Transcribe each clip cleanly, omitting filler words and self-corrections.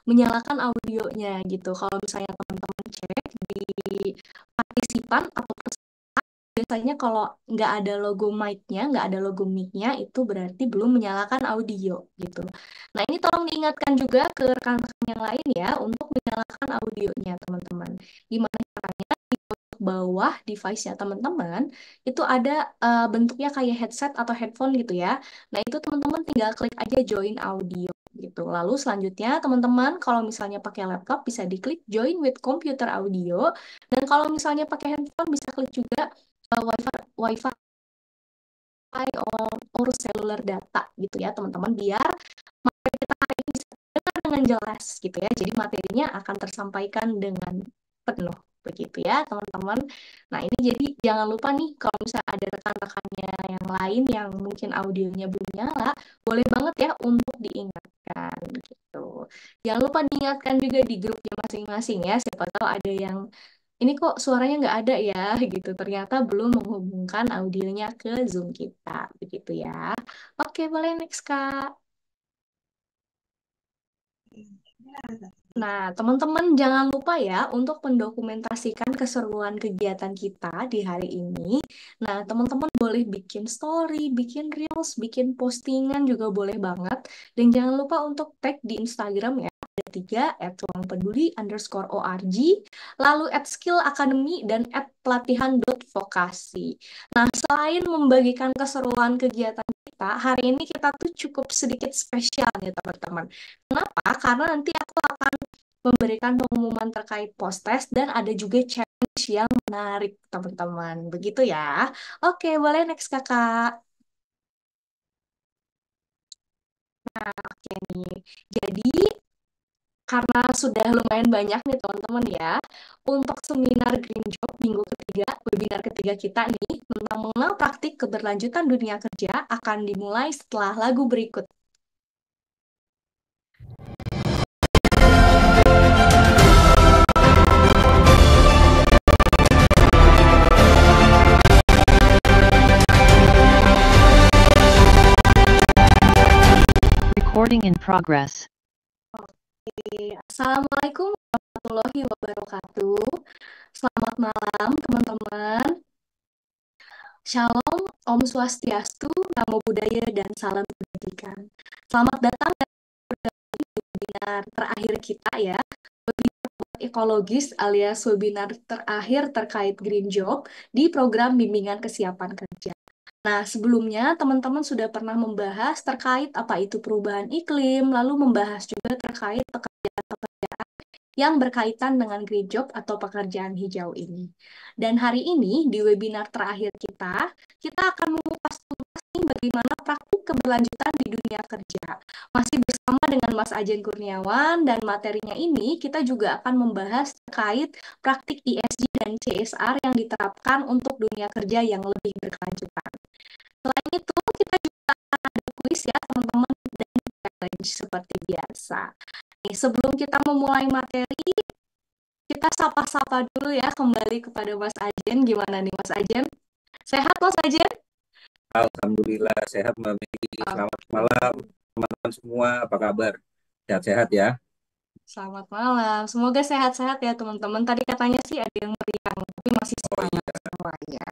menyalakan audionya gitu. Kalau misalnya teman-teman cek di partisipan atau biasanya kalau nggak ada logo mic-nya, nggak ada logo mic-nya, itu berarti belum menyalakan audio gitu. Nah, ini tolong diingatkan juga ke rekan-rekan yang lain ya untuk menyalakan audionya, teman-teman. Gimana caranya? Di bawah device-nya teman-teman, itu ada bentuknya kayak headset atau headphone gitu ya. Nah, itu teman-teman tinggal klik aja join audio gitu. Lalu selanjutnya, teman-teman kalau misalnya pakai laptop bisa diklik join with computer audio. Dan kalau misalnya pakai handphone bisa klik juga Wi-Fi or cellular data gitu ya teman-teman biar materi kita hari ini bisa dengar dengan jelas gitu ya. Jadi materinya akan tersampaikan dengan penuh begitu ya teman-teman. Nah ini jadi jangan lupa nih kalau misalnya ada rekan-rekannya yang lain yang mungkin audionya belum nyala, boleh banget ya untuk diingatkan gitu. Jangan lupa diingatkan juga di grupnya masing-masing ya. Siapa tahu ada yang ini kok suaranya nggak ada ya gitu. Ternyata belum menghubungkan audionya ke Zoom kita begitu ya. Oke, boleh next Kak. Nah, teman-teman jangan lupa ya untuk mendokumentasikan keseruan kegiatan kita di hari ini. Nah, teman-teman boleh bikin story, bikin reels, bikin postingan juga boleh banget. Dan jangan lupa untuk tag di Instagram ya. Ada tiga, @ruangpeduli_org, lalu @skillacademy, dan @pelatihan.vokasi. Nah, selain membagikan keseruan kegiatan kita, hari ini kita tuh cukup sedikit spesial nih teman-teman. Kenapa? Karena nanti aku akan memberikan pengumuman terkait post-test dan ada juga challenge yang menarik, teman-teman. Begitu ya. Oke, boleh next kakak. Oke nih. Jadi, karena sudah lumayan banyak nih teman-teman ya, untuk seminar Green Job minggu ketiga, webinar ketiga kita nih, tentang mengenal praktik keberlanjutan dunia kerja akan dimulai setelah lagu berikut. Recording in progress. Oke, Assalamualaikum warahmatullahi wabarakatuh. Selamat malam teman-teman. Shalom, Om Swastiastu, Namo Buddhaya, dan salam kebajikan. Selamat datang di webinar terakhir kita ya, webinar ekologis alias webinar terakhir terkait Green Job di program bimbingan kesiapan kerja. Nah, sebelumnya teman-teman sudah pernah membahas terkait apa itu perubahan iklim, lalu membahas juga terkait pekerjaan-pekerjaan yang berkaitan dengan green job atau pekerjaan hijau ini. Dan hari ini di webinar terakhir kita akan mengupas tuntas nih bagaimana praktik keberlanjutan di dunia kerja. Masih bersama dengan Mas Ajen Kurniawan dan materinya ini kita juga akan membahas terkait praktik ESG dan CSR yang diterapkan untuk dunia kerja yang lebih berkelanjutan. Selain itu, kita juga akan ada kuis ya teman-teman dan challenge seperti biasa. Nih, sebelum kita memulai materi, kita sapa-sapa dulu ya kembali kepada Mas Ajen. Gimana nih Mas Ajen? Sehat Mas Ajen? Alhamdulillah sehat Mbak Megi. Selamat malam teman-teman semua. Apa kabar? Sehat-sehat ya. Selamat malam. Semoga sehat-sehat ya teman-teman. Tadi katanya sih ada yang meriang, tapi masih semangat semuanya.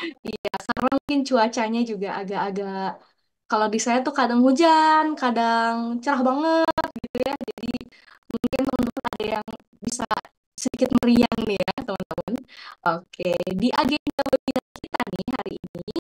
Iya, karena mungkin cuacanya juga agak-agak, kalau di saya tuh kadang hujan, kadang cerah banget gitu ya. Jadi mungkin teman-teman ada yang bisa sedikit meriang nih ya teman-teman. Oke, di agenda webinar kita nih hari ini,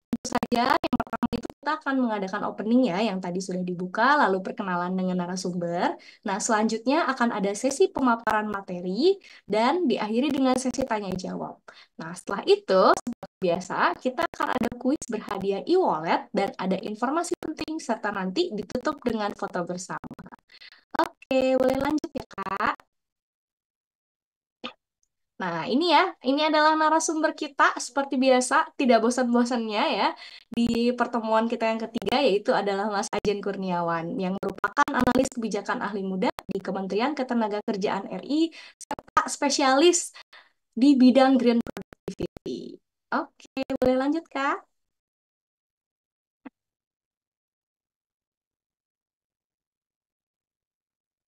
tentu saja yang pertama itu kita akan mengadakan opening ya, yang tadi sudah dibuka, lalu perkenalan dengan narasumber. Nah, selanjutnya akan ada sesi pemaparan materi, dan diakhiri dengan sesi tanya jawab. Nah, setelah itu, seperti biasa, kita akan ada kuis berhadiah e-wallet, dan ada informasi penting, serta nanti ditutup dengan foto bersama. Oke, boleh lanjut ya, Kak? Nah, ini ya, ini adalah narasumber kita seperti biasa, tidak bosan-bosannya ya. Di pertemuan kita yang ketiga, yaitu adalah Mas Ajen Kurniawan, yang merupakan analis kebijakan ahli muda di Kementerian Ketenagakerjaan RI, serta spesialis di bidang green productivity. Oke, boleh lanjut, Kak?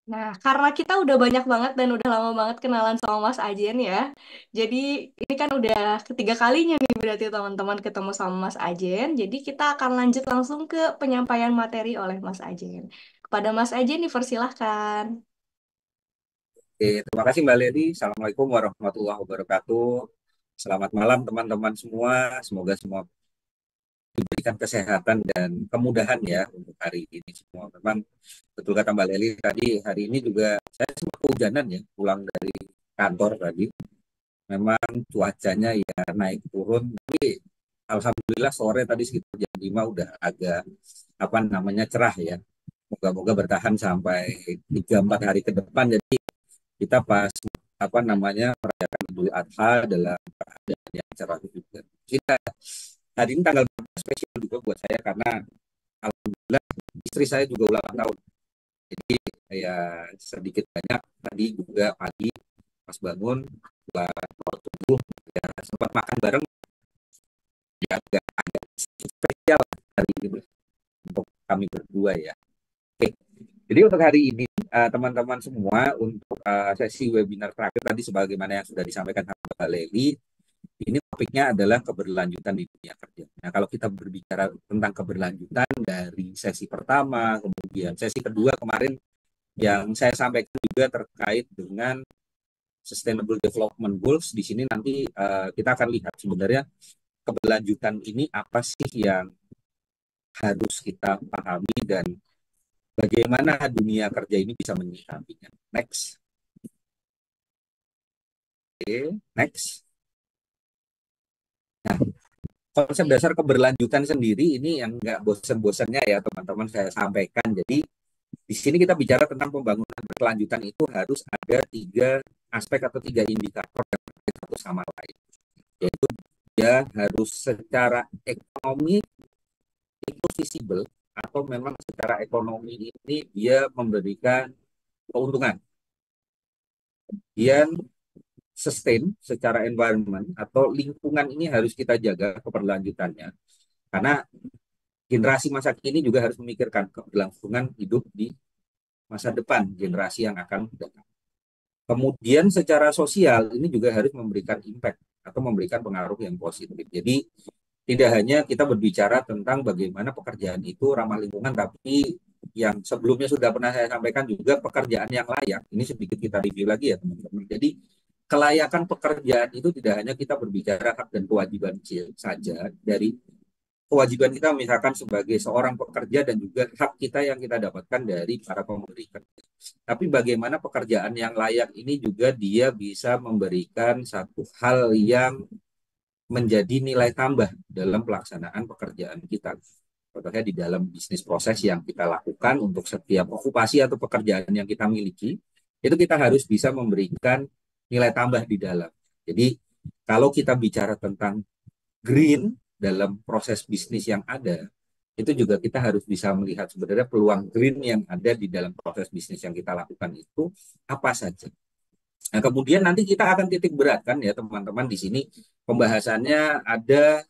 Nah, karena kita udah banyak banget dan udah lama banget kenalan sama Mas Ajen ya. Jadi ini kan udah ketiga kalinya nih berarti teman-teman ketemu sama Mas Ajen. Jadi kita akan lanjut langsung ke penyampaian materi oleh Mas Ajen. Kepada Mas Ajen dipersilahkan. Oke, terima kasih Mbak Lely. Assalamualaikum warahmatullahi wabarakatuh. Selamat malam teman-teman semua. Semoga semua diberikan kesehatan dan kemudahan ya untuk hari ini semua. Memang betul kata Mbak Lely tadi, hari ini juga saya sempat kehujanan ya pulang dari kantor tadi. Memang cuacanya ya naik turun, tapi alhamdulillah sore tadi sekitar jam 5 udah agak apa namanya cerah ya. Moga-moga bertahan sampai 3-4 hari ke depan. Jadi kita pas apa namanya merayakan Idul Adha dalam keadaan yang cerah juga. Kita hari ini tanggal spesial juga buat saya karena alhamdulillah istri saya juga ulang tahun. Jadi ya sedikit banyak tadi juga pagi pas bangun buat tubuh ya sempat makan bareng ya agak spesial hari ini untuk kami berdua ya. Oke, jadi untuk hari ini teman-teman semua untuk sesi webinar terakhir tadi sebagaimana yang sudah disampaikan sama Mbak Lely, ini topiknya adalah keberlanjutan di dunia kerja. Nah, kalau kita berbicara tentang keberlanjutan dari sesi pertama, kemudian sesi kedua kemarin yang saya sampaikan juga terkait dengan Sustainable Development Goals, di sini nanti kita akan lihat sebenarnya keberlanjutan ini apa sih yang harus kita pahami dan bagaimana dunia kerja ini bisa menyikapinya. Next. Oke, next. Nah, konsep dasar keberlanjutan sendiri ini yang nggak bosan-bosannya ya teman-teman saya sampaikan. Jadi di sini kita bicara tentang pembangunan berkelanjutan itu harus ada 3 aspek atau 3 indikator yang berbeda satu sama lain. Yaitu dia harus secara ekonomi itu visible atau memang secara ekonomi ini dia memberikan keuntungan. Dia sustain secara environment atau lingkungan ini harus kita jaga keberlanjutannya. Karena generasi masa kini juga harus memikirkan keberlangsungan hidup di masa depan generasi yang akan datang. Kemudian secara sosial ini juga harus memberikan impact atau memberikan pengaruh yang positif. Jadi tidak hanya kita berbicara tentang bagaimana pekerjaan itu ramah lingkungan, tapi yang sebelumnya sudah pernah saya sampaikan juga pekerjaan yang layak. Ini sedikit kita review lagi ya teman-teman. Jadi kelayakan pekerjaan itu tidak hanya kita berbicara hak dan kewajiban saja dari kewajiban kita misalkan sebagai seorang pekerja dan juga hak kita yang kita dapatkan dari para pemberi kerja. Tapi bagaimana pekerjaan yang layak ini juga dia bisa memberikan satu hal yang menjadi nilai tambah dalam pelaksanaan pekerjaan kita. Contohnya di dalam bisnis proses yang kita lakukan untuk setiap okupasi atau pekerjaan yang kita miliki, itu kita harus bisa memberikan nilai tambah di dalam. Jadi kalau kita bicara tentang green dalam proses bisnis yang ada, itu juga kita harus bisa melihat sebenarnya peluang green yang ada di dalam proses bisnis yang kita lakukan itu apa saja. Nah, kemudian nanti kita akan titik beratkan ya teman-teman di sini pembahasannya ada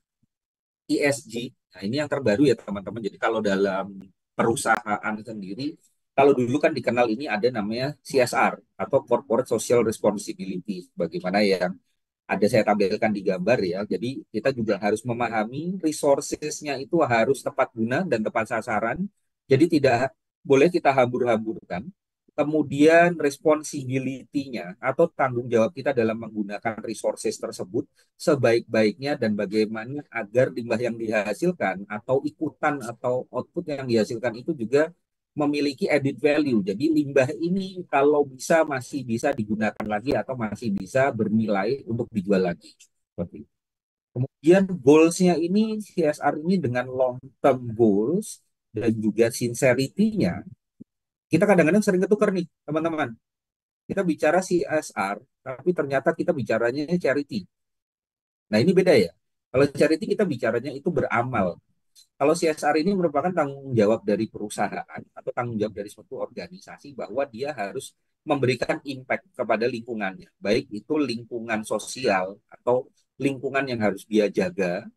ESG. Nah, ini yang terbaru ya teman-teman. Jadi kalau dalam perusahaan sendiri, kalau dulu kan dikenal ini ada namanya CSR atau Corporate Social Responsibility. Bagaimana yang ada saya tampilkan di gambar ya. Jadi kita juga harus memahami resources-nya itu harus tepat guna dan tepat sasaran. Jadi tidak boleh kita hambur-hamburkan. Kemudian responsibility-nya atau tanggung jawab kita dalam menggunakan resources tersebut sebaik-baiknya dan bagaimana agar limbah yang dihasilkan atau ikutan atau output yang dihasilkan itu juga memiliki added value. Jadi limbah ini kalau bisa masih bisa digunakan lagi atau masih bisa bernilai untuk dijual lagi. Seperti itu. Kemudian goals-nya ini CSR ini dengan long term goals dan juga sincerity-nya kita kadang-kadang sering ketukar nih teman-teman. Kita bicara CSR tapi ternyata kita bicaranya charity. Nah ini beda ya. Kalau charity kita bicaranya itu beramal. Kalau CSR ini merupakan tanggung jawab dari perusahaan atau tanggung jawab dari suatu organisasi bahwa dia harus memberikan impact kepada lingkungannya, baik itu lingkungan sosial atau lingkungan yang harus dia jaga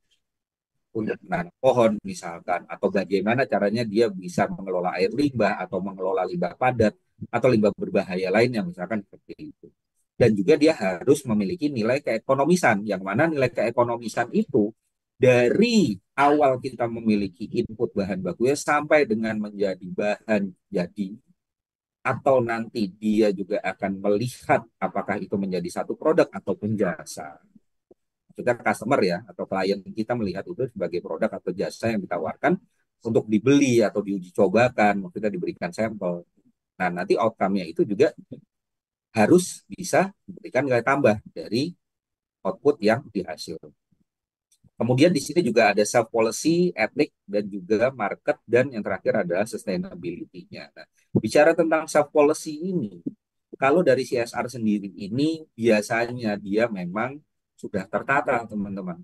untuk menanam pohon misalkan, atau bagaimana caranya dia bisa mengelola air limbah atau mengelola limbah padat, atau limbah berbahaya lainnya, misalkan seperti itu. Dan juga dia harus memiliki nilai keekonomisan, yang mana nilai keekonomisan itu dari awal kita memiliki input bahan bakunya sampai dengan menjadi bahan jadi, atau nanti dia juga akan melihat apakah itu menjadi satu produk ataupun jasa. Maksudnya customer ya, atau klien kita melihat itu sebagai produk atau jasa yang ditawarkan untuk dibeli atau diuji cobakan, maksudnya diberikan sampel. Nah, nanti outcome-nya itu juga harus bisa memberikan nilai tambah dari output yang dihasilkan. Kemudian di sini juga ada self policy, etik, dan juga market, dan yang terakhir adalah sustainability-nya. Nah, bicara tentang self policy ini, kalau dari CSR sendiri ini biasanya dia memang sudah tertata, teman-teman.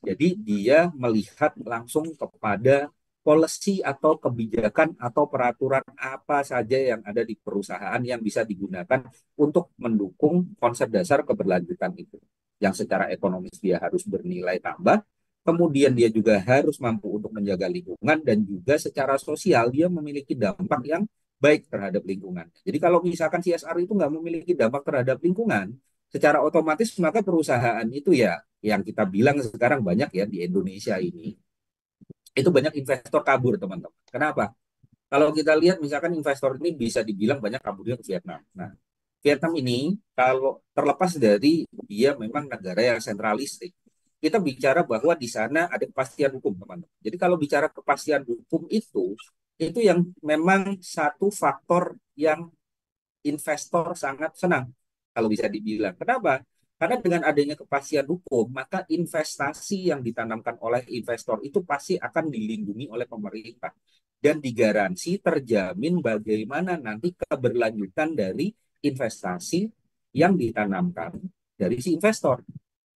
Jadi dia melihat langsung kepada policy atau kebijakan atau peraturan apa saja yang ada di perusahaan yang bisa digunakan untuk mendukung konsep dasar keberlanjutan itu. Yang secara ekonomis dia harus bernilai tambah, kemudian dia juga harus mampu untuk menjaga lingkungan, dan juga secara sosial dia memiliki dampak yang baik terhadap lingkungan. Jadi kalau misalkan CSR itu nggak memiliki dampak terhadap lingkungan, secara otomatis maka perusahaan itu ya, yang kita bilang sekarang banyak ya di Indonesia ini, itu banyak investor kabur, teman-teman. Kenapa? Kalau kita lihat misalkan investor ini bisa dibilang banyak kaburnya ke Vietnam. Nah, Vietnam ini kalau terlepas dari dia memang negara yang sentralistik, kita bicara bahwa di sana ada kepastian hukum, teman-teman. Jadi kalau bicara kepastian hukum itu yang memang satu faktor yang investor sangat senang kalau bisa dibilang. Kenapa? Karena dengan adanya kepastian hukum, maka investasi yang ditanamkan oleh investor itu pasti akan dilindungi oleh pemerintah dan digaransi terjamin bagaimana nanti keberlanjutan dari investasi yang ditanamkan dari si investor.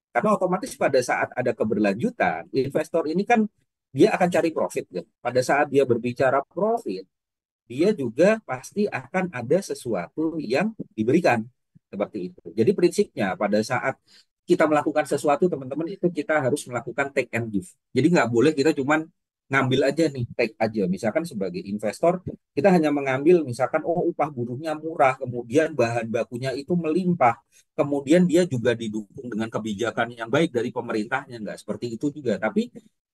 Karena otomatis pada saat ada keberlanjutan, investor ini kan dia akan cari profit. Ya. Pada saat dia berbicara profit, dia juga pasti akan ada sesuatu yang diberikan seperti itu. Jadi prinsipnya pada saat kita melakukan sesuatu, teman-teman, itu kita harus melakukan take and give. Jadi nggak boleh kita cuman ngambil aja nih, take aja. Misalkan sebagai investor, kita hanya mengambil misalkan, oh upah buruhnya murah, kemudian bahan bakunya itu melimpah, kemudian dia juga didukung dengan kebijakan yang baik dari pemerintahnya, nggak seperti itu juga. Tapi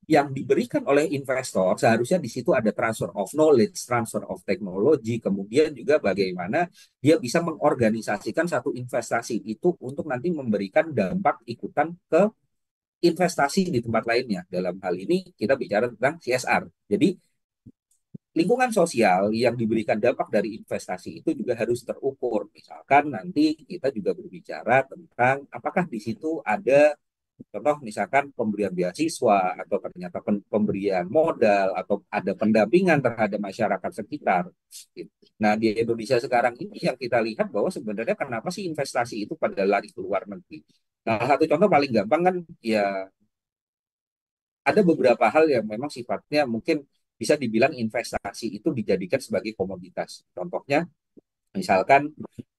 yang diberikan oleh investor seharusnya di situ ada transfer of knowledge, transfer of technology, kemudian juga bagaimana dia bisa mengorganisasikan satu investasi itu untuk nanti memberikan dampak ikutan ke investasi di tempat lainnya. Dalam hal ini kita bicara tentang CSR. Jadi lingkungan sosial yang diberikan dampak dari investasi itu juga harus terukur. Misalkan nanti kita juga berbicara tentang apakah di situ ada contoh misalkan pemberian beasiswa atau ternyata pemberian modal atau ada pendampingan terhadap masyarakat sekitar. Nah, di Indonesia sekarang ini yang kita lihat bahwa sebenarnya kenapa sih investasi itu pada lari ke luar negeri. Nah, satu contoh paling gampang kan ya ada beberapa hal yang memang sifatnya mungkin bisa dibilang investasi itu dijadikan sebagai komoditas. Contohnya misalkan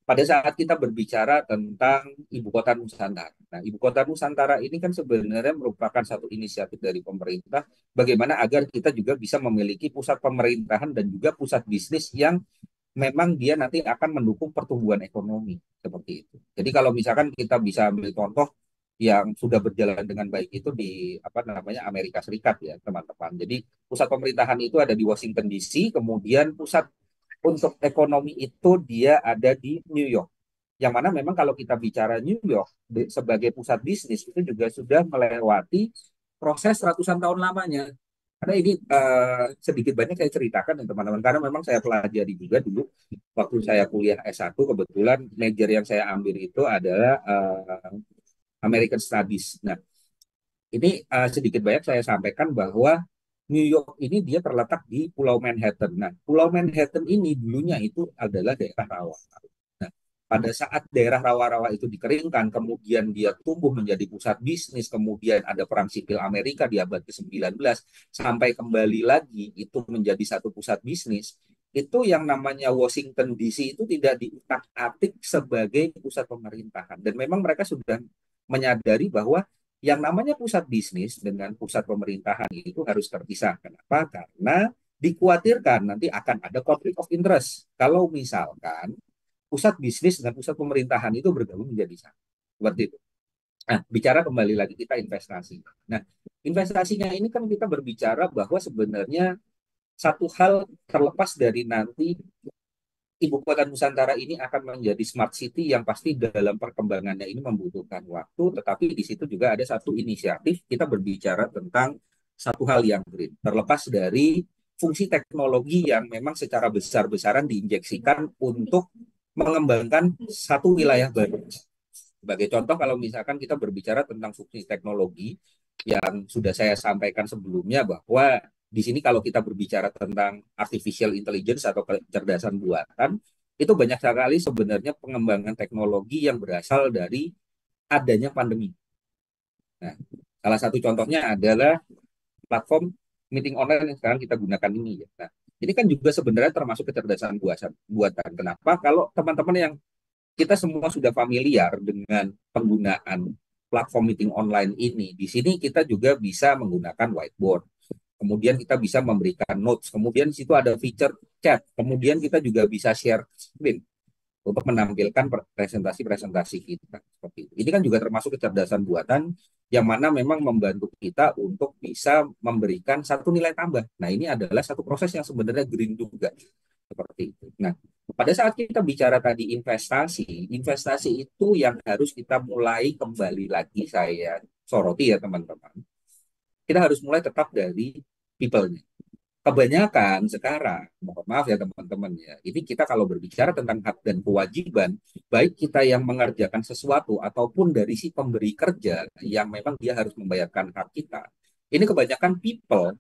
pada saat kita berbicara tentang Ibu Kota Nusantara. Nah, Ibu Kota Nusantara ini kan sebenarnya merupakan satu inisiatif dari pemerintah bagaimana agar kita juga bisa memiliki pusat pemerintahan dan juga pusat bisnis yang memang dia nanti akan mendukung pertumbuhan ekonomi seperti itu. Jadi kalau misalkan kita bisa ambil contoh yang sudah berjalan dengan baik itu di apa namanya Amerika Serikat ya, teman-teman. Jadi pusat pemerintahan itu ada di Washington DC, kemudian pusat untuk ekonomi itu dia ada di New York. Yang mana memang kalau kita bicara New York sebagai pusat bisnis itu juga sudah melewati proses ratusan tahun lamanya. Karena ini sedikit banyak saya ceritakan ya teman-teman, karena memang saya pelajari juga dulu waktu saya kuliah S1, kebetulan major yang saya ambil itu adalah American Studies. Nah, ini sedikit banyak saya sampaikan bahwa New York ini dia terletak di Pulau Manhattan. Nah, Pulau Manhattan ini dulunya itu adalah daerah rawa. Nah, pada saat daerah rawa-rawa itu dikeringkan, kemudian dia tumbuh menjadi pusat bisnis, kemudian ada perang sipil Amerika di abad ke-19, sampai kembali lagi itu menjadi satu pusat bisnis, itu yang namanya Washington DC itu tidak diutak-atik sebagai pusat pemerintahan. Dan memang mereka sudah menyadari bahwa yang namanya pusat bisnis dengan pusat pemerintahan itu harus terpisah. Kenapa? Karena Dikhawatirkan nanti akan ada konflik of interest kalau misalkan pusat bisnis dengan pusat pemerintahan itu bergabung menjadi satu. Seperti itu. Nah, bicara kembali lagi kita investasi. Nah, investasinya ini kan kita berbicara bahwa sebenarnya satu hal terlepas dari nanti ibu kota Nusantara ini akan menjadi smart city yang pasti dalam perkembangannya ini membutuhkan waktu, tetapi di situ juga ada satu inisiatif kita berbicara tentang satu hal yang green. Terlepas dari fungsi teknologi yang memang secara besar-besaran diinjeksikan untuk mengembangkan satu wilayah baru. Sebagai contoh, kalau misalkan kita berbicara tentang fungsi teknologi yang sudah saya sampaikan sebelumnya bahwa di sini kalau kita berbicara tentang artificial intelligence atau kecerdasan buatan, itu banyak sekali sebenarnya pengembangan teknologi yang berasal dari adanya pandemi. Nah, salah satu contohnya adalah platform meeting online yang sekarang kita gunakan ini. Ya. Nah, ini kan juga sebenarnya termasuk kecerdasan buatan. Kenapa? Kalau teman-teman yang kita semua sudah familiar dengan penggunaan platform meeting online ini. Di sini kita juga bisa menggunakan whiteboard. Kemudian kita bisa memberikan notes. Kemudian di situ ada feature chat. Kemudian kita juga bisa share screen untuk menampilkan presentasi-presentasi kita. Seperti itu. Ini kan juga termasuk kecerdasan buatan yang mana memang membantu kita untuk bisa memberikan satu nilai tambah. Nah, ini adalah satu proses yang sebenarnya green juga. Seperti itu. Nah, pada saat kita bicara tadi investasi, investasi itu yang harus kita mulai kembali lagi saya soroti ya teman-teman. Kita harus mulai tetap dari people-nya. Kebanyakan sekarang, mohon maaf ya teman-teman ya, ini kita kalau berbicara tentang hak dan kewajiban, baik kita yang mengerjakan sesuatu ataupun dari si pemberi kerja yang memang dia harus membayarkan hak kita. Ini kebanyakan people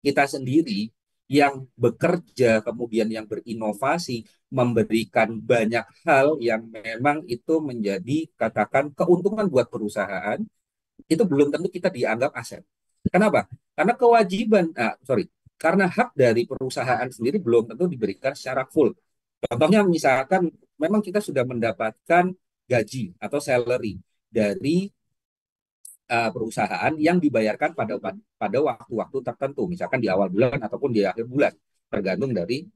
kita sendiri yang bekerja, kemudian yang berinovasi, memberikan banyak hal yang memang itu menjadi katakan keuntungan buat perusahaan, itu belum tentu kita dianggap aset. Kenapa? Karena kewajiban, karena hak dari perusahaan sendiri belum tentu diberikan secara full. Contohnya misalkan memang kita sudah mendapatkan gaji atau salary dari perusahaan yang dibayarkan pada waktu-waktu tertentu, misalkan di awal bulan ataupun di akhir bulan, tergantung dari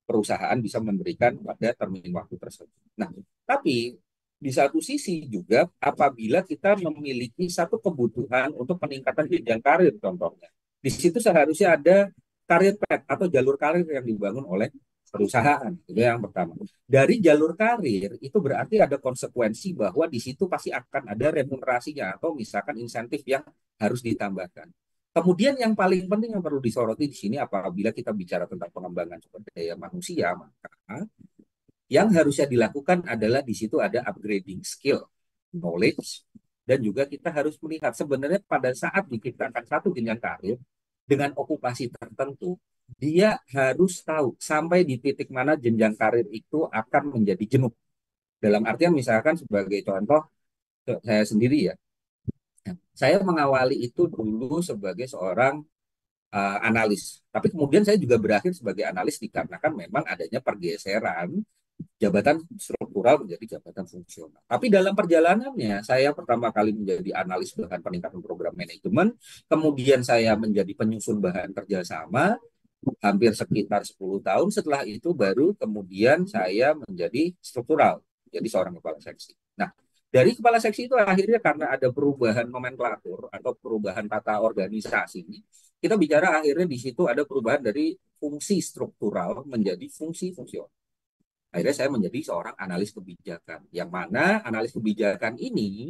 perusahaan bisa memberikan pada termin waktu tersebut. Nah, tapi di satu sisi juga apabila kita memiliki satu kebutuhan untuk peningkatan jenjang karir contohnya, di situ seharusnya ada karir path atau jalur karir yang dibangun oleh perusahaan. Itu yang pertama. Dari jalur karir itu berarti ada konsekuensi bahwa di situ pasti akan ada remunerasinya atau misalkan insentif yang harus ditambahkan. Kemudian yang paling penting yang perlu disoroti di sini apabila kita bicara tentang pengembangan sumber daya manusia, maka yang harusnya dilakukan adalah di situ ada upgrading skill, knowledge, dan juga kita harus melihat sebenarnya pada saat diciptakan satu jenjang karir dengan okupasi tertentu, dia harus tahu sampai di titik mana jenjang karir itu akan menjadi jenuh. Dalam artian misalkan sebagai contoh, saya sendiri ya, saya mengawali itu dulu sebagai seorang analis. Tapi kemudian saya juga berakhir sebagai analis dikarenakan memang adanya pergeseran jabatan struktural menjadi jabatan fungsional. Tapi dalam perjalanannya, saya pertama kali menjadi analis bahan peningkatan program manajemen, kemudian saya menjadi penyusun bahan kerjasama, hampir sekitar 10 tahun. Setelah itu baru kemudian saya menjadi struktural, jadi seorang kepala seksi. Nah, dari kepala seksi itu akhirnya karena ada perubahan nomenklatur atau perubahan tata organisasi, kita bicara akhirnya di situ ada perubahan dari fungsi struktural menjadi fungsi fungsional. Akhirnya saya menjadi seorang analis kebijakan. Yang mana analis kebijakan ini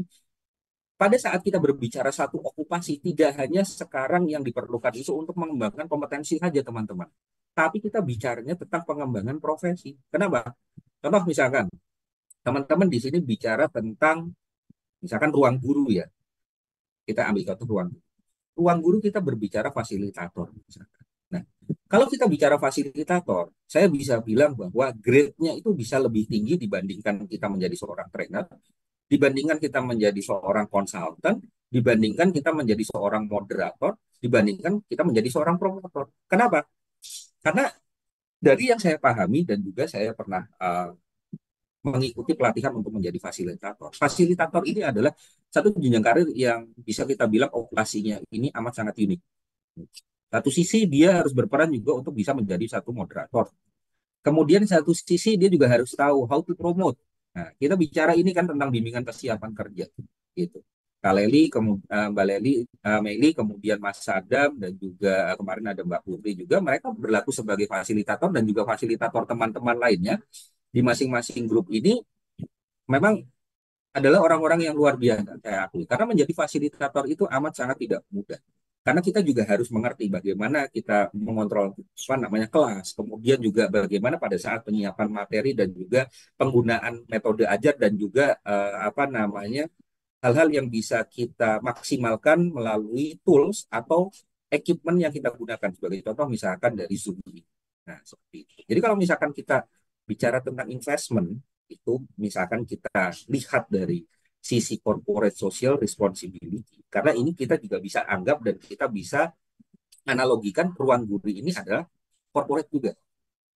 pada saat kita berbicara satu okupasi tidak hanya sekarang yang diperlukan itu untuk mengembangkan kompetensi saja teman-teman. Tapi kita bicaranya tentang pengembangan profesi. Kenapa? Contoh misalkan teman-teman di sini bicara tentang misalkan ruang guru ya. Kita ambil contoh ruang guru. Ruang guru kita berbicara fasilitator misalkan. Nah, kalau kita bicara fasilitator, saya bisa bilang bahwa grade-nya itu bisa lebih tinggi dibandingkan kita menjadi seorang trainer, dibandingkan kita menjadi seorang konsultan, dibandingkan kita menjadi seorang moderator, dibandingkan kita menjadi seorang promotor. Kenapa? Karena dari yang saya pahami dan juga saya pernah mengikuti pelatihan untuk menjadi fasilitator. Fasilitator ini adalah satu jenjang karir yang bisa kita bilang okupasinya ini amat sangat unik. Satu sisi dia harus berperan juga untuk bisa menjadi satu moderator. Kemudian satu sisi dia juga harus tahu how to promote. Nah, kita bicara ini kan tentang bimbingan kesiapan kerja, gitu. Mbak Leli, Meli, kemudian Mas Sadam, dan juga kemarin ada Mbak Putri juga, mereka berlaku sebagai fasilitator dan juga fasilitator teman-teman lainnya di masing-masing grup ini memang adalah orang-orang yang luar biasa saya akui. Karena menjadi fasilitator itu amat sangat tidak mudah. Karena kita juga harus mengerti bagaimana kita mengontrol apa namanya kelas, kemudian juga bagaimana pada saat penyiapan materi dan juga penggunaan metode ajar dan juga apa namanya hal-hal yang bisa kita maksimalkan melalui tools atau equipment yang kita gunakan. Sebagai contoh misalkan dari Zoom ini. Nah, seperti itu. Jadi kalau misalkan kita bicara tentang investment, itu misalkan kita lihat dari sisi corporate social responsibility. Karena ini kita juga bisa anggap dan kita bisa analogikan ruang guru ini adalah corporate juga.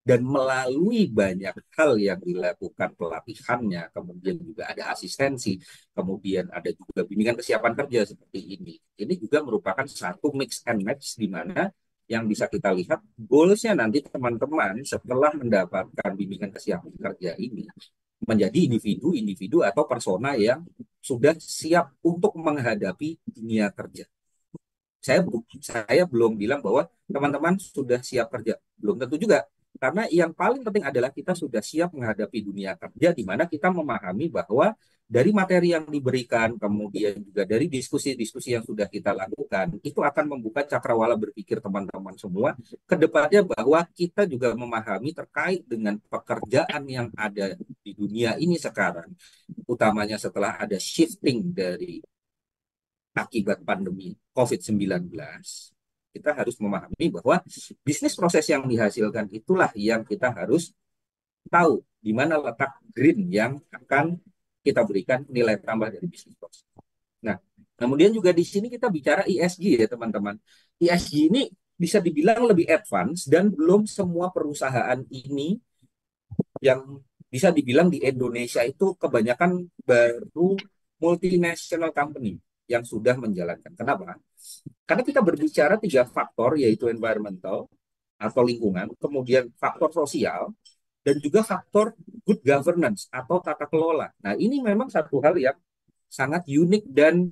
Dan melalui banyak hal yang dilakukan pelatihannya, kemudian juga ada asistensi, kemudian ada juga bimbingan kesiapan kerja seperti ini. Ini juga merupakan satu mix and match di mana yang bisa kita lihat goalsnya nanti teman-teman setelah mendapatkan bimbingan kesiapan kerja ini menjadi individu-individu atau persona yang sudah siap untuk menghadapi dunia kerja. Saya belum bilang bahwa teman-teman sudah siap kerja. Belum tentu juga. Karena yang paling penting adalah kita sudah siap menghadapi dunia kerja di mana kita memahami bahwa dari materi yang diberikan, kemudian juga dari diskusi-diskusi yang sudah kita lakukan, itu akan membuka cakrawala berpikir teman-teman semua ke depannya bahwa kita juga memahami terkait dengan pekerjaan yang ada di dunia ini sekarang, utamanya setelah ada shifting dari akibat pandemi COVID-19, kita harus memahami bahwa bisnis proses yang dihasilkan itulah yang kita harus tahu di mana letak green yang akan kita berikan nilai tambah dari bisnis proses. Nah, kemudian juga di sini kita bicara ESG ya teman-teman. ESG ini bisa dibilang lebih advance dan belum semua perusahaan ini yang bisa dibilang di Indonesia itu kebanyakan baru multinational company yang sudah menjalankan. Kenapa? Karena kita berbicara tiga faktor, yaitu environmental atau lingkungan, kemudian faktor sosial, dan juga faktor good governance atau tata kelola. Nah, ini memang satu hal yang sangat unik dan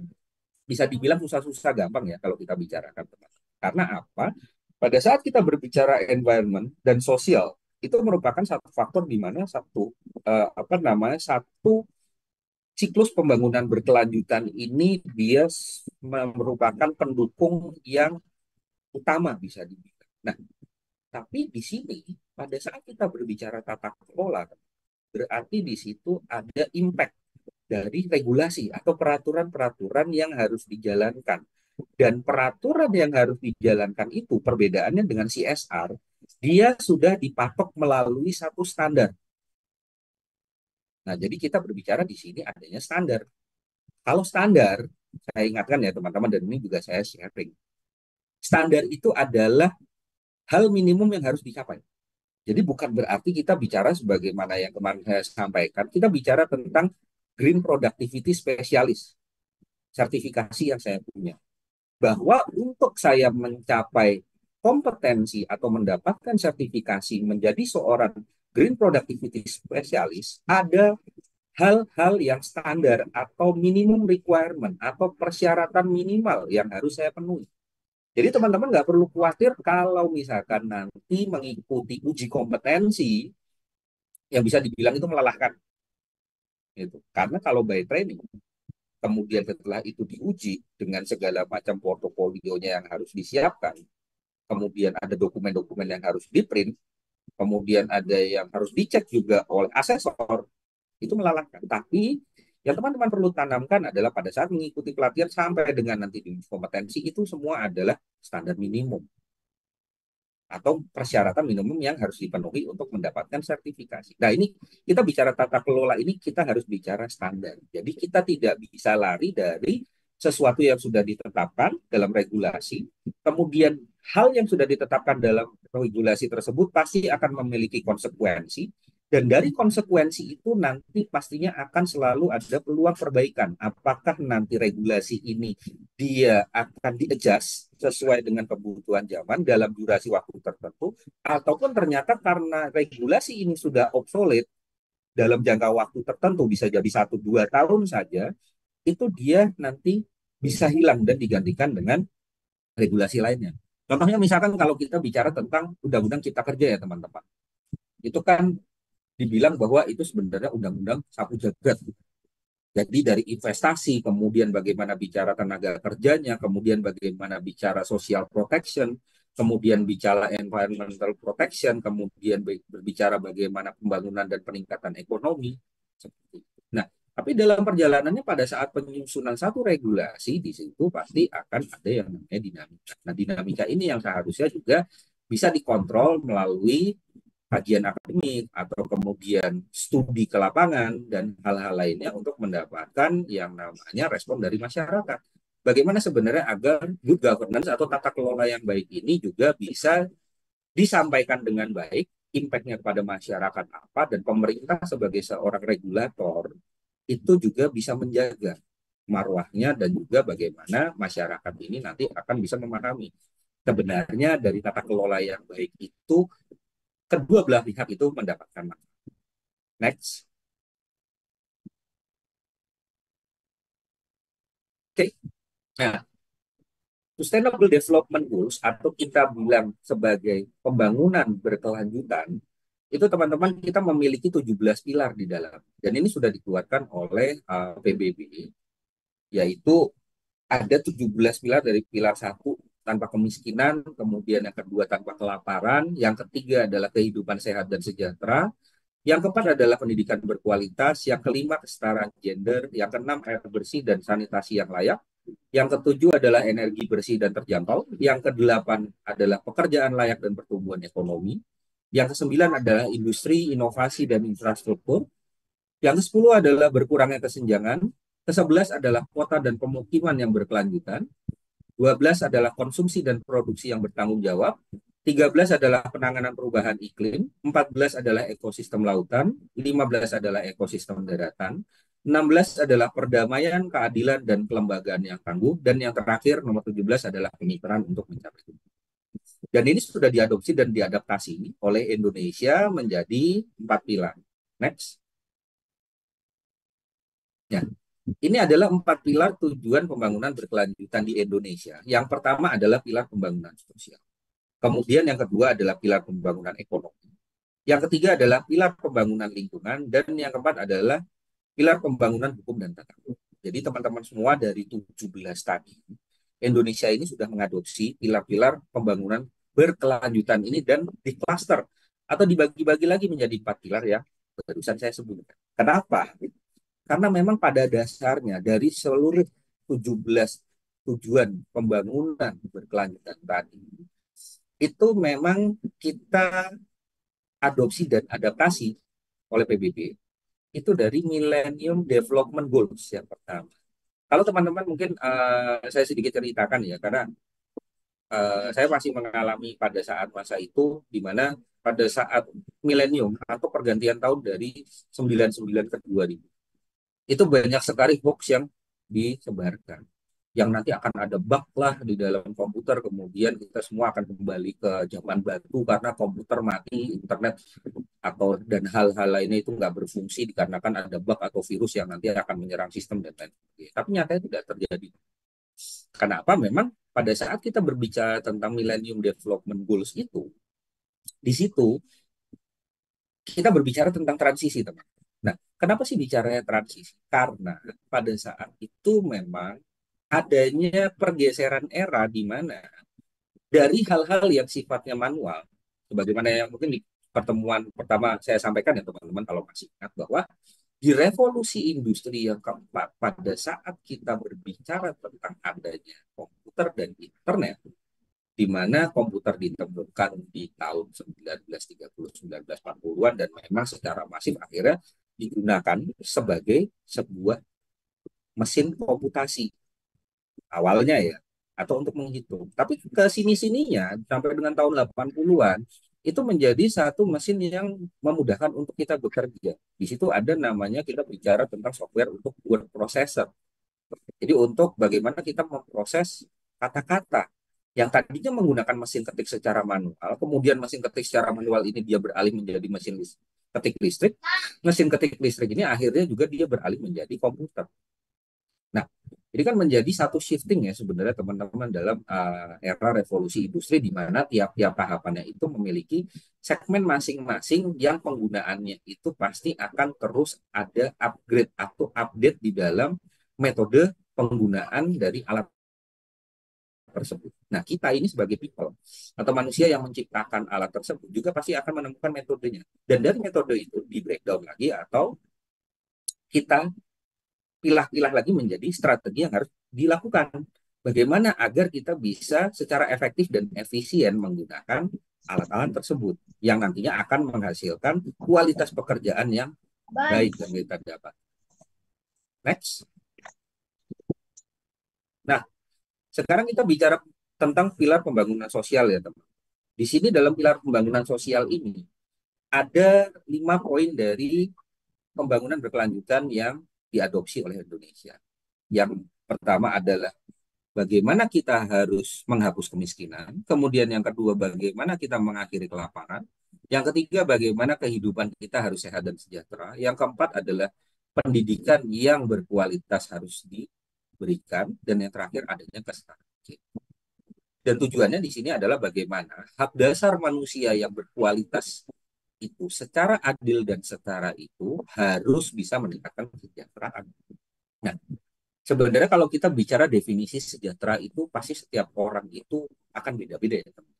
bisa dibilang susah-susah gampang ya kalau kita bicarakan. Karena apa? Pada saat kita berbicara environment dan sosial, itu merupakan satu faktor di mana apa namanya satu siklus pembangunan berkelanjutan ini dia merupakan pendukung yang utama bisa dibilang. Nah, tapi di sini pada saat kita berbicara tata kelola, berarti di situ ada impact dari regulasi atau peraturan-peraturan yang harus dijalankan. Dan peraturan yang harus dijalankan itu perbedaannya dengan CSR, dia sudah dipatok melalui satu standar. Nah, jadi kita berbicara di sini adanya standar. Kalau standar, saya ingatkan ya teman-teman, dan ini juga saya sharing. Standar itu adalah hal minimum yang harus dicapai. Jadi bukan berarti kita bicara sebagaimana yang kemarin saya sampaikan, kita bicara tentang Green Productivity Specialist, sertifikasi yang saya punya. Bahwa untuk saya mencapai kompetensi atau mendapatkan sertifikasi menjadi seorang Green Productivity Specialist, ada hal-hal yang standar atau minimum requirement atau persyaratan minimal yang harus saya penuhi. Jadi teman-teman nggak perlu khawatir kalau misalkan nanti mengikuti uji kompetensi yang bisa dibilang itu melelahkan. Gitu. Karena kalau by training, kemudian setelah itu diuji dengan segala macam portofolionya yang harus disiapkan, kemudian ada dokumen-dokumen yang harus di-print, kemudian ada yang harus dicek juga oleh asesor, itu melelahkan. Tapi yang teman-teman perlu tanamkan adalah pada saat mengikuti pelatihan sampai dengan nanti di kompetensi itu semua adalah standar minimum atau persyaratan minimum yang harus dipenuhi untuk mendapatkan sertifikasi. Nah, ini kita bicara tata kelola ini kita harus bicara standar. Jadi kita tidak bisa lari dari sesuatu yang sudah ditetapkan dalam regulasi, kemudian hal yang sudah ditetapkan dalam regulasi tersebut pasti akan memiliki konsekuensi Dan dari konsekuensi itu nanti pastinya akan selalu ada peluang perbaikan. Apakah nanti regulasi ini dia akan di-adjust sesuai dengan kebutuhan zaman dalam durasi waktu tertentu, ataupun ternyata karena regulasi ini sudah obsolete dalam jangka waktu tertentu, bisa jadi 1-2 tahun saja, itu dia nanti bisa hilang dan digantikan dengan regulasi lainnya. Contohnya misalkan kalau kita bicara tentang undang-undang cipta kerja ya teman-teman. Itu kan dibilang bahwa itu sebenarnya undang-undang sapu jagat. Jadi dari investasi, kemudian bagaimana bicara tenaga kerjanya, kemudian bagaimana bicara social protection, kemudian bicara environmental protection, kemudian berbicara bagaimana pembangunan dan peningkatan ekonomi. Nah, tapi dalam perjalanannya pada saat penyusunan satu regulasi di situ pasti akan ada yang namanya dinamika. Nah, dinamika ini yang seharusnya juga bisa dikontrol melalui kajian akademik atau kemudian studi ke lapangan dan hal-hal lainnya untuk mendapatkan yang namanya respon dari masyarakat. Bagaimana sebenarnya agar good governance atau tata kelola yang baik ini juga bisa disampaikan dengan baik, impact-nya kepada masyarakat apa, dan pemerintah sebagai seorang regulator itu juga bisa menjaga marwahnya dan juga bagaimana masyarakat ini nanti akan bisa memahami sebenarnya dari tata kelola yang baik itu kedua belah pihak itu mendapatkan manfaat. Next. Oke. Okay. Nah, Sustainable Development Goals atau kita bilang sebagai pembangunan berkelanjutan, itu teman-teman kita memiliki 17 pilar di dalam. Dan ini sudah dikeluarkan oleh PBB, yaitu ada 17 pilar dari pilar satu tanpa kemiskinan, kemudian yang kedua tanpa kelaparan, yang ketiga adalah kehidupan sehat dan sejahtera, yang keempat adalah pendidikan berkualitas, yang kelima kesetaraan gender, yang keenam air bersih dan sanitasi yang layak, yang ketujuh adalah energi bersih dan terjangkau, yang kedelapan adalah pekerjaan layak dan pertumbuhan ekonomi, yang kesembilan adalah industri, inovasi, dan infrastruktur, yang kesepuluh adalah berkurangnya kesenjangan, kesebelas adalah kota dan pemukiman yang berkelanjutan, 12 adalah konsumsi dan produksi yang bertanggung jawab, 13 adalah penanganan perubahan iklim, 14 adalah ekosistem lautan, 15 adalah ekosistem daratan, 16 adalah perdamaian, keadilan, dan kelembagaan yang tangguh, dan yang terakhir nomor 17 adalah kemitraan untuk mencapai itu. Dan ini sudah diadopsi dan diadaptasi oleh Indonesia menjadi 4 pilar. Next. Ya, ini adalah 4 pilar tujuan pembangunan berkelanjutan di Indonesia. Yang pertama adalah pilar pembangunan sosial. Kemudian yang kedua adalah pilar pembangunan ekonomi. Yang ketiga adalah pilar pembangunan lingkungan. Dan yang keempat adalah pilar pembangunan hukum dan tata kelola. Jadi teman-teman semua dari 17 tadi, Indonesia ini sudah mengadopsi pilar-pilar pembangunan berkelanjutan ini dan di cluster atau dibagi-bagi lagi menjadi 4 pilar yang barusan saya sebutkan. Kenapa? Karena memang pada dasarnya dari seluruh 17 tujuan pembangunan berkelanjutan tadi, itu memang kita adopsi dan adaptasi oleh PBB itu dari Millennium Development Goals yang pertama. Kalau teman-teman mungkin saya sedikit ceritakan ya, karena saya masih mengalami pada saat masa itu, di mana pada saat milenium atau pergantian tahun dari 99 ke 2000, itu banyak sekali hoax yang disebarkan. Yang nanti akan ada bug lah di dalam komputer, kemudian kita semua akan kembali ke zaman batu karena komputer mati, internet atau dan hal-hal lainnya itu nggak berfungsi dikarenakan ada bug atau virus yang nanti akan menyerang sistem dan lain sebagainya. Tapi nyatanya tidak terjadi. Kenapa? Memang pada saat kita berbicara tentang Millennium Development Goals itu, di situ kita berbicara tentang transisi, teman. Nah, kenapa sih bicaranya transisi? Karena pada saat itu memang adanya pergeseran era di mana dari hal-hal yang sifatnya manual, sebagaimana yang mungkin di pertemuan pertama saya sampaikan ya teman-teman kalau masih ingat, bahwa di revolusi industri yang keempat, pada saat kita berbicara tentang adanya komputer dan internet, di mana komputer ditemukan di tahun 1930, 1940-an, dan memang secara masif akhirnya digunakan sebagai sebuah mesin komputasi awalnya ya, atau untuk menghitung. Tapi ke sini-sininya sampai dengan tahun 80-an itu menjadi satu mesin yang memudahkan untuk kita bekerja. Di situ ada namanya kita bicara tentang software untuk word processor. Jadi untuk bagaimana kita memproses kata-kata yang tadinya menggunakan mesin ketik secara manual, kemudian mesin ketik secara manual ini dia beralih menjadi mesin ketik listrik. Mesin ketik listrik ini akhirnya juga dia beralih menjadi komputer. Nah, ini kan menjadi satu shifting ya sebenarnya teman-teman dalam era revolusi industri di mana tiap-tiap tahapannya itu memiliki segmen masing-masing yang penggunaannya itu pasti akan terus ada upgrade atau update di dalam metode penggunaan dari alat tersebut. Nah, kita ini sebagai people atau manusia yang menciptakan alat tersebut juga pasti akan menemukan metodenya. Dan dari metode itu di breakdown lagi atau kita pilah-pilah lagi menjadi strategi yang harus dilakukan. Bagaimana agar kita bisa secara efektif dan efisien menggunakan alat-alat tersebut yang nantinya akan menghasilkan kualitas pekerjaan yang baik yang kita dapat. Next. Nah, sekarang kita bicara tentang pilar pembangunan sosial ya teman. Di sini dalam pilar pembangunan sosial ini ada 5 poin dari pembangunan berkelanjutan yang diadopsi oleh Indonesia. Yang pertama adalah bagaimana kita harus menghapus kemiskinan. Kemudian yang kedua, bagaimana kita mengakhiri kelaparan. Yang ketiga, bagaimana kehidupan kita harus sehat dan sejahtera. Yang keempat adalah pendidikan yang berkualitas harus diberikan. Dan yang terakhir adanya kesetaraan. Dan tujuannya di sini adalah bagaimana hak dasar manusia yang berkualitas itu secara adil dan setara itu harus bisa meningkatkan kesejahteraan. Nah, sebenarnya kalau kita bicara definisi sejahtera itu pasti setiap orang itu akan beda-beda ya teman.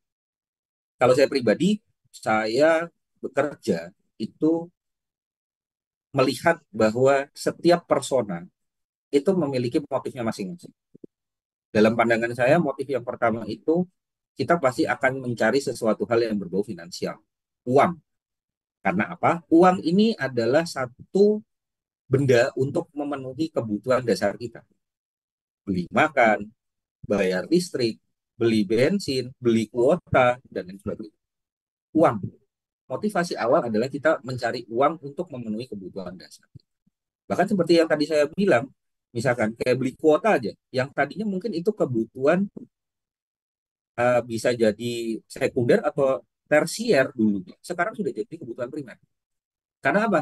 Kalau saya pribadi, saya bekerja itu melihat bahwa setiap persona itu memiliki motifnya masing-masing. Dalam pandangan saya, motif yang pertama itu kita pasti akan mencari sesuatu hal yang berbau finansial, uang. Karena apa? Uang ini adalah satu benda untuk memenuhi kebutuhan dasar kita. Beli makan, bayar listrik, beli bensin, beli kuota, dan lain sebagainya. Uang. Motivasi awal adalah kita mencari uang untuk memenuhi kebutuhan dasar. Bahkan seperti yang tadi saya bilang, misalkan kayak beli kuota aja, yang tadinya mungkin itu kebutuhan bisa jadi sekunder atau tersier dulu. Sekarang sudah jadi kebutuhan primer. Karena apa?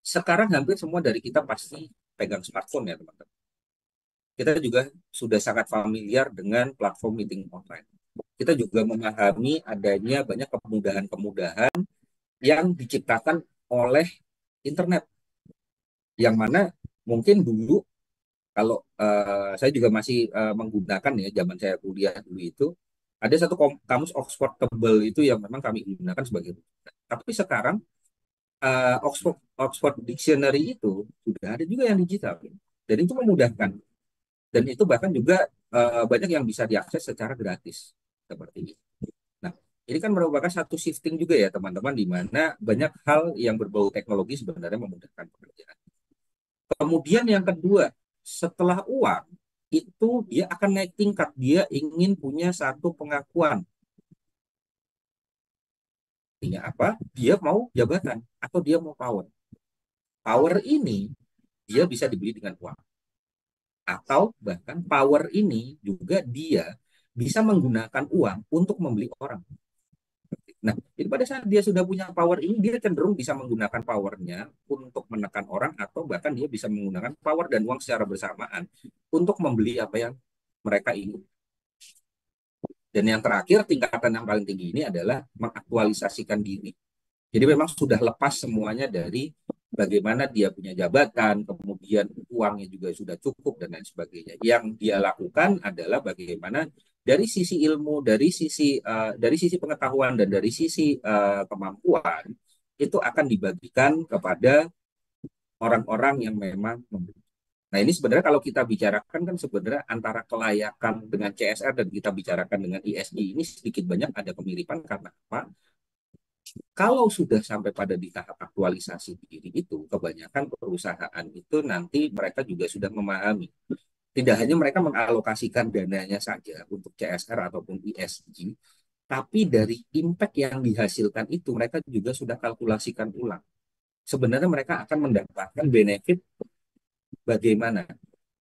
Sekarang hampir semua dari kita pasti pegang smartphone ya teman-teman. Kita juga sudah sangat familiar dengan platform meeting online. Kita juga memahami adanya banyak kemudahan-kemudahan yang diciptakan oleh internet. Yang mana mungkin dulu kalau saya juga masih menggunakan ya zaman saya kuliah dulu itu ada satu kamus Oxford tebal itu yang memang kami gunakan sebagai rujukan. Tapi sekarang Oxford Dictionary itu sudah ada juga yang digital dan itu memudahkan dan itu bahkan juga banyak yang bisa diakses secara gratis seperti ini. Nah, ini kan merupakan satu shifting juga ya teman-teman di mana banyak hal yang berbau teknologi sebenarnya memudahkan pekerjaan. Kemudian yang kedua, setelah uang itu dia akan naik tingkat, dia ingin punya satu pengakuan. Artinya apa? Dia mau jabatan atau dia mau power. Power ini dia bisa dibeli dengan uang. Atau bahkan power ini juga dia bisa menggunakan uang untuk membeli orang. Nah, jadi pada saat dia sudah punya power ini, dia cenderung bisa menggunakan powernya untuk menekan orang atau bahkan dia bisa menggunakan power dan uang secara bersamaan untuk membeli apa yang mereka ingin. Dan yang terakhir, tingkatan yang paling tinggi ini adalah mengaktualisasikan diri. Jadi memang sudah lepas semuanya dari bagaimana dia punya jabatan, kemudian uangnya juga sudah cukup dan lain sebagainya. Yang dia lakukan adalah bagaimana dari sisi ilmu, dari sisi pengetahuan dan dari sisi kemampuan itu akan dibagikan kepada orang-orang yang memang membutuhkan. Nah, ini sebenarnya kalau kita bicarakan kan sebenarnya antara kelayakan dengan CSR dan kita bicarakan dengan ESG ini sedikit banyak ada kemiripan karena apa? Kalau sudah sampai pada di tahap aktualisasi diri itu, kebanyakan perusahaan itu nanti mereka juga sudah memahami. Tidak hanya mereka mengalokasikan dananya saja untuk CSR ataupun ESG, Tapi dari impact yang dihasilkan itu mereka juga sudah kalkulasikan ulang. Sebenarnya mereka akan mendapatkan benefit bagaimana,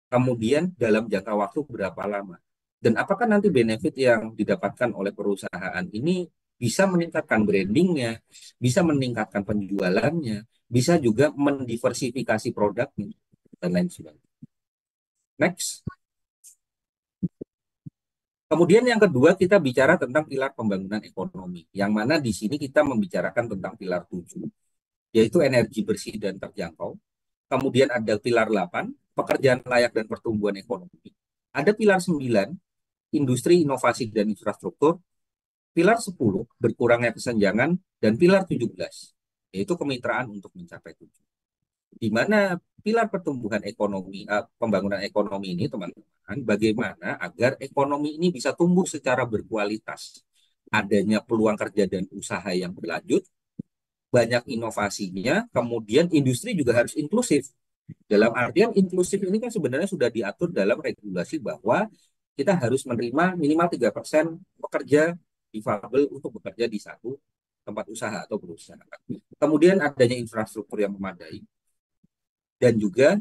kemudian dalam jangka waktu berapa lama, dan apakah nanti benefit yang didapatkan oleh perusahaan ini bisa meningkatkan brandingnya, bisa meningkatkan penjualannya, bisa juga mendiversifikasi produknya, dan lain sebagainya. Next. Kemudian yang kedua kita bicara tentang pilar pembangunan ekonomi, yang mana di sini kita membicarakan tentang pilar 7, yaitu energi bersih dan terjangkau. Kemudian ada pilar 8, pekerjaan layak dan pertumbuhan ekonomi. Ada pilar 9, industri, inovasi, dan infrastruktur. Pilar 10, berkurangnya kesenjangan. Dan pilar 17, yaitu kemitraan untuk mencapai tujuan. Di mana pilar pertumbuhan ekonomi, pembangunan ekonomi ini, teman-teman, bagaimana agar ekonomi ini bisa tumbuh secara berkualitas. Adanya peluang kerja dan usaha yang berlanjut, banyak inovasinya, kemudian industri juga harus inklusif. Dalam artian inklusif ini kan sebenarnya sudah diatur dalam regulasi bahwa kita harus menerima minimal 3% pekerja difabel untuk bekerja di satu tempat usaha atau perusahaan. Kemudian adanya infrastruktur yang memadai dan juga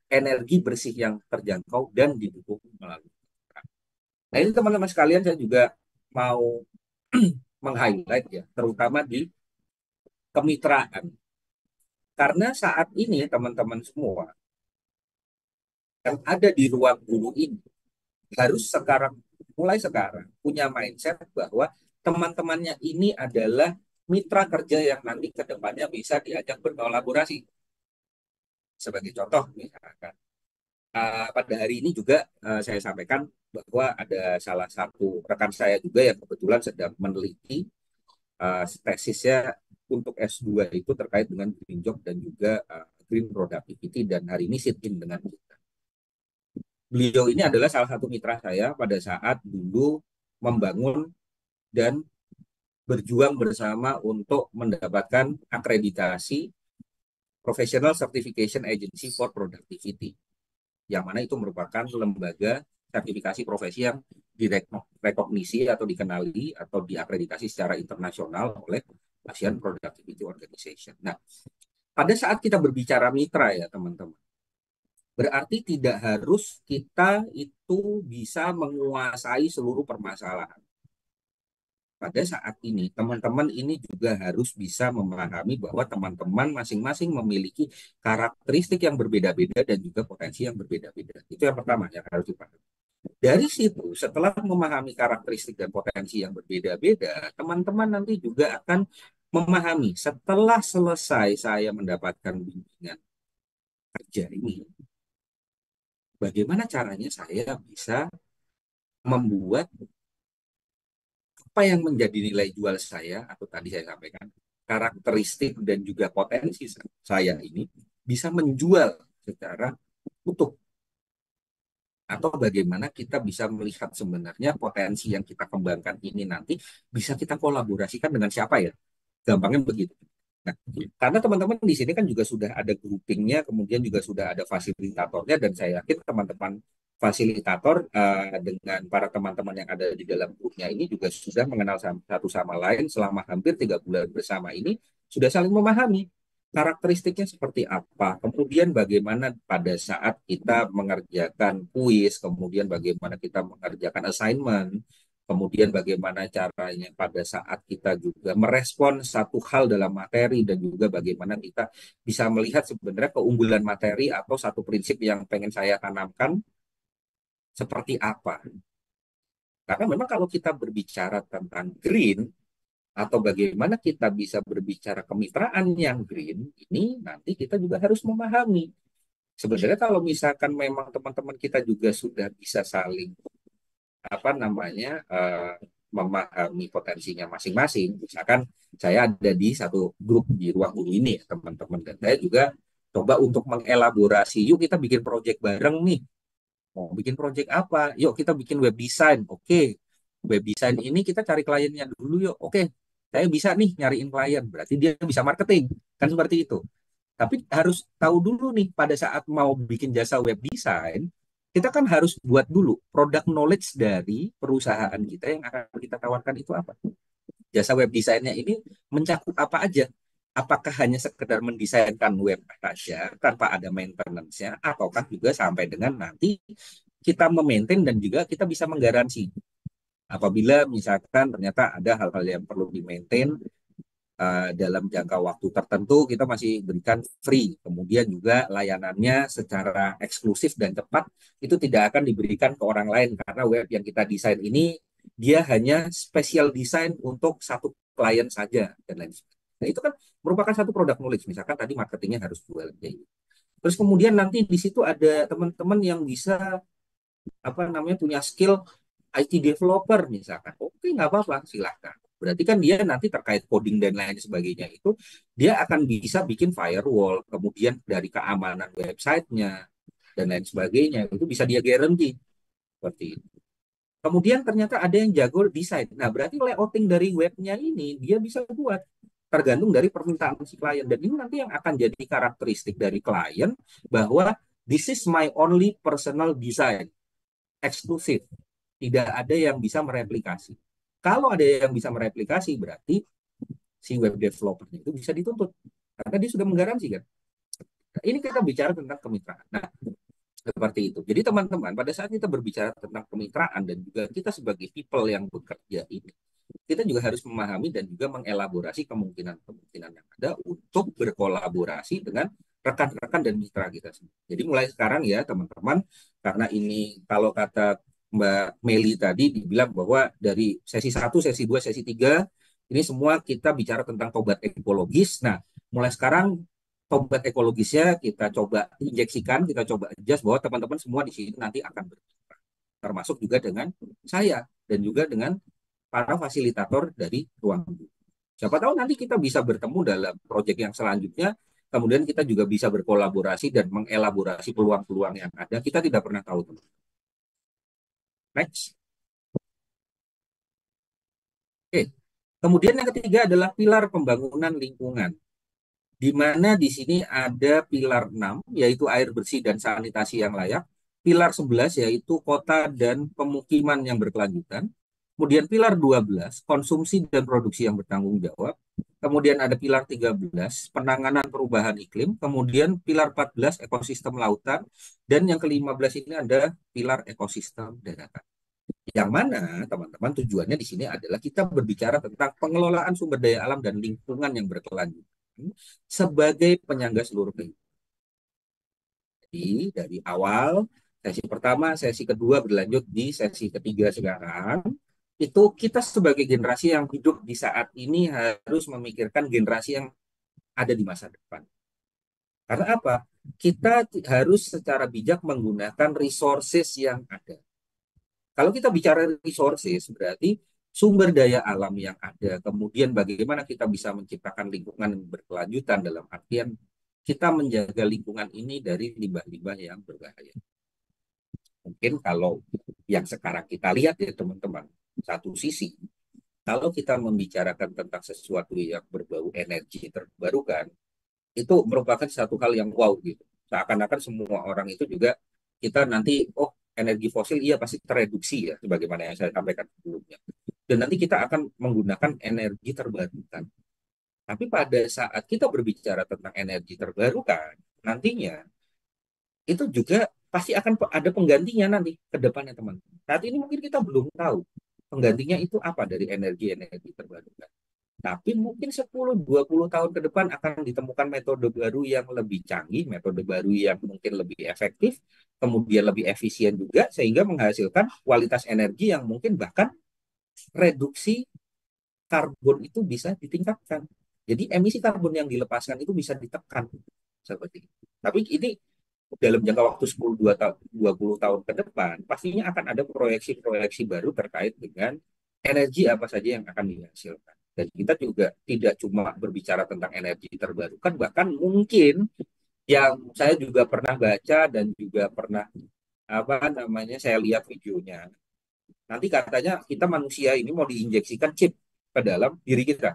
energi bersih yang terjangkau dan didukung melalui. Nah ini teman-teman sekalian saya juga mau meng-highlight ya, terutama di kemitraan. Karena saat ini teman-teman semua yang ada di ruang guru ini harus sekarang, mulai sekarang, punya mindset bahwa teman-temannya ini adalah mitra kerja yang nanti ke depannya bisa diajak berkolaborasi. Sebagai contoh, misalkan, pada hari ini juga saya sampaikan bahwa ada salah satu rekan saya juga yang kebetulan sedang meneliti tesisnya untuk S2 itu terkait dengan green job dan juga green productivity, dan hari ini sit in dengan kita. Beliau ini adalah salah satu mitra saya pada saat dulu membangun dan berjuang bersama untuk mendapatkan akreditasi Professional Certification Agency for Productivity, yang mana itu merupakan lembaga sertifikasi profesi yang direkognisi atau dikenali atau diakreditasi secara internasional oleh Asian Productivity Organization. Nah, pada saat kita berbicara mitra ya teman-teman, berarti tidak harus kita itu bisa menguasai seluruh permasalahan. Pada saat ini, teman-teman ini juga harus bisa memahami bahwa teman-teman masing-masing memiliki karakteristik yang berbeda-beda dan juga potensi yang berbeda-beda. Itu yang pertama yang harus dipahami. Dari situ, setelah memahami karakteristik dan potensi yang berbeda-beda, teman-teman nanti juga akan memahami setelah selesai saya mendapatkan bimbingan kerja ini, bagaimana caranya saya bisa membuat apa yang menjadi nilai jual saya, atau tadi saya sampaikan, karakteristik dan juga potensi saya ini bisa menjual secara utuh. Atau bagaimana kita bisa melihat sebenarnya potensi yang kita kembangkan ini nanti bisa kita kolaborasikan dengan siapa ya. Gampangnya begitu. Nah, karena teman-teman di sini kan juga sudah ada groupingnya, kemudian juga sudah ada fasilitatornya, dan saya yakin teman-teman fasilitator dengan para teman-teman yang ada di dalam grupnya ini juga sudah mengenal satu sama lain selama hampir 3 bulan bersama ini, sudah saling memahami karakteristiknya seperti apa, kemudian bagaimana pada saat kita mengerjakan kuis, kemudian bagaimana kita mengerjakan assignment, kemudian bagaimana caranya pada saat kita juga merespon satu hal dalam materi, dan juga bagaimana kita bisa melihat sebenarnya keunggulan materi atau satu prinsip yang pengen saya tanamkan seperti apa. Karena memang kalau kita berbicara tentang green atau bagaimana kita bisa berbicara kemitraan yang green, ini nanti kita juga harus memahami. Sebenarnya kalau misalkan memang teman-teman kita juga sudah bisa saling apa namanya memahami potensinya masing-masing. Misalkan saya ada di satu grup di ruang guru ini ya teman-teman, dan saya juga coba untuk mengelaborasi, yuk kita bikin project bareng nih. Mau bikin project apa? Yuk kita bikin web design. Oke. Web design ini kita cari kliennya dulu yuk. Oke. Saya bisa nih nyariin klien. Berarti dia bisa marketing. Kan seperti itu. Tapi harus tahu dulu nih pada saat mau bikin jasa web design, kita kan harus buat dulu produk knowledge dari perusahaan kita yang akan kita tawarkan itu apa. Jasa web desainnya ini mencakup apa aja? Apakah hanya sekedar mendesainkan web saja tanpa ada maintenance-nya, ataukah juga sampai dengan nanti kita memaintain dan juga kita bisa menggaransi apabila misalkan ternyata ada hal-hal yang perlu di-maintain dalam jangka waktu tertentu kita masih berikan free. Kemudian juga layanannya secara eksklusif dan cepat itu tidak akan diberikan ke orang lain karena web yang kita desain ini dia hanya special design untuk satu klien saja dan lain sebagainya. Nah, itu kan merupakan satu produk knowledge. Misalkan tadi marketingnya harus jual. Terus kemudian nanti di situ ada teman-teman yang bisa apa namanya punya skill IT developer misalkan. Oke, nggak apa-apa, silahkan. Berarti kan dia nanti terkait coding dan lain sebagainya itu dia akan bisa bikin firewall, kemudian dari keamanan websitenya dan lain sebagainya itu bisa dia guarantee seperti itu. Kemudian ternyata ada yang jago desain. Nah, berarti layouting dari webnya ini dia bisa buat tergantung dari permintaan si klien dan ini nanti yang akan jadi karakteristik dari klien bahwa this is my only personal design eksklusif. Tidak ada yang bisa mereplikasi. Kalau ada yang bisa mereplikasi, berarti si web developer itu bisa dituntut. Karena dia sudah menggaransi kan. Nah, ini kita bicara tentang kemitraan. Nah, seperti itu. Jadi teman-teman, pada saat kita berbicara tentang kemitraan dan juga kita sebagai people yang bekerja ini, kita juga harus memahami dan juga mengelaborasi kemungkinan-kemungkinan yang ada untuk berkolaborasi dengan rekan-rekan dan mitra kita semua. Jadi mulai sekarang ya teman-teman, karena ini kalau kata Mbak Meli tadi dibilang bahwa dari sesi 1, sesi 2, sesi 3 ini semua kita bicara tentang tobat ekologis. Nah, mulai sekarang tobat ekologisnya kita coba injeksikan, kita coba adjust bahwa teman-teman semua di sini nanti akan berbicara. Termasuk juga dengan saya dan juga dengan para fasilitator dari ruang guru. Siapa tahu nanti kita bisa bertemu dalam proyek yang selanjutnya, kemudian kita juga bisa berkolaborasi dan mengelaborasi peluang-peluang yang ada. Kita tidak pernah tahu, teman. Next. Oke. Kemudian yang ketiga adalah pilar pembangunan lingkungan, di mana di sini ada pilar 6, yaitu air bersih dan sanitasi yang layak. Pilar 11, yaitu kota dan pemukiman yang berkelanjutan. Kemudian pilar 12, konsumsi dan produksi yang bertanggung jawab. Kemudian ada pilar 13, penanganan perubahan iklim. Kemudian pilar 14, ekosistem lautan. Dan yang ke-15 ini ada pilar ekosistem daratan. Yang mana, teman-teman, tujuannya di sini adalah kita berbicara tentang pengelolaan sumber daya alam dan lingkungan yang berkelanjutan sebagai penyangga seluruh kehidupan. Jadi, dari awal, sesi pertama, sesi kedua berlanjut di sesi ketiga sekarang, itu kita sebagai generasi yang hidup di saat ini harus memikirkan generasi yang ada di masa depan. Karena apa? Kita harus secara bijak menggunakan resources yang ada. Kalau kita bicara resources, berarti sumber daya alam yang ada, kemudian bagaimana kita bisa menciptakan lingkungan yang berkelanjutan dalam artian kita menjaga lingkungan ini dari limbah-limbah yang berbahaya. Mungkin kalau yang sekarang kita lihat ya teman-teman, satu sisi, kalau kita membicarakan tentang sesuatu yang berbau energi terbarukan, itu merupakan satu hal yang wow gitu. Seakan-akan semua orang itu juga kita nanti, oh energi fosil iya pasti tereduksi ya, sebagaimana yang saya sampaikan sebelumnya. Dan nanti kita akan menggunakan energi terbarukan. Tapi pada saat kita berbicara tentang energi terbarukan, nantinya itu juga pasti akan ada penggantinya nanti ke depannya teman. Saat ini mungkin kita belum tahu penggantinya itu apa dari energi-energi terbarukan. Tapi mungkin 10-20 tahun ke depan akan ditemukan metode baru yang lebih canggih, metode baru yang mungkin lebih efektif, kemudian lebih efisien juga, sehingga menghasilkan kualitas energi yang mungkin bahkan reduksi karbon itu bisa ditingkatkan. Jadi emisi karbon yang dilepaskan itu bisa ditekan. Seperti itu. Tapi ini dalam jangka waktu 10-20 tahun ke depan, pastinya akan ada proyeksi-proyeksi baru terkait dengan energi apa saja yang akan dihasilkan. Dan kita juga tidak cuma berbicara tentang energi terbarukan, bahkan mungkin yang saya juga pernah baca dan juga pernah apa namanya saya lihat videonya. Nanti katanya kita manusia ini mau diinjeksikan chip ke dalam diri kita.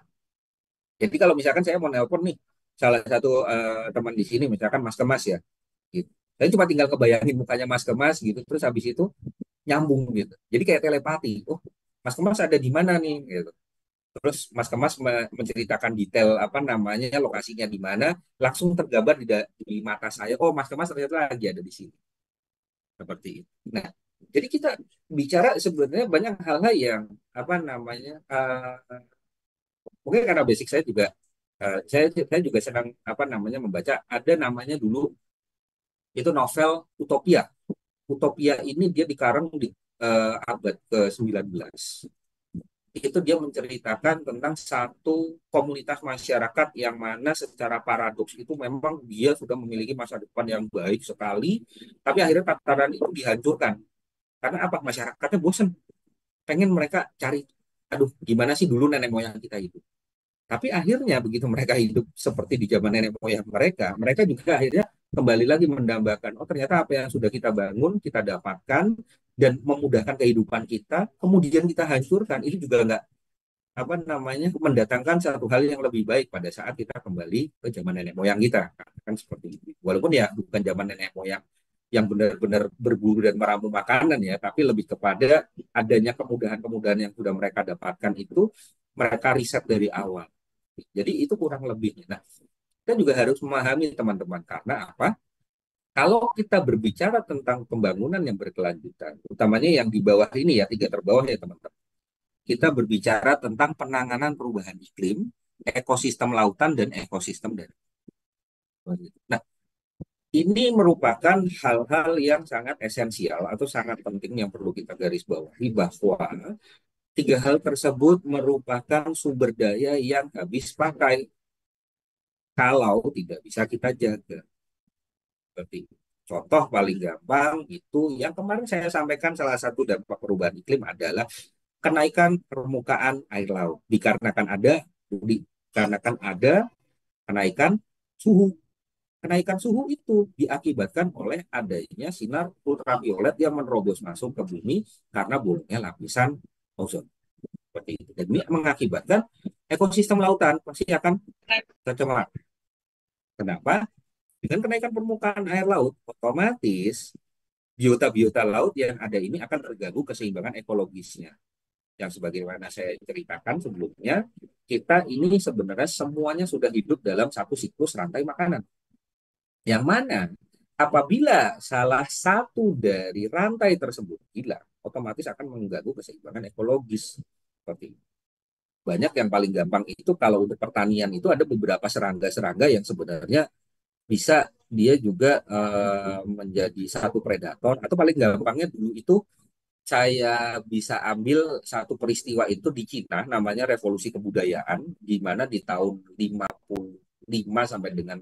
Jadi kalau misalkan saya mau nelpon nih salah satu teman di sini, misalkan Mas Kemas ya, gitu. Saya cuma tinggal ngebayangin mukanya Mas Kemas gitu, terus habis itu nyambung gitu. Jadi kayak telepati. Oh, Mas Kemas ada di mana nih? Gitu. Terus Mas Kemas menceritakan detail apa namanya lokasinya di mana, langsung tergambar di mata saya. Oh, Mas Kemas ternyata lagi ada di sini. Seperti itu. Nah, jadi kita bicara sebenarnya banyak hal-hal yang apa namanya mungkin karena basic saya juga saya juga senang apa namanya membaca ada namanya dulu itu novel Utopia. Utopia ini dia dikarang di abad ke-19. Itu dia menceritakan tentang satu komunitas masyarakat yang mana secara paradoks itu memang dia sudah memiliki masa depan yang baik sekali, tapi akhirnya tataran itu dihancurkan. Karena apa? Masyarakatnya bosan, pengen mereka cari, aduh gimana sih dulu nenek moyang kita itu. Tapi akhirnya begitu mereka hidup seperti di zaman nenek moyang mereka, mereka juga akhirnya kembali lagi mendambakan, oh ternyata apa yang sudah kita bangun, kita dapatkan, dan memudahkan kehidupan kita, kemudian kita hancurkan, itu juga nggak apa namanya mendatangkan satu hal yang lebih baik pada saat kita kembali ke zaman nenek moyang kita kan seperti itu walaupun ya bukan zaman nenek moyang yang benar-benar berburu dan meramu makanan ya tapi lebih kepada adanya kemudahan-kemudahan yang sudah mereka dapatkan itu mereka riset dari awal jadi itu kurang lebihnya nah kita juga harus memahami teman-teman karena apa kalau kita berbicara tentang pembangunan yang berkelanjutan utamanya yang di bawah ini ya tiga terbawah ya teman-teman kita berbicara tentang penanganan perubahan iklim, ekosistem lautan, dan ekosistem darat. Nah, ini merupakan hal-hal yang sangat esensial atau sangat penting yang perlu kita garis bawahi bahwa tiga hal tersebut merupakan sumber daya yang habis pakai kalau tidak bisa kita jaga. Seperti contoh paling gampang itu yang kemarin saya sampaikan salah satu dampak perubahan iklim adalah kenaikan permukaan air laut dikarenakan ada kenaikan suhu. Kenaikan suhu itu diakibatkan oleh adanya sinar ultraviolet yang menerobos masuk ke bumi karena bolongnya lapisan ozon. Seperti itu. Dan ini mengakibatkan ekosistem lautan pasti akan tercemar. Kenapa? Dengan kenaikan permukaan air laut, otomatis biota-biota laut yang ada ini akan terganggu keseimbangan ekologisnya. Yang sebagaimana saya ceritakan sebelumnya, kita ini sebenarnya semuanya sudah hidup dalam satu siklus rantai makanan. Yang mana apabila salah satu dari rantai tersebut hilang, otomatis akan mengganggu keseimbangan ekologis. Seperti itu. Banyak yang paling gampang itu kalau untuk pertanian itu ada beberapa serangga-serangga yang sebenarnya bisa dia juga menjadi satu predator atau paling gampangnya dulu itu saya bisa ambil satu peristiwa itu di Cina namanya revolusi kebudayaan di mana di tahun 55 sampai dengan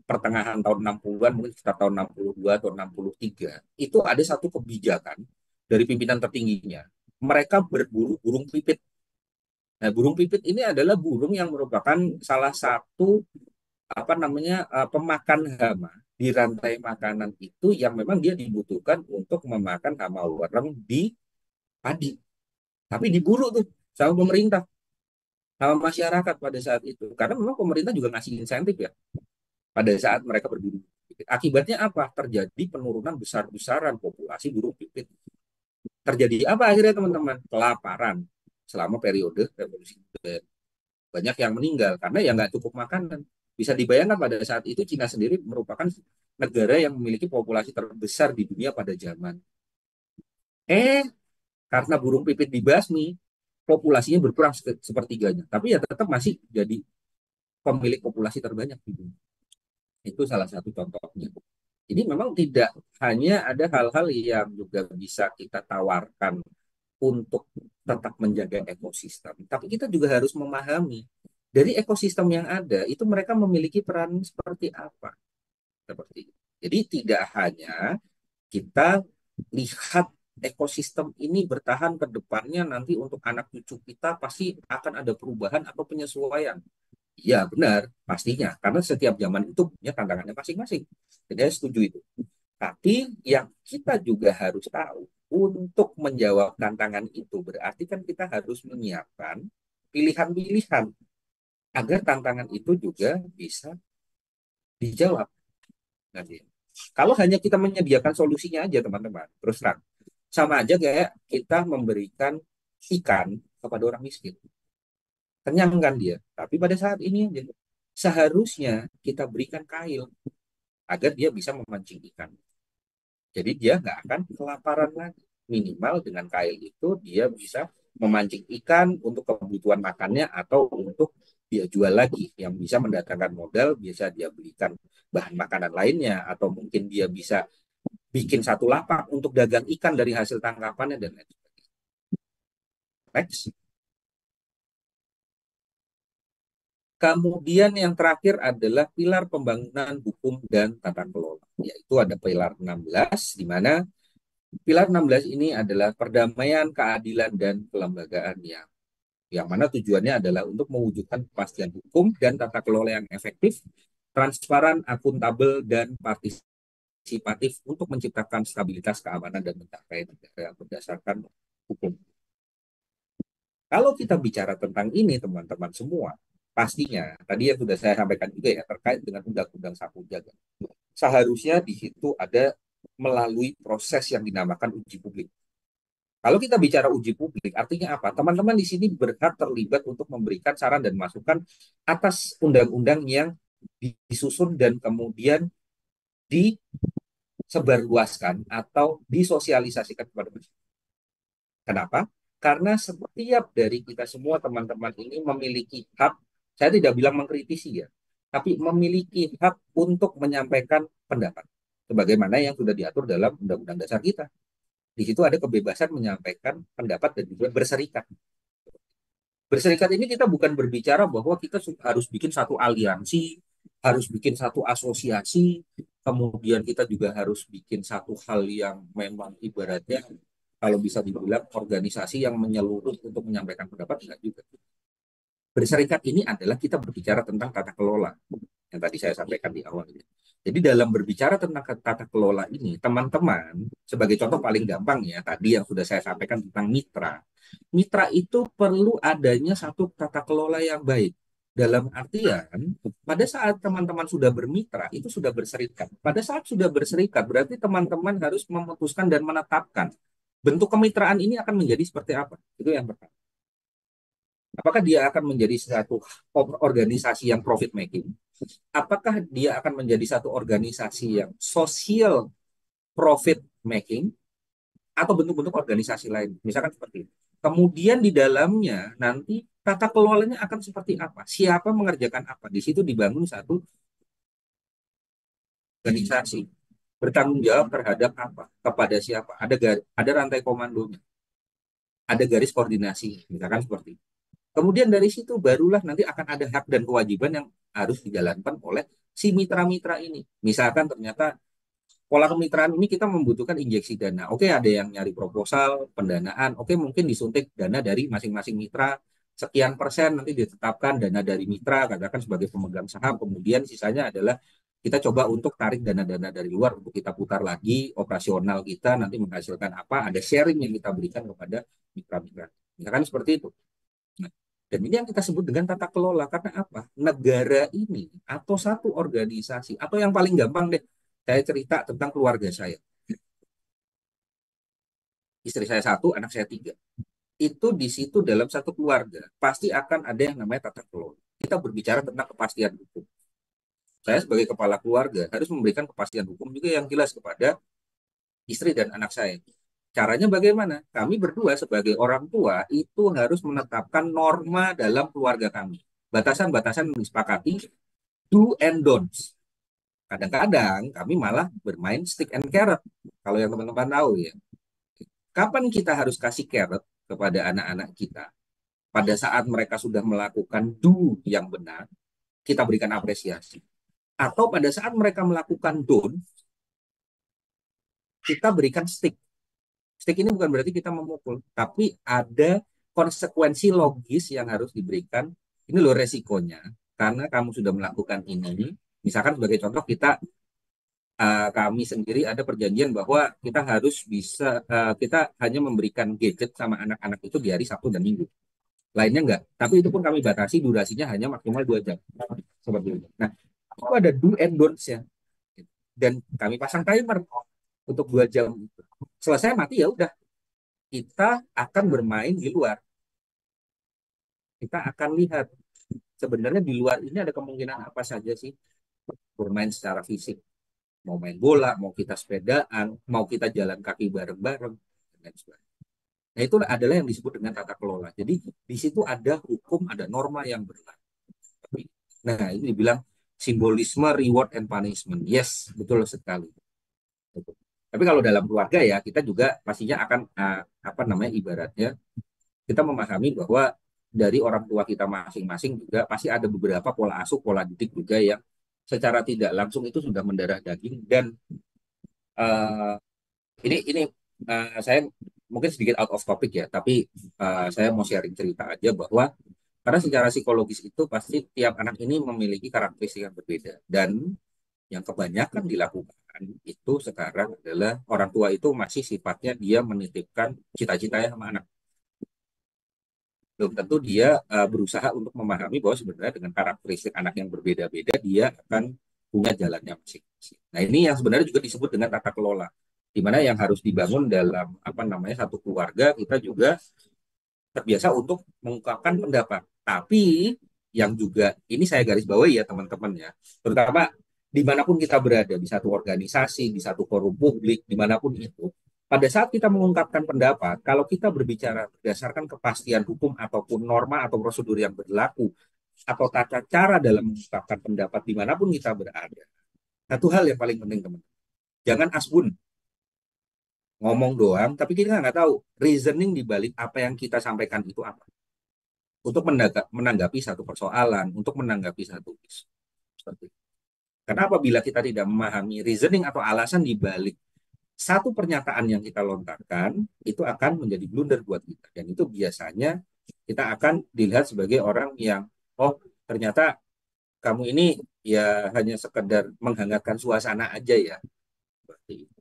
pertengahan tahun 60-an mungkin sekitar tahun 62 atau 63 itu ada satu kebijakan dari pimpinan tertingginya mereka berburu burung pipit. Nah, burung pipit ini adalah burung yang merupakan salah satu apa namanya pemakan hama di rantai makanan itu yang memang dia dibutuhkan untuk memakan hama warang di padi. Tapi diburu tuh sama pemerintah, sama masyarakat pada saat itu. Karena memang pemerintah juga ngasih insentif ya pada saat mereka berburu. Akibatnya apa? Terjadi penurunan besar-besaran populasi burung pipit. Terjadi apa akhirnya teman-teman? Kelaparan selama periode revolusi modern. Banyak yang meninggal karena ya nggak cukup makanan. Bisa dibayangkan pada saat itu Cina sendiri merupakan negara yang memiliki populasi terbesar di dunia pada zaman. Eh, karena burung pipit dibasmi, populasinya berkurang sepertiganya. Tapi ya tetap masih jadi pemilik populasi terbanyak di dunia. Itu salah satu contohnya. Jadi memang tidak hanya ada hal-hal yang juga bisa kita tawarkan untuk tetap menjaga ekosistem, tapi kita juga harus memahami dari ekosistem yang ada itu mereka memiliki peran seperti apa. Seperti itu. Jadi tidak hanya kita lihat ekosistem ini bertahan ke depannya nanti untuk anak cucu kita pasti akan ada perubahan atau penyesuaian. Ya benar, pastinya. Karena setiap zaman itu punya tantangannya masing-masing. Jadi saya setuju itu. Tapi yang kita juga harus tahu, untuk menjawab tantangan itu berarti kan kita harus menyiapkan pilihan-pilihan agar tantangan itu juga bisa dijawab. Nanti. Kalau hanya kita menyediakan solusinya aja teman-teman, terus terang, sama aja kayak kita memberikan ikan kepada orang miskin. Kenyang kan dia, tapi pada saat ini aja seharusnya kita berikan kail agar dia bisa memancing ikan. Jadi dia nggak akan kelaparan lagi. Minimal dengan kail itu dia bisa memancing ikan untuk kebutuhan makannya atau untuk dia jual lagi yang bisa mendatangkan modal, bisa dia belikan bahan makanan lainnya atau mungkin dia bisa bikin satu lapak untuk dagang ikan dari hasil tangkapannya dan lain sebagainya. Next. Kemudian yang terakhir adalah pilar pembangunan hukum dan tata kelola, yaitu ada pilar 16 di mana pilar 16 ini adalah perdamaian, keadilan, dan kelembagaan yang mana tujuannya adalah untuk mewujudkan kepastian hukum dan tata kelola yang efektif, transparan, akuntabel, dan partisipatif untuk menciptakan stabilitas keamanan dan mencapai negara berdasarkan hukum. Kalau kita bicara tentang ini, teman-teman semua, pastinya tadi yang sudah saya sampaikan juga ya terkait dengan Undang-Undang Sapu Jagat. Seharusnya di situ ada melalui proses yang dinamakan uji publik. Kalau kita bicara uji publik, artinya apa? Teman-teman di sini berhak terlibat untuk memberikan saran dan masukan atas undang-undang yang disusun dan kemudian disebarluaskan atau disosialisasikan kepada masyarakat. Kenapa? Karena setiap dari kita semua teman-teman ini memiliki hak, saya tidak bilang mengkritisi ya, tapi memiliki hak untuk menyampaikan pendapat. Sebagaimana yang sudah diatur dalam Undang-Undang Dasar kita. Di situ ada kebebasan menyampaikan pendapat dan juga berserikat. Berserikat ini kita bukan berbicara bahwa kita harus bikin satu aliansi, harus bikin satu asosiasi, kemudian kita juga harus bikin satu hal yang memang ibaratnya kalau bisa dibilang organisasi yang menyeluruh untuk menyampaikan pendapat, enggak juga. Berserikat ini adalah kita berbicara tentang tata kelola yang tadi saya sampaikan di awal ini. Jadi dalam berbicara tentang tata kelola ini, teman-teman, sebagai contoh paling gampang ya, tadi yang sudah saya sampaikan tentang mitra. Mitra itu perlu adanya satu tata kelola yang baik. Dalam artian, pada saat teman-teman sudah bermitra, itu sudah berserikat. Pada saat sudah berserikat, berarti teman-teman harus memutuskan dan menetapkan bentuk kemitraan ini akan menjadi seperti apa. Itu yang pertama. Apakah dia akan menjadi satu organisasi yang profit making? Apakah dia akan menjadi satu organisasi yang social profit making atau bentuk-bentuk organisasi lain? Misalkan seperti itu. Kemudian di dalamnya nanti tata kelolanya akan seperti apa? Siapa mengerjakan apa? Di situ dibangun satu organisasi. Bertanggung jawab terhadap apa? Kepada siapa? Ada rantai komandonya. Ada garis koordinasi. Misalkan seperti itu. Kemudian dari situ barulah nanti akan ada hak dan kewajiban yang harus dijalankan oleh si mitra-mitra ini. Misalkan ternyata pola kemitraan ini kita membutuhkan injeksi dana. Oke, ada yang nyari proposal, pendanaan. Oke, mungkin disuntik dana dari masing-masing mitra. Sekian persen nanti ditetapkan dana dari mitra, katakan sebagai pemegang saham. Kemudian sisanya adalah kita coba untuk tarik dana-dana dari luar untuk kita putar lagi operasional kita nanti menghasilkan apa, ada sharing yang kita berikan kepada mitra-mitra. Misalkan seperti itu. Nah, dan ini yang kita sebut dengan tata kelola. Karena apa? Negara ini atau satu organisasi, atau yang paling gampang deh, saya cerita tentang keluarga saya. Istri saya satu, anak saya tiga. Itu di situ dalam satu keluarga, pasti akan ada yang namanya tata kelola. Kita berbicara tentang kepastian hukum. Saya sebagai kepala keluarga harus memberikan kepastian hukum juga yang jelas kepada istri dan anak saya. Caranya bagaimana? Kami berdua sebagai orang tua itu harus menetapkan norma dalam keluarga kami. Batasan-batasan yang disepakati, do and don'ts. Kadang-kadang kami malah bermain stick and carrot. Kalau yang teman-teman tahu ya. Kapan kita harus kasih carrot kepada anak-anak kita? Pada saat mereka sudah melakukan do yang benar, kita berikan apresiasi. Atau pada saat mereka melakukan don't, kita berikan stick. Stick ini bukan berarti kita memukul, tapi ada konsekuensi logis yang harus diberikan. Ini loh resikonya, karena kamu sudah melakukan ini. Misalkan sebagai contoh kami sendiri ada perjanjian bahwa kita harus bisa kita hanya memberikan gadget sama anak-anak itu di hari Sabtu dan Minggu. Lainnya enggak. Tapi itu pun kami batasi durasinya hanya maksimal 2 jam. Seperti itu. Nah, itu ada do and don'ts ya. dan kami pasang timer untuk 2 jam. Selesai mati ya udah, kita akan bermain di luar. Kita akan lihat sebenarnya di luar ini ada kemungkinan apa saja sih, bermain secara fisik. Mau main bola, mau kita sepedaan, mau kita jalan kaki bareng-bareng, dan sebagainya. Nah, itu adalah yang disebut dengan tata kelola. Jadi di situ ada hukum, ada norma yang berlaku. Nah, itu dibilang simbolisme reward and punishment. Yes, betul sekali. Tapi kalau dalam keluarga ya kita juga pastinya akan apa namanya, ibaratnya kita memahami bahwa dari orang tua kita masing-masing juga pasti ada beberapa pola asuh, pola didik juga yang secara tidak langsung itu sudah mendarah daging. Dan uh, ini saya mungkin sedikit out of topic ya, tapi saya mau sharing cerita aja bahwa karena secara psikologis itu pasti tiap anak ini memiliki karakteristik yang berbeda, dan yang kebanyakan dilakukan itu sekarang adalah orang tua itu masih sifatnya dia menitipkan cita-citanya sama anak. Belum tentu dia berusaha untuk memahami bahwa sebenarnya dengan karakteristik anak yang berbeda-beda dia akan punya jalannya masing-masing. Nah, ini yang sebenarnya juga disebut dengan tata kelola, di mana yang harus dibangun dalam apa namanya satu keluarga. Kita juga terbiasa untuk mengungkapkan pendapat, tapi yang juga ini saya garis bawahi ya teman-teman ya, terutama dimanapun kita berada, di satu organisasi, di satu forum publik, dimanapun itu, pada saat kita mengungkapkan pendapat, kalau kita berbicara berdasarkan kepastian hukum ataupun norma atau prosedur yang berlaku atau tata cara dalam mengungkapkan pendapat dimanapun kita berada, satu hal yang paling penting teman-teman, jangan asbun ngomong doang, tapi kita nggak tahu reasoning di balik apa yang kita sampaikan itu apa. Untuk menanggapi satu persoalan, untuk menanggapi satu isu. Seperti itu. Karena apabila kita tidak memahami reasoning atau alasan di balik satu pernyataan yang kita lontarkan, itu akan menjadi blunder buat kita. Dan itu biasanya kita akan dilihat sebagai orang yang, oh ternyata kamu ini ya hanya sekedar menghangatkan suasana aja ya. Seperti itu.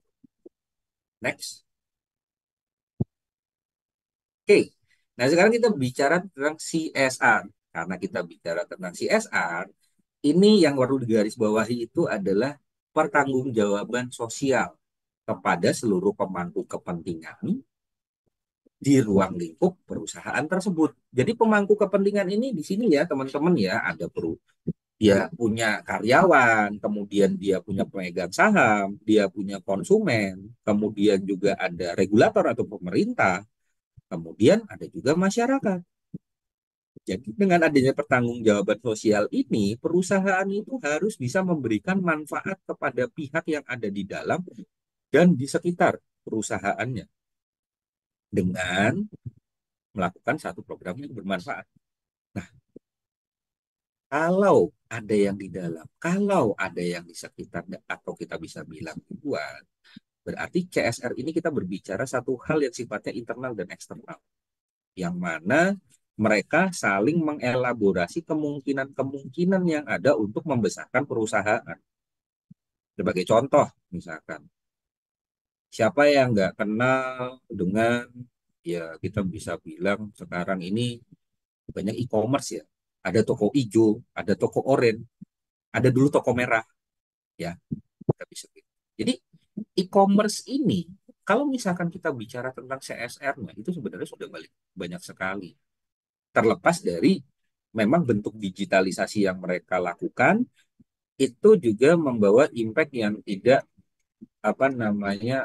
Next. Oke, nah sekarang kita bicara tentang CSR. Karena kita bicara tentang CSR, ini yang perlu digarisbawahi itu adalah pertanggungjawaban sosial kepada seluruh pemangku kepentingan di ruang lingkup perusahaan tersebut. Jadi pemangku kepentingan ini di sini ya teman-teman ya, ada dia punya karyawan, kemudian dia punya pemegang saham, dia punya konsumen, kemudian juga ada regulator atau pemerintah, kemudian ada juga masyarakat. Jadi dengan adanya pertanggungjawaban sosial ini, perusahaan itu harus bisa memberikan manfaat kepada pihak yang ada di dalam dan di sekitar perusahaannya dengan melakukan satu program yang bermanfaat. Nah, kalau ada yang di dalam, kalau ada yang di sekitar, atau kita bisa bilang di luar, berarti CSR ini kita berbicara satu hal yang sifatnya internal dan eksternal, yang mana mereka saling mengelaborasi kemungkinan-kemungkinan yang ada untuk membesarkan perusahaan. Sebagai contoh, misalkan, siapa yang nggak kenal dengan, ya kita bisa bilang sekarang ini banyak e-commerce ya. Ada toko hijau, ada toko oranye, ada dulu toko merah, ya. Kita bisa gitu. Jadi e-commerce ini, kalau misalkan kita bicara tentang CSR-nya, itu sebenarnya sudah banyak sekali. Terlepas dari memang bentuk digitalisasi yang mereka lakukan itu juga membawa impact yang tidak apa namanya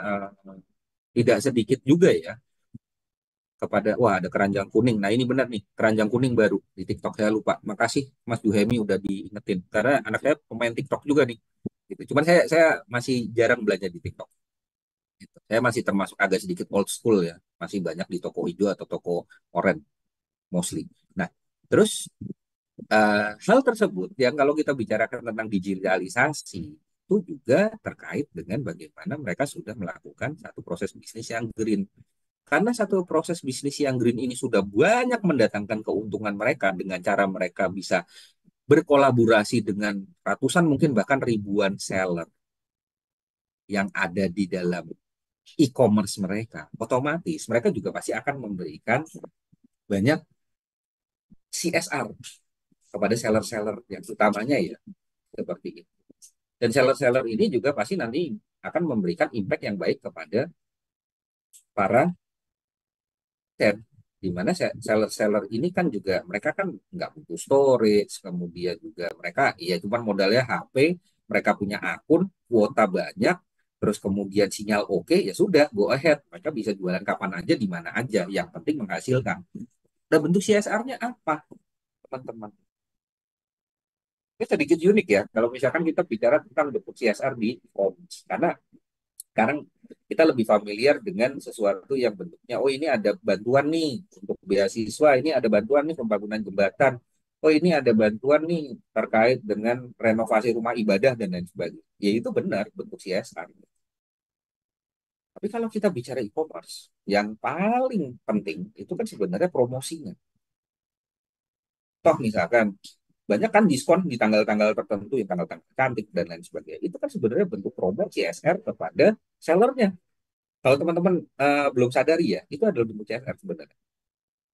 tidak sedikit juga ya kepada, wah ada keranjang kuning. Nah ini benar nih, keranjang kuning baru di TikTok, saya lupa. Makasih Mas Duhemi udah diingetin, karena anak saya pemain TikTok juga nih. Gitu. Cuman saya masih jarang belanja di TikTok. Gitu. Saya masih termasuk agak sedikit old school ya, masih banyak di toko hijau atau toko oranye mostly. Nah, terus hal tersebut yang kalau kita bicarakan tentang digitalisasi itu juga terkait dengan bagaimana mereka sudah melakukan satu proses bisnis yang green. Karena satu proses bisnis yang green ini sudah banyak mendatangkan keuntungan mereka dengan cara mereka bisa berkolaborasi dengan ratusan mungkin bahkan ribuan seller yang ada di dalam e-commerce mereka. Otomatis mereka juga pasti akan memberikan banyak CSR kepada seller-seller yang utamanya ya, seperti itu. Dan seller-seller ini juga pasti nanti akan memberikan impact yang baik kepada para share. Di mana seller-seller ini kan juga mereka kan nggak butuh storage, kemudian juga mereka ya cuma modalnya HP, mereka punya akun, kuota banyak, terus kemudian sinyal oke, ya sudah go ahead. Mereka bisa jualan kapan aja, di mana aja, yang penting menghasilkan. Dan bentuk CSR-nya apa, teman-teman? Ini sedikit unik ya, kalau misalkan kita bicara tentang bentuk CSR di e-commerce. Karena sekarang kita lebih familiar dengan sesuatu yang bentuknya, oh ini ada bantuan nih untuk beasiswa, ini ada bantuan nih pembangunan jembatan, oh ini ada bantuan nih terkait dengan renovasi rumah ibadah dan lain sebagainya. Ya itu benar bentuk CSR. Tapi kalau kita bicara e-commerce, yang paling penting itu kan sebenarnya promosinya. Toh misalkan banyak kan diskon di tanggal-tanggal tertentu, yang tanggal-tanggal cantik dan lain sebagainya. Itu kan sebenarnya bentuk promo CSR kepada sellernya. Kalau teman-teman belum sadari ya, itu adalah bentuk CSR sebenarnya.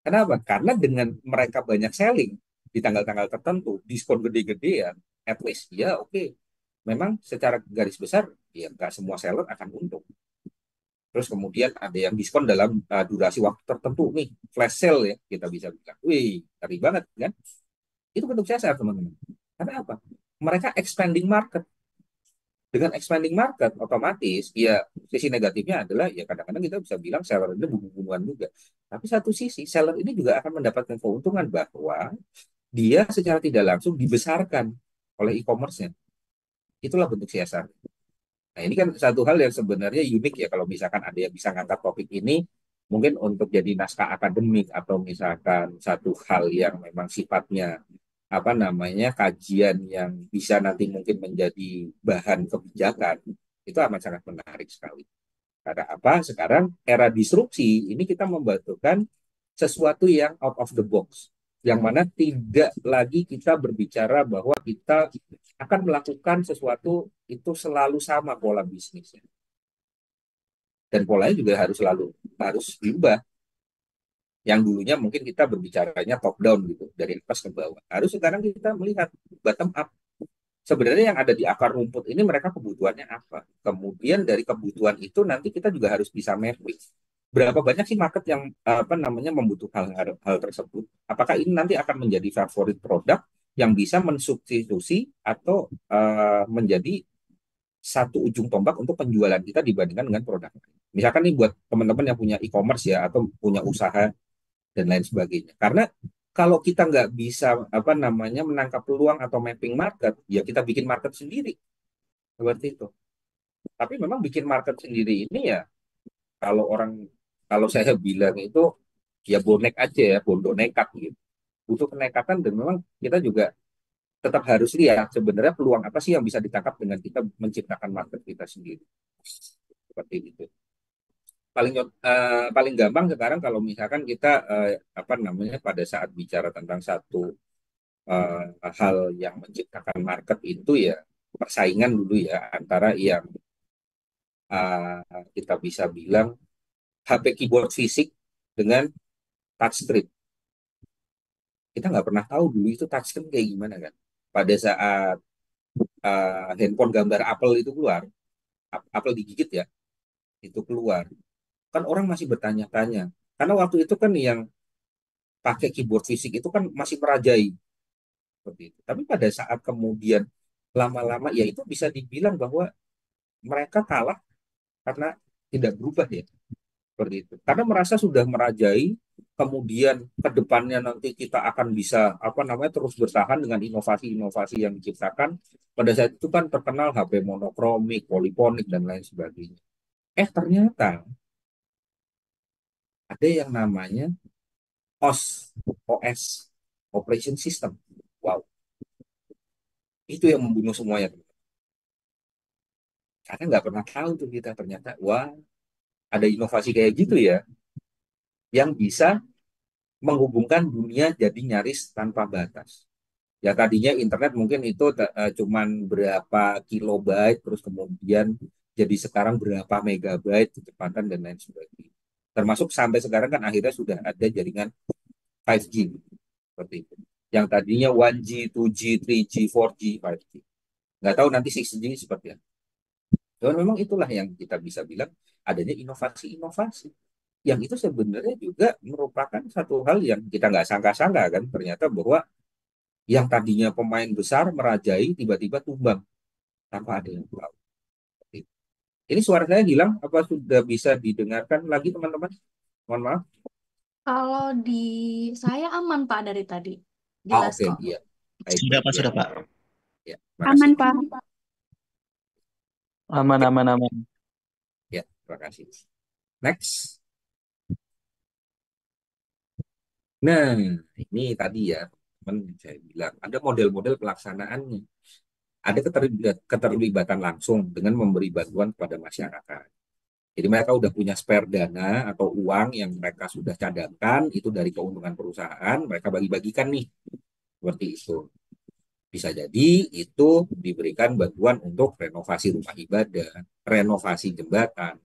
Kenapa? Karena dengan mereka banyak selling di tanggal-tanggal tertentu, diskon gede-gedean, at least ya oke. Memang secara garis besar ya nggak semua seller akan untung. Terus kemudian ada yang diskon dalam durasi waktu tertentu nih, flash sale ya kita bisa bilang. Wih, ngeri banget kan? Itu bentuk CSR teman-teman. Karena apa? Mereka expanding market. Dengan expanding market, otomatis ya sisi negatifnya adalah ya kadang-kadang kita bisa bilang seller ini bunuh-bunuhan juga. Tapi satu sisi seller ini juga akan mendapatkan keuntungan bahwa dia secara tidak langsung dibesarkan oleh e-commerce-nya. Itulah bentuk CSR. Nah ini kan satu hal yang sebenarnya unik ya kalau misalkan ada yang bisa ngangkat topik ini mungkin untuk jadi naskah akademik atau misalkan satu hal yang memang sifatnya apa namanya kajian yang bisa nanti mungkin menjadi bahan kebijakan itu amat sangat menarik sekali. Karena apa? Sekarang era disrupsi ini kita membutuhkan sesuatu yang out of the box, yang mana tidak lagi kita berbicara bahwa kita akan melakukan sesuatu itu selalu sama pola bisnisnya, dan polanya juga harus diubah. Yang dulunya mungkin kita berbicaranya top down gitu, dari atas ke bawah. Harus sekarang kita melihat bottom up. Sebenarnya yang ada di akar rumput ini mereka kebutuhannya apa. Kemudian dari kebutuhan itu nanti kita juga harus bisa mapping. Berapa banyak sih market yang apa namanya membutuhkan hal tersebut? Apakah ini nanti akan menjadi favorit produk yang bisa mensubstitusi atau menjadi satu ujung tombak untuk penjualan kita dibandingkan dengan produk lain. Misalkan nih buat teman-teman yang punya e-commerce ya atau punya usaha dan lain sebagainya. Karena kalau kita nggak bisa apa namanya menangkap peluang atau mapping market, ya kita bikin market sendiri seperti itu. Tapi memang bikin market sendiri ini ya kalau orang kalau saya bilang itu ya bonek aja ya, bondo nekat gitu. Butuh kenekatan dan memang kita juga tetap harus lihat sebenarnya peluang apa sih yang bisa ditangkap dengan kita menciptakan market kita sendiri. Seperti itu. Paling gampang sekarang kalau misalkan kita apa namanya pada saat bicara tentang satu eh, hal yang menciptakan market itu ya persaingan dulu ya antara yang kita bisa bilang HP keyboard fisik dengan touchscreen. Kita nggak pernah tahu dulu itu touchscreen kayak gimana kan. Pada saat handphone gambar Apple itu keluar, Apple digigit ya, itu keluar. Kan orang masih bertanya-tanya. Karena waktu itu kan yang pakai keyboard fisik itu kan masih merajai seperti itu. Tapi pada saat kemudian lama-lama ya itu bisa dibilang bahwa mereka kalah karena tidak berubah ya seperti itu. Karena merasa sudah merajai, kemudian ke depannya nanti kita akan bisa apa namanya terus bertahan dengan inovasi-inovasi yang diciptakan. Pada saat itu kan terkenal HP monokromik, polifonik dan lain sebagainya. Ternyata ada yang namanya OS, Operation System. Wow, itu yang membunuh semuanya. Karena nggak pernah tahu tuh kita ternyata, wah ada inovasi kayak gitu ya, yang bisa menghubungkan dunia jadi nyaris tanpa batas. Ya tadinya internet mungkin itu cuman berapa kilobyte, terus kemudian jadi sekarang berapa megabyte kecepatan dan lain sebagainya. Termasuk sampai sekarang kan akhirnya sudah ada jaringan 5G seperti itu. Yang tadinya 1G, 2G, 3G, 4G, 5G. Nggak tahu nanti sisinya seperti apa. Dan memang itulah yang kita bisa bilang adanya inovasi-inovasi. Yang itu sebenarnya juga merupakan satu hal yang kita nggak sangka-sangka kan. Ternyata bahwa yang tadinya pemain besar merajai tiba-tiba tumbang tanpa ada yang tahu. Ini suara saya hilang, apa sudah bisa didengarkan lagi teman-teman? Mohon maaf. Kalau di saya aman Pak dari tadi. Ah, Jelas oke, kok. iya. Baik, Sudah baik, Pak, ya. sudah Pak. Ya, makasih. Aman, Pak. Aman, Oke, aman, aman. ya, terima kasih. Next. Nah, ini tadi ya, teman saya bilang ada model-model pelaksanaannya. Ada keterlibatan langsung dengan memberi bantuan kepada masyarakat. Jadi mereka udah punya spare dana atau uang yang mereka sudah cadangkan, itu dari keuntungan perusahaan, mereka bagi-bagikan nih, seperti itu. Bisa jadi itu diberikan bantuan untuk renovasi rumah ibadah, renovasi jembatan,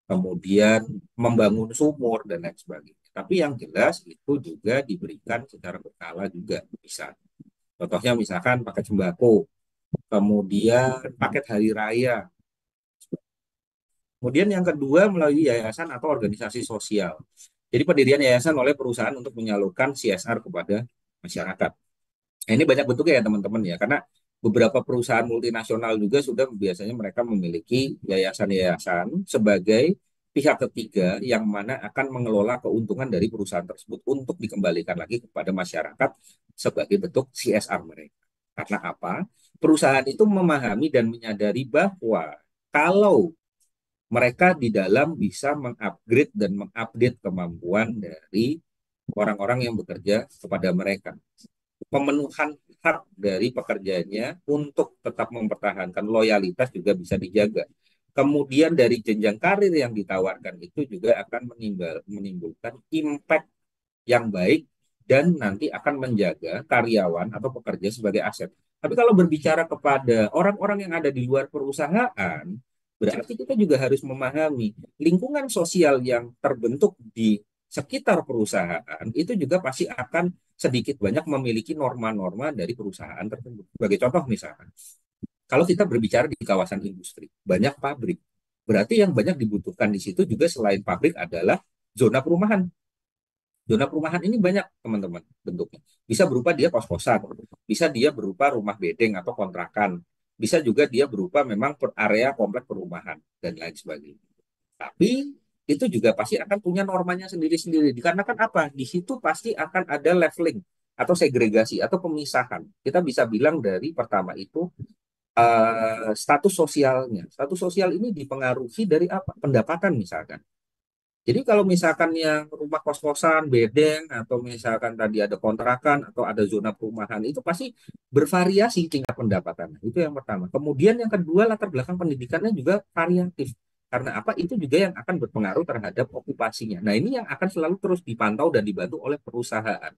kemudian membangun sumur, dan lain sebagainya. Tapi yang jelas itu juga diberikan secara berkala juga bisa. Contohnya misalkan paket sembako, kemudian paket hari raya. Kemudian yang kedua melalui yayasan atau organisasi sosial. Jadi pendirian yayasan oleh perusahaan untuk menyalurkan CSR kepada masyarakat. Nah, ini banyak bentuknya ya teman-teman ya, karena beberapa perusahaan multinasional juga sudah biasanya mereka memiliki yayasan-yayasan sebagai pihak ketiga yang mana akan mengelola keuntungan dari perusahaan tersebut untuk dikembalikan lagi kepada masyarakat sebagai bentuk CSR mereka. Karena apa? Perusahaan itu memahami dan menyadari bahwa kalau mereka di dalam bisa mengupgrade dan mengupdate kemampuan dari orang-orang yang bekerja kepada mereka. Pemenuhan hak dari pekerjanya untuk tetap mempertahankan loyalitas juga bisa dijaga. Kemudian dari jenjang karir yang ditawarkan itu juga akan menimbulkan impact yang baik dan nanti akan menjaga karyawan atau pekerja sebagai aset. Tapi kalau berbicara kepada orang-orang yang ada di luar perusahaan, berarti kita juga harus memahami lingkungan sosial yang terbentuk di sekitar perusahaan itu juga pasti akan sedikit banyak memiliki norma-norma dari perusahaan tersebut. Sebagai contoh misalkan, kalau kita berbicara di kawasan industri, banyak pabrik. Berarti yang banyak dibutuhkan di situ juga selain pabrik adalah zona perumahan. Zona perumahan ini banyak teman-teman bentuknya. Bisa berupa dia kos-kosan, bisa dia berupa rumah bedeng atau kontrakan, bisa juga dia berupa memang area komplek perumahan dan lain sebagainya. Tapi itu juga pasti akan punya normanya sendiri-sendiri. Dikarenakan apa? Di situ pasti akan ada leveling atau segregasi atau pemisahan. Kita bisa bilang dari pertama itu status sosialnya. Status sosial ini dipengaruhi dari apa? Pendapatan misalkan. Jadi kalau misalkan yang rumah kos-kosan, bedeng, atau misalkan tadi ada kontrakan, atau ada zona perumahan, itu pasti bervariasi tingkat pendapatannya. Itu yang pertama. Kemudian yang kedua, latar belakang pendidikannya juga variatif. Karena apa? Itu juga yang akan berpengaruh terhadap okupasinya. Nah, ini yang akan selalu terus dipantau dan dibantu oleh perusahaan.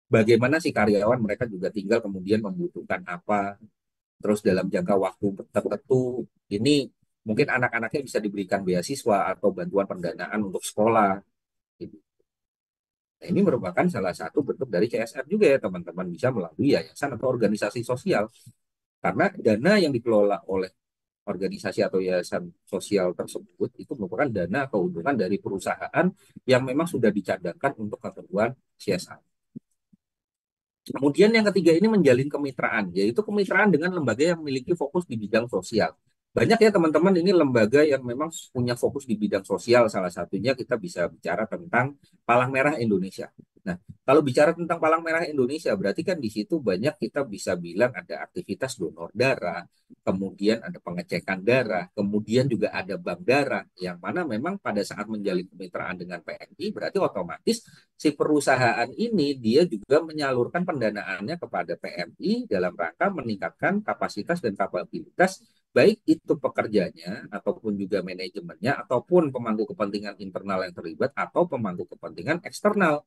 Bagaimana si karyawan mereka juga tinggal kemudian membutuhkan apa, terus dalam jangka waktu tertentu, ini mungkin anak-anaknya bisa diberikan beasiswa atau bantuan pendanaan untuk sekolah. Gitu. Nah, ini merupakan salah satu bentuk dari CSR juga ya teman-teman, bisa melalui yayasan atau organisasi sosial. Karena dana yang dikelola oleh organisasi atau yayasan sosial tersebut itu merupakan dana keuntungan dari perusahaan yang memang sudah dicadangkan untuk keperluan CSR. Kemudian yang ketiga ini menjalin kemitraan, yaitu kemitraan dengan lembaga yang memiliki fokus di bidang sosial. Banyak ya teman-teman ini lembaga yang memang punya fokus di bidang sosial. Salah satunya kita bisa bicara tentang Palang Merah Indonesia. Nah, kalau bicara tentang Palang Merah Indonesia, berarti kan di situ banyak kita bisa bilang ada aktivitas donor darah, kemudian ada pengecekan darah, kemudian juga ada bank darah, yang mana memang pada saat menjalin kemitraan dengan PMI, berarti otomatis si perusahaan ini dia juga menyalurkan pendanaannya kepada PMI dalam rangka meningkatkan kapasitas dan kapabilitas baik itu pekerjanya ataupun juga manajemennya ataupun pemangku kepentingan internal yang terlibat atau pemangku kepentingan eksternal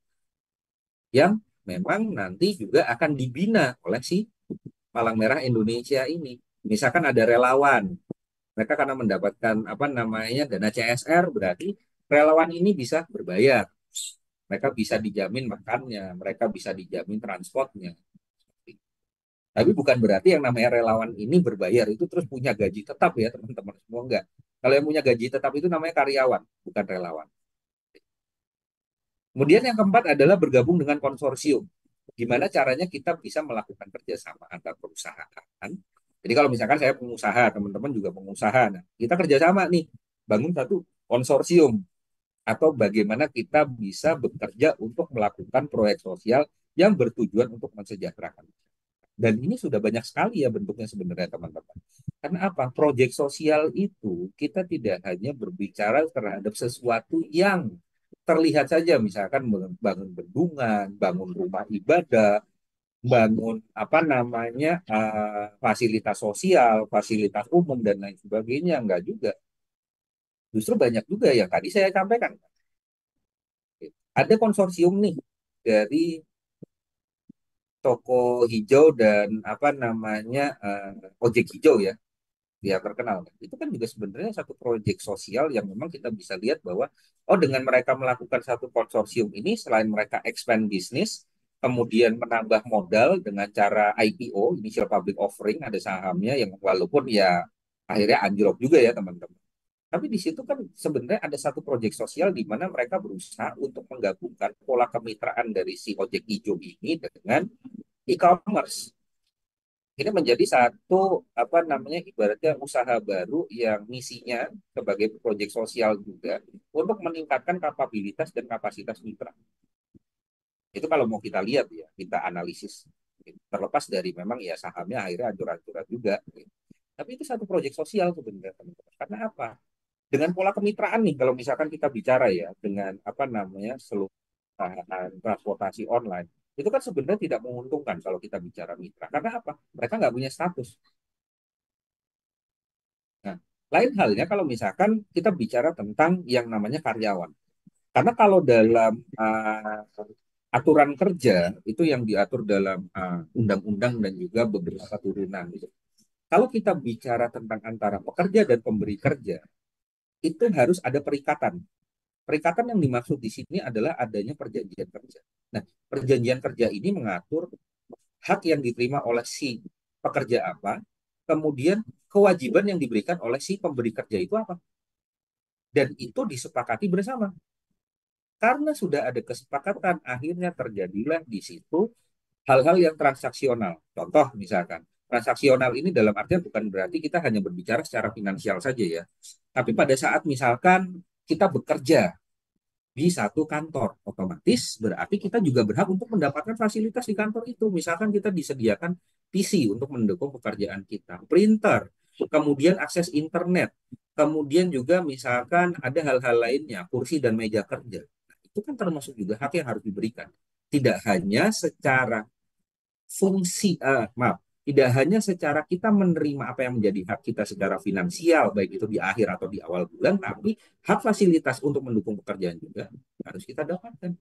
yang memang nanti juga akan dibina oleh si Palang Merah Indonesia ini. Misalkan ada relawan, mereka karena mendapatkan apa namanya dana CSR berarti relawan ini bisa berbayar, mereka bisa dijamin makannya, mereka bisa dijamin transportnya. Tapi bukan berarti yang namanya relawan ini berbayar itu terus punya gaji tetap ya teman-teman semua, enggak. Kalau yang punya gaji tetap itu namanya karyawan, bukan relawan. Kemudian yang keempat adalah bergabung dengan konsorsium. Gimana caranya kita bisa melakukan kerjasama antar perusahaan. Jadi kalau misalkan saya pengusaha, teman-teman juga pengusaha, nah kita kerjasama nih, bangun satu konsorsium atau bagaimana kita bisa bekerja untuk melakukan proyek sosial yang bertujuan untuk mensejahterakan. Dan ini sudah banyak sekali ya bentuknya sebenarnya teman-teman. Karena apa? Proyek sosial itu kita tidak hanya berbicara terhadap sesuatu yang terlihat saja, misalkan bangun bendungan, bangun rumah ibadah, bangun apa namanya fasilitas sosial, fasilitas umum dan lain sebagainya, enggak juga. Justru banyak juga yang tadi saya sampaikan. Ada konsorsium nih dari toko hijau dan apa namanya ojek hijau ya, dia terkenal. Itu kan juga sebenarnya satu proyek sosial yang memang kita bisa lihat bahwa oh dengan mereka melakukan satu konsorsium ini selain mereka expand bisnis, kemudian menambah modal dengan cara IPO, initial public offering, ada sahamnya yang walaupun ya akhirnya anjlok juga ya teman-teman. Tapi di situ kan sebenarnya ada satu proyek sosial di mana mereka berusaha untuk menggabungkan pola kemitraan dari si ojek hijau ini dengan e-commerce. Ini menjadi satu apa namanya ibaratnya usaha baru yang misinya sebagai proyek sosial juga untuk meningkatkan kapabilitas dan kapasitas mitra. Itu kalau mau kita lihat ya, kita analisis terlepas dari memang ya sahamnya akhirnya hancur-hancuran juga. Tapi itu satu proyek sosial sebenarnya teman-teman. Karena apa? Dengan pola kemitraan nih, kalau misalkan kita bicara ya dengan apa namanya seluruh transportasi online, itu kan sebenarnya tidak menguntungkan kalau kita bicara mitra. Karena apa? Mereka nggak punya status. Nah, lain halnya kalau misalkan kita bicara tentang yang namanya karyawan. Karena kalau dalam aturan kerja itu yang diatur dalam undang-undang dan juga beberapa turunan gitu. Kalau kita bicara tentang antara pekerja dan pemberi kerja, itu harus ada perikatan. Perikatan yang dimaksud di sini adalah adanya perjanjian kerja. Nah, perjanjian kerja ini mengatur hak yang diterima oleh si pekerja apa, kemudian kewajiban yang diberikan oleh si pemberi kerja itu apa. Dan itu disepakati bersama. Karena sudah ada kesepakatan, akhirnya terjadilah di situ hal-hal yang transaksional. Contoh misalkan, transaksional ini dalam artian bukan berarti kita hanya berbicara secara finansial saja ya. Tapi pada saat misalkan kita bekerja di satu kantor, otomatis berarti kita juga berhak untuk mendapatkan fasilitas di kantor itu. Misalkan kita disediakan PC untuk mendukung pekerjaan kita, printer, kemudian akses internet, kemudian juga misalkan ada hal-hal lainnya, kursi dan meja kerja. Nah, itu kan termasuk juga hak yang harus diberikan. Tidak hanya secara maaf, tidak hanya secara kita menerima apa yang menjadi hak kita secara finansial, baik itu di akhir atau di awal bulan, tapi hak fasilitas untuk mendukung pekerjaan juga harus kita dapatkan.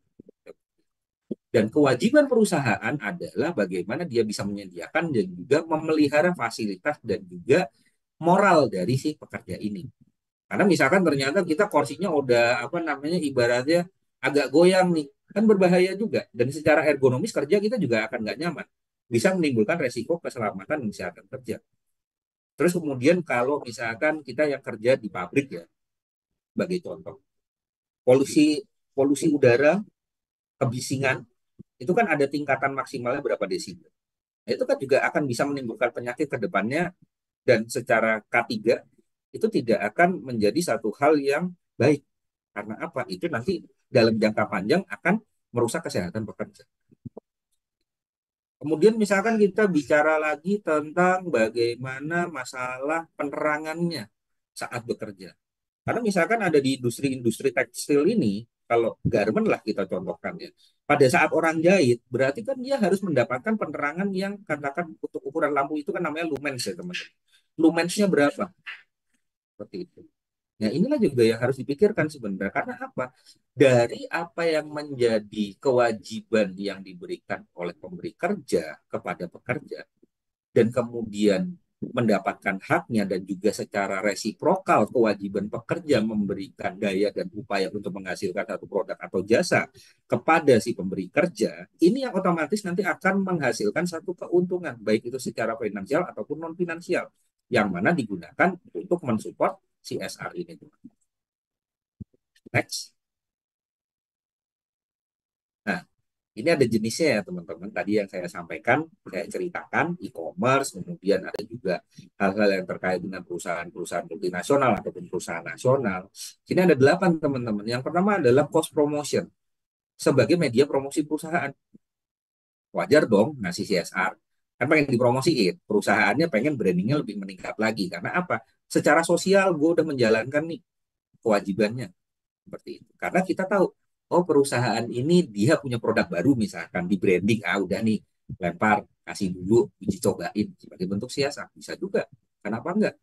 Dan kewajiban perusahaan adalah bagaimana dia bisa menyediakan dan juga memelihara fasilitas dan juga moral dari si pekerja ini. Karena misalkan ternyata kita kursinya udah apa namanya ibaratnya agak goyang nih, kan berbahaya juga. Dan secara ergonomis kerja kita juga akan nggak nyaman. Bisa menimbulkan resiko keselamatan dan kesehatan kerja. Terus kemudian kalau misalkan kita yang kerja di pabrik ya, sebagai contoh, polusi polusi udara, kebisingan, itu kan ada tingkatan maksimalnya berapa desibel. Nah, itu kan juga akan bisa menimbulkan penyakit ke depannya dan secara K3 itu tidak akan menjadi satu hal yang baik. Karena apa? Itu nanti dalam jangka panjang akan merusak kesehatan pekerja. Kemudian misalkan kita bicara lagi tentang bagaimana masalah penerangannya saat bekerja. Karena misalkan ada di industri-industri tekstil ini, kalau garment lah kita contohkan ya, pada saat orang jahit, berarti kan dia harus mendapatkan penerangan yang katakan untuk ukuran lampu itu kan namanya lumens ya teman-teman. Lumensnya berapa? Seperti itu. Nah, inilah juga yang harus dipikirkan sebenarnya. Karena apa? Dari apa yang menjadi kewajiban yang diberikan oleh pemberi kerja kepada pekerja, dan kemudian mendapatkan haknya dan juga secara resiprokal kewajiban pekerja memberikan daya dan upaya untuk menghasilkan satu produk atau jasa kepada si pemberi kerja, ini yang otomatis nanti akan menghasilkan satu keuntungan, baik itu secara finansial ataupun non finansial, yang mana digunakan untuk mensupport CSR ini. Next. Nah, ini ada jenisnya ya teman-teman. Tadi yang saya sampaikan, saya ceritakan e-commerce, kemudian ada juga hal-hal yang terkait dengan perusahaan-perusahaan multinasional ataupun perusahaan nasional. Sini ada 8 teman-teman. Yang pertama adalah cost promotion sebagai media promosi perusahaan. Wajar dong ngasih CSR. Kan pengen dipromosiin. Perusahaannya pengen brandingnya lebih meningkat lagi. Karena apa? Secara sosial gue udah menjalankan nih kewajibannya. Seperti itu. Karena kita tahu, oh perusahaan ini dia punya produk baru misalkan di branding, udah nih lempar, kasih dulu, uji cobain sebagai bentuk siasat. Bisa juga. Kenapa enggak?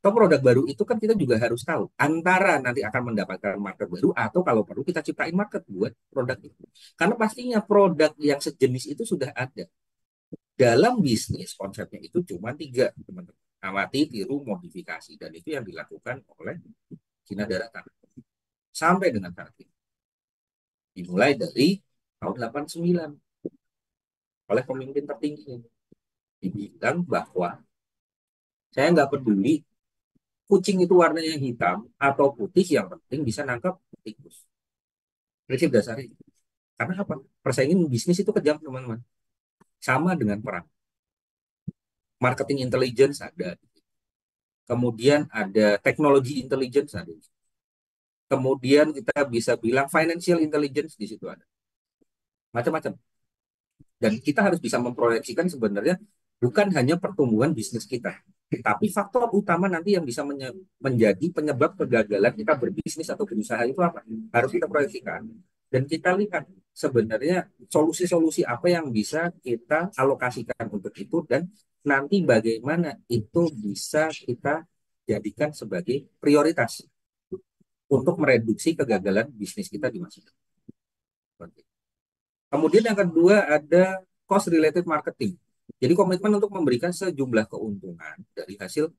Atau produk baru itu kan kita juga harus tahu antara nanti akan mendapatkan market baru atau kalau perlu kita ciptain market buat produk itu. Karena pastinya produk yang sejenis itu sudah ada. Dalam bisnis konsepnya itu cuma tiga, teman-teman. Amati, tiru, modifikasi. Dan itu yang dilakukan oleh Cina Daratan sampai dengan saat ini. Dimulai dari tahun 89 oleh pemimpin tertinggi. Dibilang bahwa saya nggak peduli kucing itu warnanya hitam atau putih, yang penting bisa nangkap tikus. Prinsip dasarnya. Karena apa? Persaingan bisnis itu kejam, teman-teman. Sama dengan perang. Marketing intelligence ada. Kemudian ada teknologi intelligence ada. Kemudian kita bisa bilang financial intelligence di situ ada. Macam-macam. Dan kita harus bisa memproyeksikan sebenarnya bukan hanya pertumbuhan bisnis kita, tapi faktor utama nanti yang bisa menjadi penyebab kegagalan kita berbisnis atau berusaha itu apa? Harus kita proyeksikan. Dan kita lihat sebenarnya solusi-solusi apa yang bisa kita alokasikan untuk itu dan nanti bagaimana itu bisa kita jadikan sebagai prioritas untuk mereduksi kegagalan bisnis kita di masa depan. Kemudian yang kedua ada cost related marketing. Jadi komitmen untuk memberikan sejumlah keuntungan dari hasil.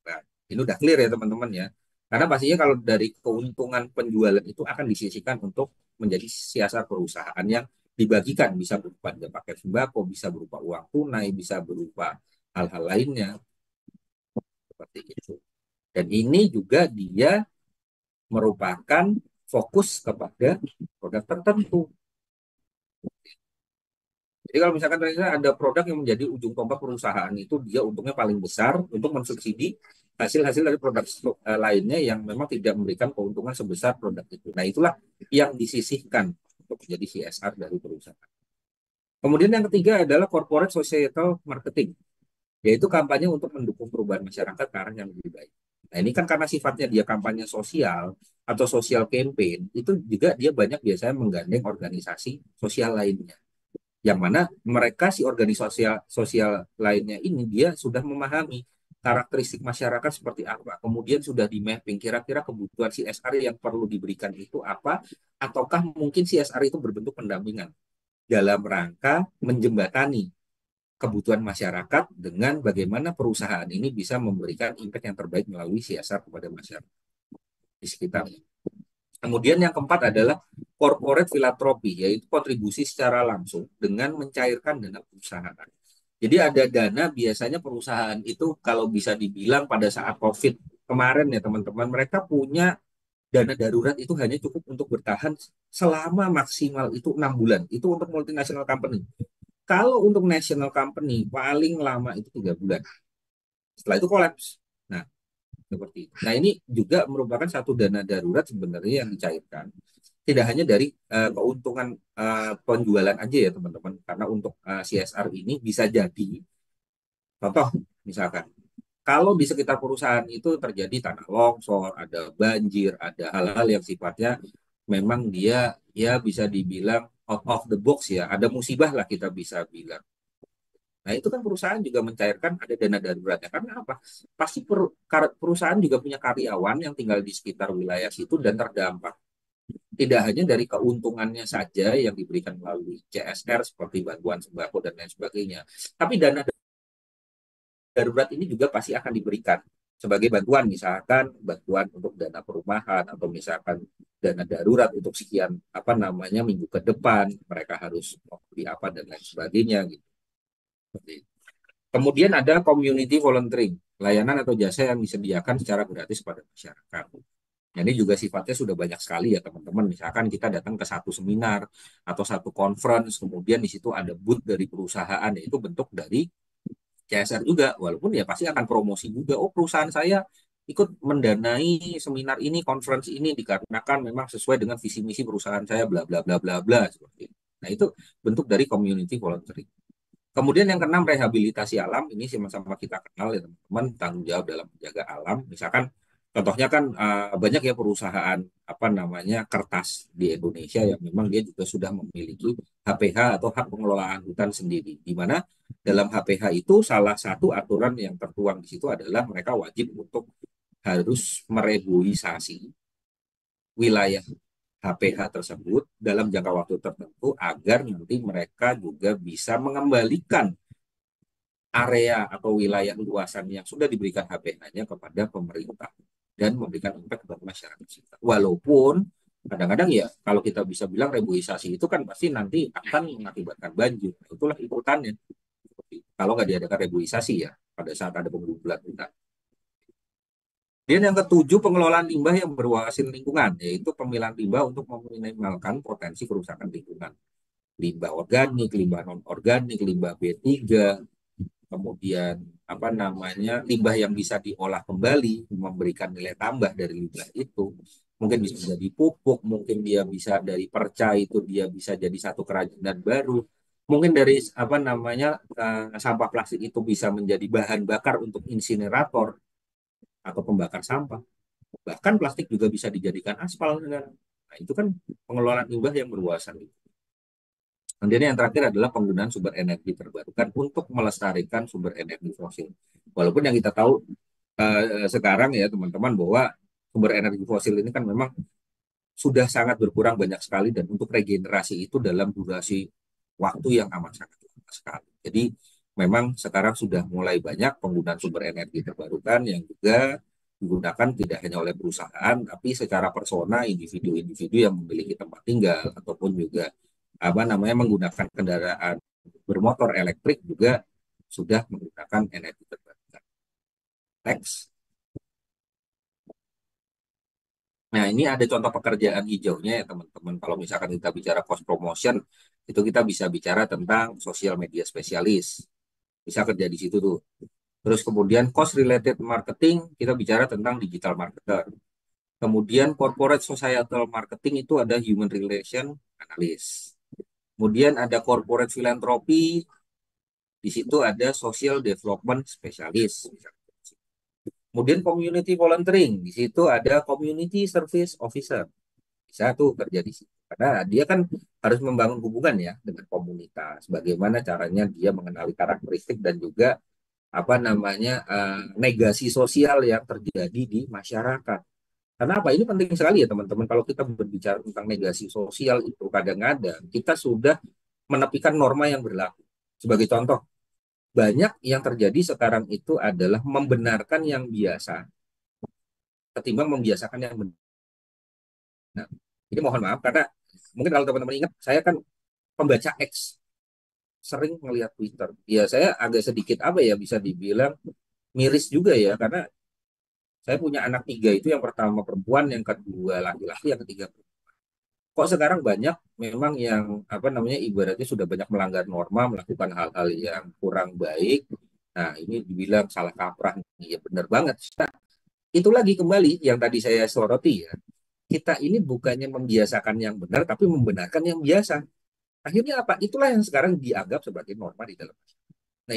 Nah, ini udah clear ya teman-teman ya. Karena pastinya kalau dari keuntungan penjualan itu akan disisihkan untuk menjadi siasat perusahaan yang dibagikan. Bisa berupa paket sembako, bisa berupa uang tunai, bisa berupa hal-hal lainnya. Seperti itu. Dan ini juga dia merupakan fokus kepada produk tertentu. Jadi kalau misalkan ternyata ada produk yang menjadi ujung tombak perusahaan itu dia untungnya paling besar untuk mensubsidi hasil-hasil dari produk lainnya yang memang tidak memberikan keuntungan sebesar produk itu. Nah itulah yang disisihkan untuk menjadi CSR dari perusahaan. Kemudian yang ketiga adalah corporate societal marketing, yaitu kampanye untuk mendukung perubahan masyarakat ke arah yang lebih baik. Nah ini kan karena sifatnya dia kampanye sosial atau social campaign, itu juga dia banyak biasanya menggandeng organisasi sosial lainnya yang mana mereka si organisasi sosial lainnya ini dia sudah memahami karakteristik masyarakat seperti apa, kemudian sudah di mapping kira-kira kebutuhan CSR yang perlu diberikan itu apa, ataukah mungkin CSR itu berbentuk pendampingan dalam rangka menjembatani kebutuhan masyarakat dengan bagaimana perusahaan ini bisa memberikan impact yang terbaik melalui CSR kepada masyarakat di sekitarnya. Kemudian yang keempat adalah corporate philanthropy, yaitu kontribusi secara langsung dengan mencairkan dana perusahaan. Jadi ada dana biasanya perusahaan itu kalau bisa dibilang pada saat COVID kemarin ya teman-teman, mereka punya dana darurat itu hanya cukup untuk bertahan selama maksimal itu 6 bulan. Itu untuk multinational company. Kalau untuk national company paling lama itu 3 bulan. Setelah itu kolaps. Nah, seperti itu. Nah, ini juga merupakan satu dana darurat sebenarnya yang dicairkan. Tidak hanya dari keuntungan penjualan aja ya teman-teman. Karena untuk CSR ini bisa jadi, contoh misalkan, kalau di sekitar perusahaan itu terjadi tanah longsor, ada banjir, ada hal-hal yang sifatnya memang dia ya bisa dibilang out of the box ya, ada musibah lah kita bisa bilang. Nah, itu kan perusahaan juga mencairkan ada dana daruratnya. Karena apa? Pasti perusahaan juga punya karyawan yang tinggal di sekitar wilayah situ dan terdampak. Tidak hanya dari keuntungannya saja yang diberikan melalui CSR seperti bantuan sembako dan lain sebagainya, tapi dana darurat ini juga pasti akan diberikan sebagai bantuan, misalkan bantuan untuk dana perumahan atau misalkan dana darurat untuk sekian apa namanya minggu ke depan mereka harus membeli apa dan lain sebagainya gitu. Kemudian ada community volunteering, layanan atau jasa yang disediakan secara gratis pada masyarakat. Nah, ini juga sifatnya sudah banyak sekali ya teman-teman. Misalkan kita datang ke satu seminar atau satu conference, kemudian di situ ada booth dari perusahaan, itu bentuk dari CSR juga. Walaupun ya pasti akan promosi juga. Oh, perusahaan saya ikut mendanai seminar ini, conference ini dikarenakan memang sesuai dengan visi misi perusahaan saya, bla bla bla bla bla seperti itu. Nah, itu bentuk dari community volunteering. Kemudian yang keenam, rehabilitasi alam. Ini sama-sama kita kenal ya teman-teman, tanggung jawab dalam menjaga alam. Misalkan contohnya kan banyak ya perusahaan apa namanya kertas di Indonesia yang memang dia juga sudah memiliki HPH atau hak pengelolaan hutan sendiri. Di mana dalam HPH itu salah satu aturan yang tertuang di situ adalah mereka wajib untuk harus mereboisasi wilayah HPH tersebut dalam jangka waktu tertentu agar nanti mereka juga bisa mengembalikan area atau wilayah luasan yang sudah diberikan HPH-nya kepada pemerintah dan memberikan impact kepada masyarakat sekitar. Walaupun kadang-kadang ya kalau kita bisa bilang reboisasi itu kan pasti nanti akan mengakibatkan banjir. Itulah ikutannya. Kalau nggak diadakan reboisasi ya pada saat ada pengumpulan hutan. Dan yang ketujuh, pengelolaan limbah yang berwawasan lingkungan, yaitu pemilahan limbah untuk meminimalkan potensi kerusakan lingkungan. Limbah organik, limbah non-organik, limbah B3, kemudian apa namanya limbah yang bisa diolah kembali, memberikan nilai tambah dari limbah itu. Mungkin bisa jadi pupuk, mungkin dia bisa dari perca itu dia bisa jadi satu kerajinan baru. Mungkin dari apa namanya sampah plastik itu bisa menjadi bahan bakar untuk insinerator atau pembakar sampah. Bahkan plastik juga bisa dijadikan aspal dengan. Nah, itu kan pengelolaan limbah yang berwawasan. Kemudian yang terakhir adalah penggunaan sumber energi terbarukan untuk melestarikan sumber energi fosil. Walaupun yang kita tahu sekarang ya teman-teman bahwa sumber energi fosil ini kan memang sudah sangat berkurang banyak sekali dan untuk regenerasi itu dalam durasi waktu yang amat sangat lama sekali. Jadi memang sekarang sudah mulai banyak penggunaan sumber energi terbarukan yang juga digunakan tidak hanya oleh perusahaan, tapi secara persona individu-individu yang memiliki tempat tinggal ataupun juga apa namanya menggunakan kendaraan bermotor elektrik juga sudah menggunakan energi terbarukan. Next. Nah, ini ada contoh pekerjaan hijaunya ya teman-teman. Kalau misalkan kita bicara cost promotion, itu kita bisa bicara tentang sosial media spesialis. Bisa kerja di situ tuh. Terus kemudian cost related marketing, kita bicara tentang digital marketer. Kemudian corporate societal marketing itu ada human relation analyst. Kemudian ada corporate philanthropy, di situ ada social development specialist. Kemudian community volunteering, di situ ada community service officer. Bisa tuh kerja di situ. Karena dia kan harus membangun hubungan ya dengan komunitas. Bagaimana caranya dia mengenali karakteristik dan juga apa namanya negasi sosial yang terjadi di masyarakat. Karena apa? Ini penting sekali ya teman-teman. Kalau kita berbicara tentang negasi sosial itu kadang-kadang kita sudah menepikan norma yang berlaku. Sebagai contoh, banyak yang terjadi sekarang itu adalah membenarkan yang biasa ketimbang membiasakan yang benar. Nah, ini mohon maaf karena mungkin kalau teman-teman ingat, saya kan pembaca X, sering melihat Twitter. Ya, saya agak sedikit apa ya bisa dibilang miris juga ya karena saya punya anak tiga itu yang pertama perempuan, yang kedua laki-laki, yang ketiga perempuan. Kok sekarang banyak memang yang apa namanya ibaratnya sudah banyak melanggar norma, melakukan hal-hal yang kurang baik. Nah, ini dibilang salah kaprah. Ya benar banget. Nah, itu lagi kembali yang tadi saya soroti ya. Kita ini bukannya membiasakan yang benar, tapi membenarkan yang biasa. Akhirnya apa? Itulah yang sekarang dianggap sebagai norma di dalam masyarakat. Nah,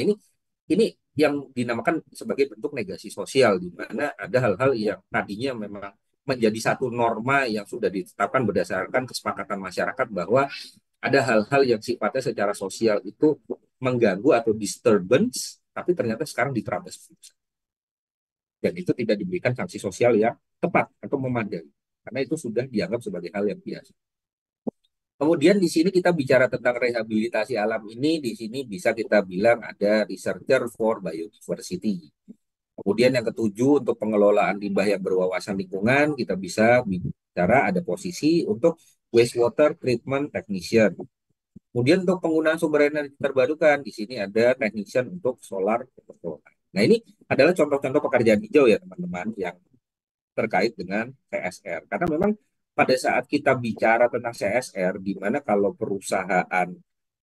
ini yang dinamakan sebagai bentuk negasi sosial, di mana ada hal-hal yang tadinya memang menjadi satu norma yang sudah ditetapkan berdasarkan kesepakatan masyarakat bahwa ada hal-hal yang sifatnya secara sosial itu mengganggu atau disturbance, tapi ternyata sekarang diterapkan dan itu tidak diberikan sanksi sosial yang tepat atau memadai karena itu sudah dianggap sebagai hal yang biasa. Kemudian di sini kita bicara tentang rehabilitasi alam ini, di sini bisa kita bilang ada researcher for biodiversity. Kemudian yang ketujuh untuk pengelolaan limbah yang berwawasan lingkungan, kita bisa bicara ada posisi untuk wastewater treatment technician. Kemudian untuk penggunaan sumber energi terbarukan, di sini ada technician untuk solar photovoltaik. Nah ini adalah contoh-contoh pekerjaan hijau ya teman-teman yang terkait dengan CSR. Karena memang pada saat kita bicara tentang CSR, di mana kalau perusahaan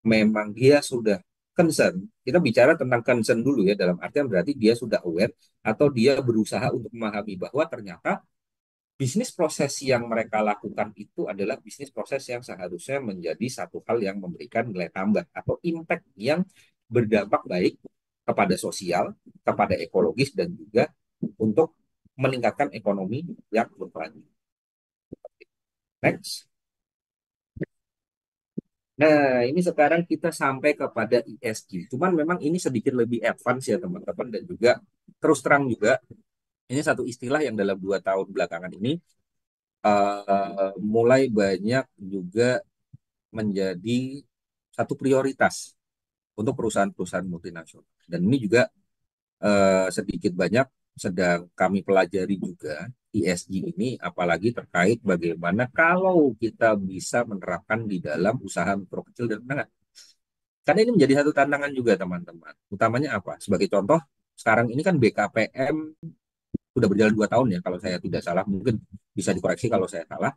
memang dia sudah concern, kita bicara tentang concern dulu ya, dalam artian berarti dia sudah aware atau dia berusaha untuk memahami bahwa ternyata bisnis proses yang mereka lakukan itu adalah bisnis proses yang seharusnya menjadi satu hal yang memberikan nilai tambah atau impact yang berdampak baik kepada sosial, kepada ekologis, dan juga untuk meningkatkan ekonomi yang berkelanjutan. Next. Nah, ini sekarang kita sampai kepada ESG. Cuman memang ini sedikit lebih advance ya teman-teman, dan juga terus terang juga ini satu istilah yang dalam 2 tahun belakangan ini mulai banyak juga menjadi satu prioritas untuk perusahaan-perusahaan multinasional. Dan ini juga sedikit banyak sedang kami pelajari juga ESG ini, apalagi terkait bagaimana kalau kita bisa menerapkan di dalam usaha mikro kecil dan menengah. Karena ini menjadi satu tantangan juga teman-teman. Utamanya apa? Sebagai contoh, sekarang ini kan BKPM sudah berjalan 2 tahun ya, kalau saya tidak salah. Mungkin bisa dikoreksi kalau saya salah.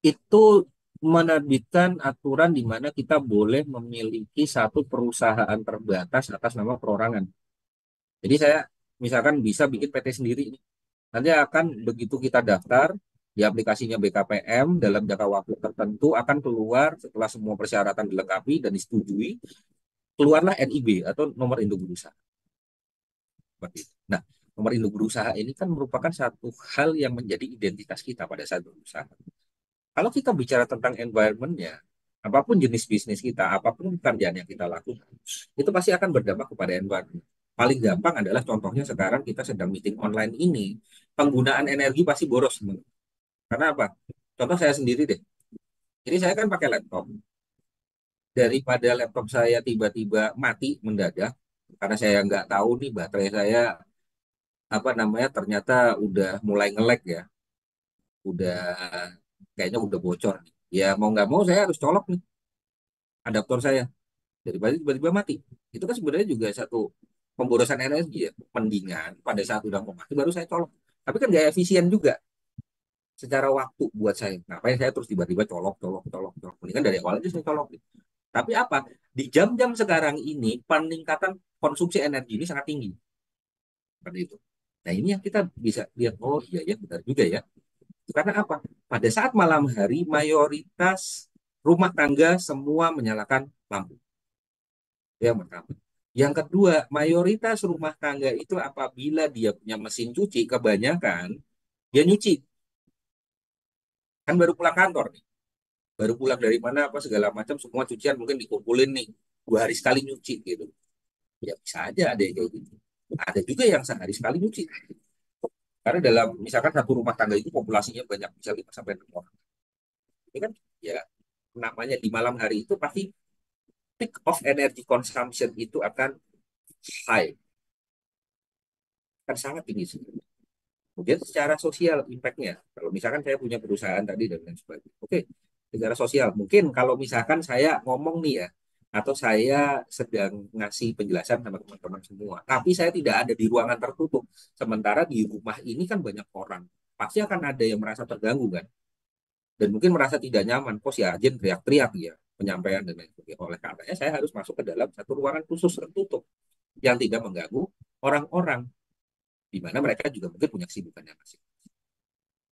Itu menerbitkan aturan di mana kita boleh memiliki satu perusahaan terbatas atas nama perorangan. Jadi saya misalkan bisa bikin PT sendiri. Nanti akan begitu kita daftar di aplikasinya BKPM dalam jangka waktu tertentu akan keluar setelah semua persyaratan dilengkapi dan disetujui, keluarlah NIB atau nomor induk berusaha. Nah, nomor induk berusaha ini kan merupakan satu hal yang menjadi identitas kita pada saat berusaha. Kalau kita bicara tentang environment-nya, apapun jenis bisnis kita, apapun pekerjaan yang kita lakukan, itu pasti akan berdampak kepada environment. Paling gampang adalah contohnya sekarang kita sedang meeting online ini, penggunaan energi pasti boros. Karena apa? Contoh saya sendiri deh. Ini saya kan pakai laptop. Daripada laptop saya tiba-tiba mati mendadak, karena saya nggak tahu nih baterai saya apa namanya ternyata udah mulai nge-lag ya, udah kayaknya udah bocor nih. Ya mau nggak mau saya harus colok nih adaptor saya daripada tiba-tiba mati. Itu kan sebenarnya juga satu pemborosan energi ya. Mendingan pada saat udah mau mati baru saya colok. Tapi kan nggak efisien juga secara waktu buat saya. Ngapain saya terus tiba-tiba colok, colok, colok, colok. Mendingan dari awal aja saya colok. Tapi apa? Di jam-jam sekarang ini peningkatan konsumsi energi ini sangat tinggi. Seperti itu. Nah ini yang kita bisa lihat, oh iya ya benar juga ya. Karena apa? Pada saat malam hari mayoritas rumah tangga semua menyalakan lampu. Yang pertama. Yang kedua, mayoritas rumah tangga itu apabila dia punya mesin cuci, kebanyakan dia nyuci. Kan baru pulang kantor nih. Baru pulang dari mana apa segala macam, semua cucian mungkin dikumpulin nih. 2 hari sekali nyuci gitu. Ya bisa aja ada yang kayak gitu. Ada juga yang sehari sekali nyuci. Karena dalam misalkan satu rumah tangga itu populasinya banyak, bisa 5 sampai 6 orang. Ini kan ya namanya di malam hari itu pasti peak of energy consumption itu akan high. Kan sangat tinggi sebenarnya. Kemudian secara sosial impact-nya. Kalau misalkan saya punya perusahaan tadi dan lain sebagainya. Oke, secara sosial. Mungkin kalau misalkan saya ngomong nih ya, atau saya sedang ngasih penjelasan sama teman-teman semua, tapi saya tidak ada di ruangan tertutup. Sementara di rumah ini kan banyak orang. Pasti akan ada yang merasa terganggu kan. Dan mungkin merasa tidak nyaman. Kok si Ajen teriak-teriak ya, penyampaian dan lain sebagainya. Oleh karenanya saya harus masuk ke dalam satu ruangan khusus tertutup yang tidak mengganggu orang-orang di mana mereka juga mungkin punya kesibukan yang masing.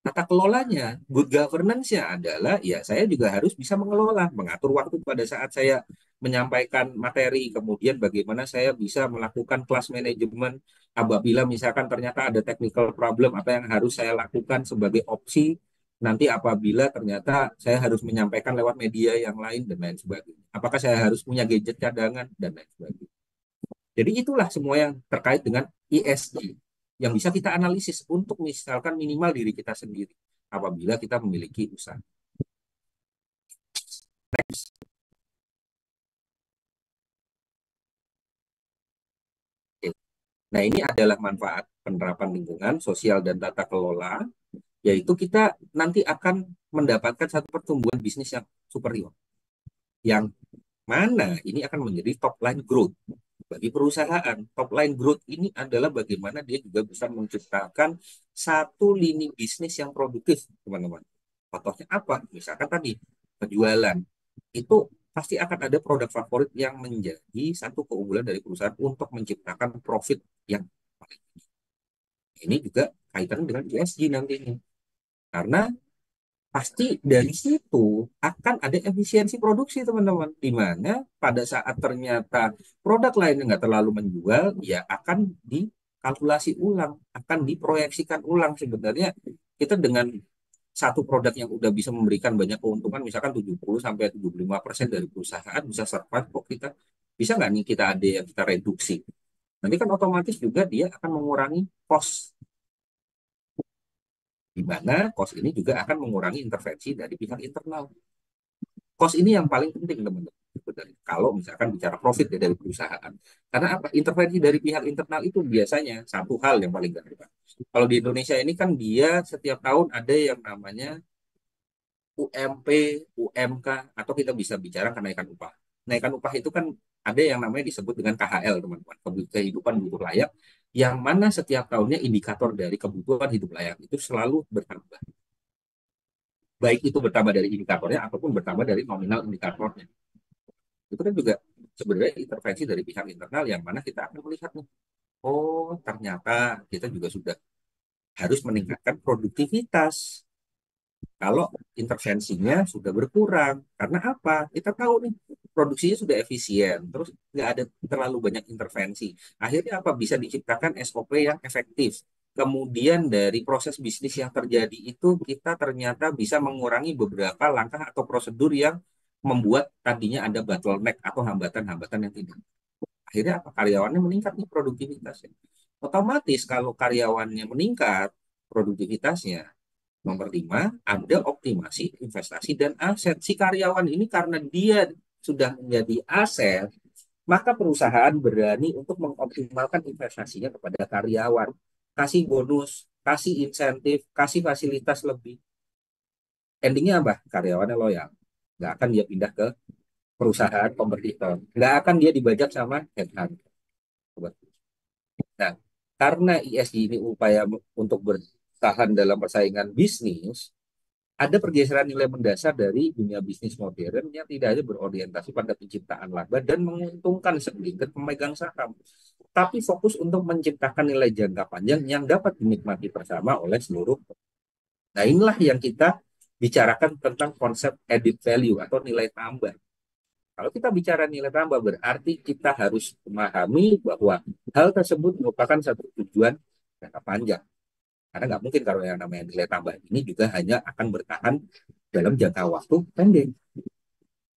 Tata kelolanya, good governance-nya adalah ya saya juga harus bisa mengelola, mengatur waktu pada saat saya menyampaikan materi, kemudian bagaimana saya bisa melakukan kelas manajemen apabila misalkan ternyata ada technical problem, apa yang harus saya lakukan sebagai opsi nanti apabila ternyata saya harus menyampaikan lewat media yang lain dan lain sebagainya. Apakah saya harus punya gadget cadangan dan lain sebagainya. Jadi itulah semua yang terkait dengan ESG yang bisa kita analisis untuk misalkan minimal diri kita sendiri apabila kita memiliki usaha. Next. Oke. Nah, ini adalah manfaat penerapan lingkungan sosial dan tata kelola, yaitu kita nanti akan mendapatkan satu pertumbuhan bisnis yang superior, yang mana ini akan menjadi top line growth bagi perusahaan. Top line growth ini adalah bagaimana dia juga bisa menciptakan satu lini bisnis yang produktif, teman-teman. Contohnya apa? Misalkan tadi penjualan itu pasti akan ada produk favorit yang menjadi satu keunggulan dari perusahaan untuk menciptakan profit yang paling tinggi. Ini juga kaitan dengan ESG nantinya. Karena pasti dari situ akan ada efisiensi produksi, teman-teman, di mana pada saat ternyata produk lainnya nggak terlalu menjual, ya akan dikalkulasi ulang, akan diproyeksikan ulang. Sebenarnya kita dengan satu produk yang udah bisa memberikan banyak keuntungan, misalkan 70-75% dari perusahaan bisa survive, kok kita bisa nggak nih kita ada yang kita reduksi, nanti kan otomatis juga dia akan mengurangi cost, di mana cost ini juga akan mengurangi intervensi dari pihak internal. Cost ini yang paling penting, teman-teman. Kalau misalkan bicara profit ya dari perusahaan. Karena apa? Intervensi dari pihak internal itu biasanya satu hal yang paling gampang. Kalau di Indonesia ini kan dia setiap tahun ada yang namanya UMP, UMK, atau kita bisa bicara kenaikan upah. Kenaikan upah itu kan ada yang namanya disebut dengan KHL, teman-teman. Kehidupan hidup layak, yang mana setiap tahunnya indikator dari kebutuhan hidup layak itu selalu bertambah. Baik itu bertambah dari indikatornya ataupun bertambah dari nominal indikatornya. Itu kan juga sebenarnya intervensi dari pihak internal yang mana kita akan melihat nih, oh ternyata kita juga sudah harus meningkatkan produktivitas kalau intervensinya sudah berkurang. Karena apa? Kita tahu nih produksinya sudah efisien, terus nggak ada terlalu banyak intervensi. Akhirnya apa? Bisa diciptakan SOP yang efektif. Kemudian dari proses bisnis yang terjadi itu kita ternyata bisa mengurangi beberapa langkah atau prosedur yang membuat tadinya ada bottleneck atau hambatan-hambatan yang tidak. Akhirnya apa? Karyawannya meningkat nih produktivitasnya. Otomatis kalau karyawannya meningkat produktivitasnya, nomor 5, ada optimasi investasi dan aset. Si karyawan ini karena dia sudah menjadi aset, maka perusahaan berani untuk mengoptimalkan investasinya kepada karyawan. Kasih bonus, kasih insentif, kasih fasilitas lebih. Endingnya apa? Karyawannya loyal. Nggak akan dia pindah ke perusahaan kompetitor. Nggak akan dia dibajak sama headhunter. Nah, karena ESG ini upaya untuk bertahan dalam persaingan bisnis, ada pergeseran nilai mendasar dari dunia bisnis modern yang tidak hanya berorientasi pada penciptaan laba dan menguntungkan segelintir pemegang saham, tapi fokus untuk menciptakan nilai jangka panjang yang dapat dinikmati bersama oleh seluruh. Nah, inilah yang kita bicarakan tentang konsep added value atau nilai tambah. Kalau kita bicara nilai tambah, berarti kita harus memahami bahwa hal tersebut merupakan satu tujuan jangka panjang. Karena nggak mungkin kalau yang namanya nilai tambah ini juga hanya akan bertahan dalam jangka waktu pendek.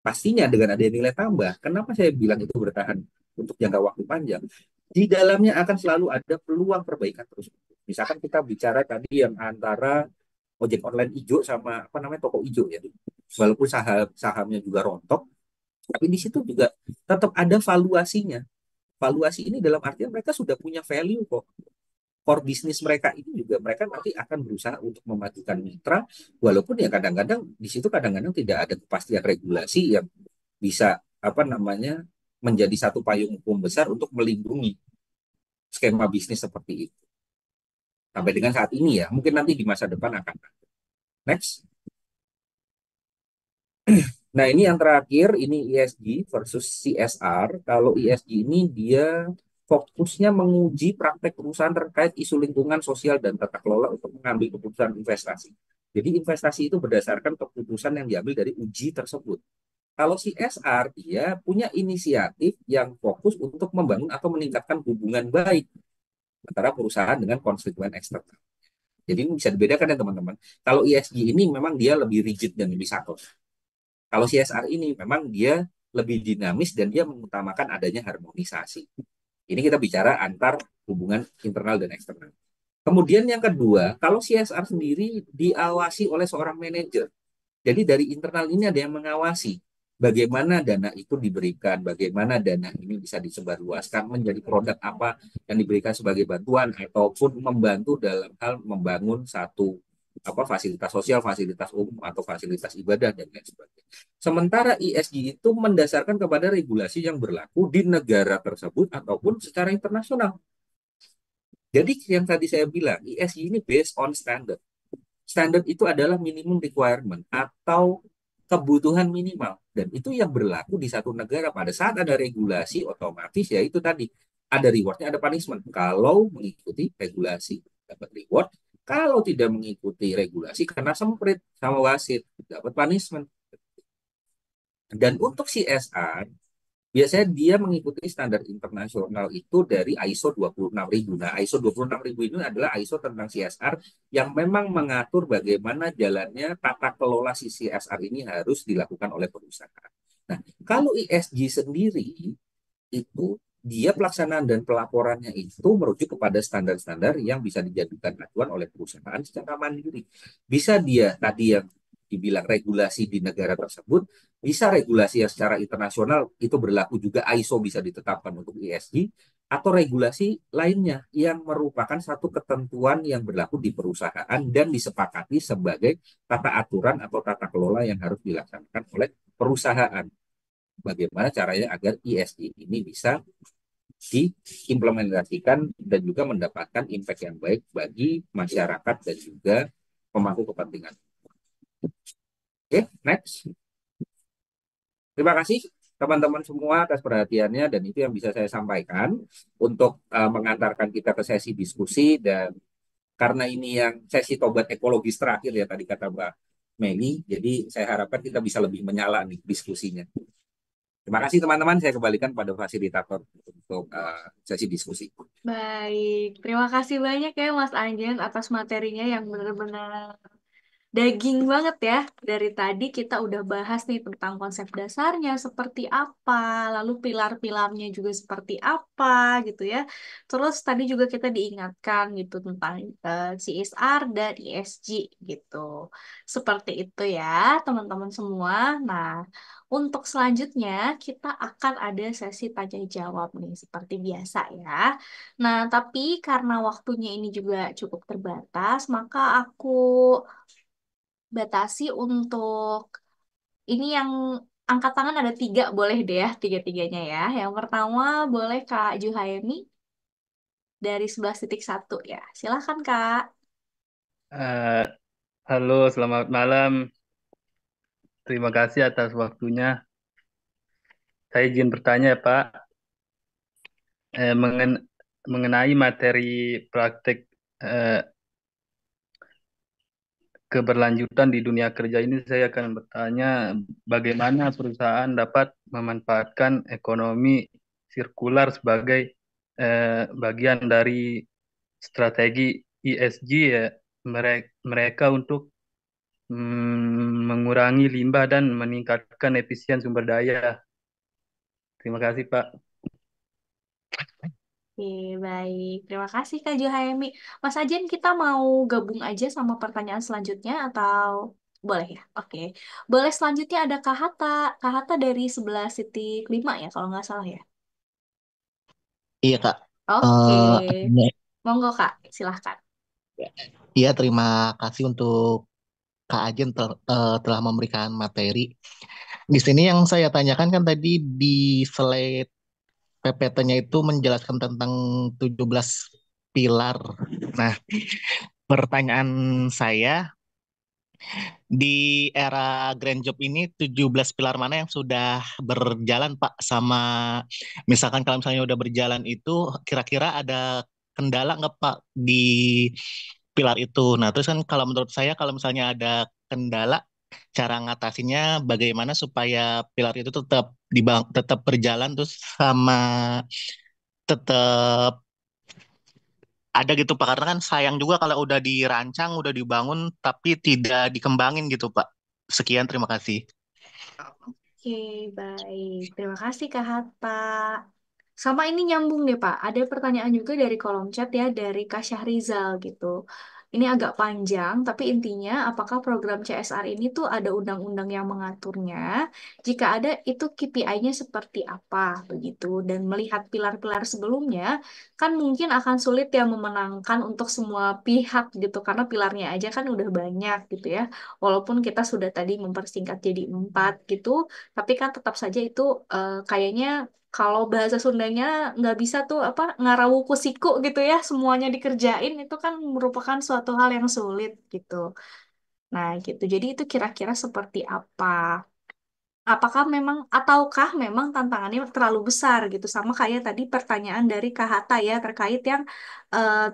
Pastinya dengan ada nilai tambah, kenapa saya bilang itu bertahan untuk jangka waktu panjang? Di dalamnya akan selalu ada peluang perbaikan terus. Misalkan kita bicara tadi yang antara ojek online hijau sama apa namanya toko hijau ya. Walaupun sahamnya juga rontok, tapi di situ juga tetap ada valuasinya. Valuasi ini dalam artian mereka sudah punya value kok. Core bisnis mereka ini juga mereka nanti akan berusaha untuk memajukan mitra, walaupun ya kadang-kadang di situ kadang-kadang tidak ada kepastian regulasi yang bisa apa namanya menjadi satu payung hukum besar untuk melindungi skema bisnis seperti itu sampai dengan saat ini ya, mungkin nanti di masa depan akan next. Nah, ini yang terakhir, ini ESG versus CSR. Kalau ESG ini dia fokusnya menguji praktek perusahaan terkait isu lingkungan, sosial, dan tata kelola untuk mengambil keputusan investasi. Jadi investasi itu berdasarkan keputusan yang diambil dari uji tersebut. Kalau CSR, dia punya inisiatif yang fokus untuk membangun atau meningkatkan hubungan baik antara perusahaan dengan konstituen eksternal. Jadi ini bisa dibedakan ya teman-teman. Kalau ESG ini memang dia lebih rigid dan lebih sakit. Kalau CSR ini memang dia lebih dinamis dan dia mengutamakan adanya harmonisasi. Ini kita bicara antar hubungan internal dan eksternal. Kemudian yang kedua, kalau CSR sendiri diawasi oleh seorang manajer. Jadi dari internal ini ada yang mengawasi. bagaimana dana itu diberikan, bagaimana dana ini bisa disebarluaskan menjadi produk apa yang diberikan sebagai bantuan ataupun membantu dalam hal membangun satu apa fasilitas sosial, fasilitas umum atau fasilitas ibadah dan lain sebagainya. Sementara ESG itu mendasarkan kepada regulasi yang berlaku di negara tersebut ataupun secara internasional. Jadi yang tadi saya bilang, ESG ini based on standard. Standard itu adalah minimum requirement atau kebutuhan minimal. Dan itu yang berlaku di satu negara. Pada saat ada regulasi, otomatis ya itu tadi. Ada rewardnya, ada punishment. Kalau mengikuti regulasi, dapat reward. Kalau tidak mengikuti regulasi, kena semprit sama wasit, dapat punishment. Dan untuk CSR, biasanya dia mengikuti standar internasional itu dari ISO 26000. Nah, ISO 26000 ini adalah ISO tentang CSR yang memang mengatur bagaimana jalannya tata kelola si CSR ini harus dilakukan oleh perusahaan. Nah, kalau ESG sendiri itu dia pelaksanaan dan pelaporannya itu merujuk kepada standar-standar yang bisa dijadikan acuan oleh perusahaan secara mandiri. Bisa dia tadi yang dibilang regulasi di negara tersebut, bisa regulasi yang secara internasional itu berlaku juga ISO bisa ditetapkan untuk ESG, atau regulasi lainnya yang merupakan satu ketentuan yang berlaku di perusahaan dan disepakati sebagai tata aturan atau tata kelola yang harus dilaksanakan oleh perusahaan. Bagaimana caranya agar ESG ini bisa diimplementasikan dan juga mendapatkan impact yang baik bagi masyarakat dan juga pemangku kepentingan. Oke, next. Terima kasih teman-teman semua atas perhatiannya dan itu yang bisa saya sampaikan untuk mengantarkan kita ke sesi diskusi dan karena ini yang sesi tobat ekologis terakhir ya tadi kata Mbak Meli, jadi saya harapkan kita bisa lebih menyala nih diskusinya. Terima kasih teman-teman, saya kembalikan pada fasilitator untuk sesi diskusi. Baik, terima kasih banyak ya Mas Anjen atas materinya yang benar-benar daging banget ya. Dari tadi kita udah bahas nih tentang konsep dasarnya seperti apa, lalu pilar-pilarnya juga seperti apa gitu ya. Terus tadi juga kita diingatkan gitu tentang CSR dan ESG gitu. Seperti itu ya teman-teman semua. Nah, untuk selanjutnya kita akan ada sesi tanya jawab nih seperti biasa ya. Nah, tapi karena waktunya ini juga cukup terbatas, maka aku batasi untuk ini yang angkat tangan ada tiga, boleh deh ya, tiga-tiganya ya. Yang pertama boleh Kak Juhaemi dari 11.1 ya. Silahkan Kak. Eh, Halo, selamat malam. Terima kasih atas waktunya. Saya izin bertanya, ya, Pak, Eh, mengen- mengenai materi praktek eh, keberlanjutan di dunia kerja ini. Saya akan bertanya bagaimana perusahaan dapat memanfaatkan ekonomi sirkular sebagai bagian dari strategi ESG ya, mereka untuk mengurangi limbah dan meningkatkan efisien sumber daya. Terima kasih, Pak. Oke, baik. Terima kasih Kak Juhaemi. Mas Ajen, kita mau gabung aja sama pertanyaan selanjutnya atau boleh ya? Oke. Boleh selanjutnya ada Kak Hatta. Kak Hatta dari 11.5 ya kalau nggak salah ya. Iya Kak. Oke. Artinya, Monggo Kak, silahkan. iya terima kasih untuk Kak Ajen telah memberikan materi. Di sini yang saya tanyakan kan tadi di slide PPT-nya itu menjelaskan tentang 17 pilar. Nah, pertanyaan saya di era Grand Job ini 17 pilar mana yang sudah berjalan Pak sama misalkan kalau misalnya udah berjalan itu kira-kira ada kendala nggak Pak di pilar itu. Nah, terus kan kalau menurut saya kalau misalnya ada kendala, cara ngatasinnya bagaimana supaya pilar itu tetap berjalan terus sama tetap ada gitu Pak. Karena kan sayang juga kalau udah dirancang, udah dibangun tapi tidak dikembangin gitu Pak. Sekian, terima kasih. Oke, baik. Terima kasih Kak Hatta. Sama ini nyambung deh Pak. Ada pertanyaan juga dari kolom chat ya, dari Kak Syahrizal gitu. Ini agak panjang, tapi intinya apakah program CSR ini tuh ada undang-undang yang mengaturnya? Jika ada, itu KPI-nya seperti apa begitu? Dan melihat pilar-pilar sebelumnya, kan mungkin akan sulit ya memenangkan untuk semua pihak gitu, karena pilarnya aja kan udah banyak gitu ya. Walaupun kita sudah tadi mempersingkat jadi 4 gitu, tapi kan tetap saja itu kayaknya kalau bahasa Sundanya nggak bisa tuh apa ngarawu kusiku gitu ya semuanya dikerjain itu kan merupakan suatu hal yang sulit gitu. Nah gitu. Jadi itu kira-kira seperti apa? Apakah memang ataukah memang tantangannya terlalu besar gitu sama kayak tadi pertanyaan dari Kak Hatta ya terkait yang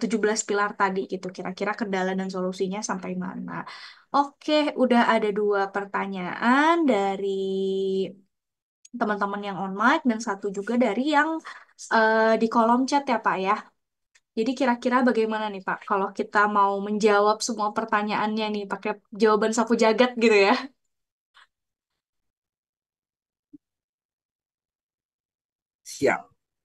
17 pilar tadi gitu. Kira-kira kendala dan solusinya sampai mana? Oke, udah ada 2 pertanyaan dari teman-teman yang on mic dan satu juga dari yang di kolom chat ya Pak ya. Jadi kira-kira bagaimana nih Pak kalau kita mau menjawab semua pertanyaannya nih pakai jawaban sapu jagat gitu ya? Siap.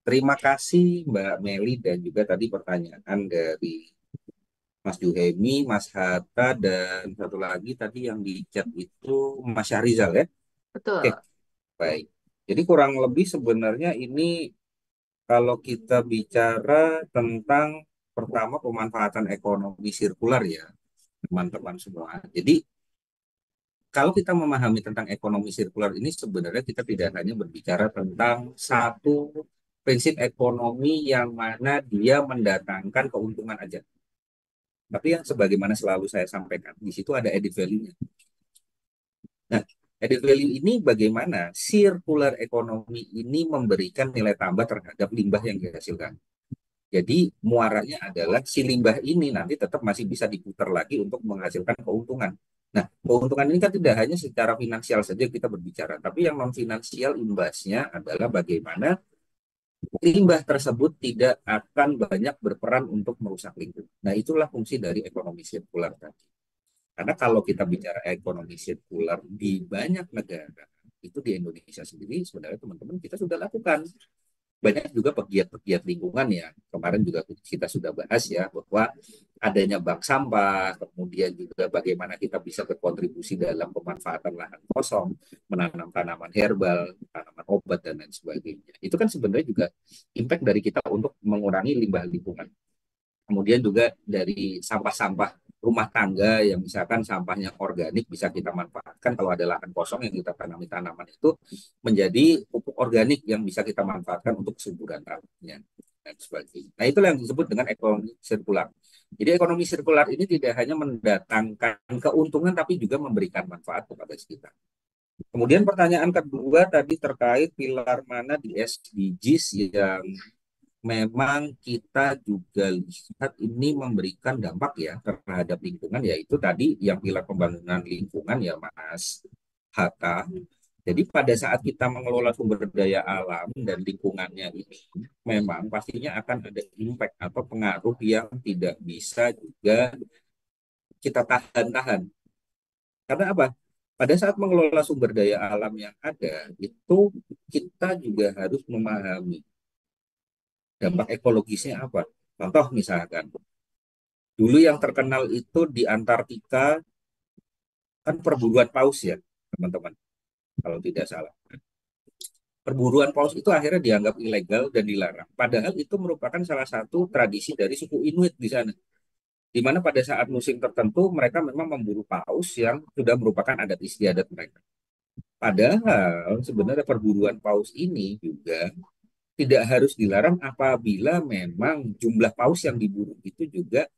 Terima kasih Mbak Meli dan juga tadi pertanyaan dari Mas Juhemi, Mas Hatta, dan satu lagi tadi yang di chat itu Mas Syahrizal ya. Oke, Betul. baik. Jadi kurang lebih sebenarnya ini kalau kita bicara tentang pertama pemanfaatan ekonomi sirkular ya, teman-teman semua. Jadi kalau kita memahami tentang ekonomi sirkular ini sebenarnya kita tidak hanya berbicara tentang satu prinsip ekonomi yang mana dia mendatangkan keuntungan aja. Tapi yang sebagaimana selalu saya sampaikan, di situ ada added value-nya. Nah, added value ini bagaimana circular ekonomi ini memberikan nilai tambah terhadap limbah yang dihasilkan. Jadi muaranya adalah si limbah ini nanti tetap masih bisa diputar lagi untuk menghasilkan keuntungan. Nah, keuntungan ini kan tidak hanya secara finansial saja kita berbicara, tapi yang non finansial imbasnya adalah bagaimana limbah tersebut tidak akan banyak berperan untuk merusak lingkungan. Nah, itulah fungsi dari ekonomi sirkular tadi. Karena kalau kita bicara ekonomi sirkular di banyak negara, itu di Indonesia sendiri sebenarnya teman-teman kita sudah lakukan. Banyak juga pegiat-pegiat lingkungan ya. Kemarin juga kita sudah bahas ya bahwa adanya bank sampah, kemudian juga bagaimana kita bisa berkontribusi dalam pemanfaatan lahan kosong, menanam tanaman herbal, tanaman obat dan lain sebagainya. Itu kan sebenarnya juga impact dari kita untuk mengurangi limbah lingkungan. Kemudian juga dari sampah-sampah rumah tangga yang misalkan sampahnya organik bisa kita manfaatkan kalau ada lahan kosong yang kita tanami tanaman itu menjadi pupuk organik yang bisa kita manfaatkan untuk kesuburan tanahnya dan sebagainya. Nah, itulah yang disebut dengan ekonomi sirkular. Jadi ekonomi sirkular ini tidak hanya mendatangkan keuntungan tapi juga memberikan manfaat kepada sekitar. Kemudian pertanyaan kedua tadi terkait pilar mana di SDGs yang memang kita juga lihat ini memberikan dampak ya terhadap lingkungan, yaitu tadi yang pilar pembangunan lingkungan ya Mas Hatta. Jadi pada saat kita mengelola sumber daya alam dan lingkungannya ini, memang pastinya akan ada impact atau pengaruh yang tidak bisa juga kita tahan-tahan. Karena apa? Pada saat mengelola sumber daya alam yang ada, itu kita juga harus memahami dampak ekologisnya apa. Contoh misalkan, dulu yang terkenal itu di Antartika kan perburuan paus ya, teman-teman, kalau tidak salah. Perburuan paus itu akhirnya dianggap ilegal dan dilarang. Padahal itu merupakan salah satu tradisi dari suku Inuit di sana. Di mana pada saat musim tertentu mereka memang memburu paus yang sudah merupakan adat istiadat mereka. Padahal sebenarnya perburuan paus ini juga tidak harus dilarang apabila memang jumlah paus yang diburu itu juga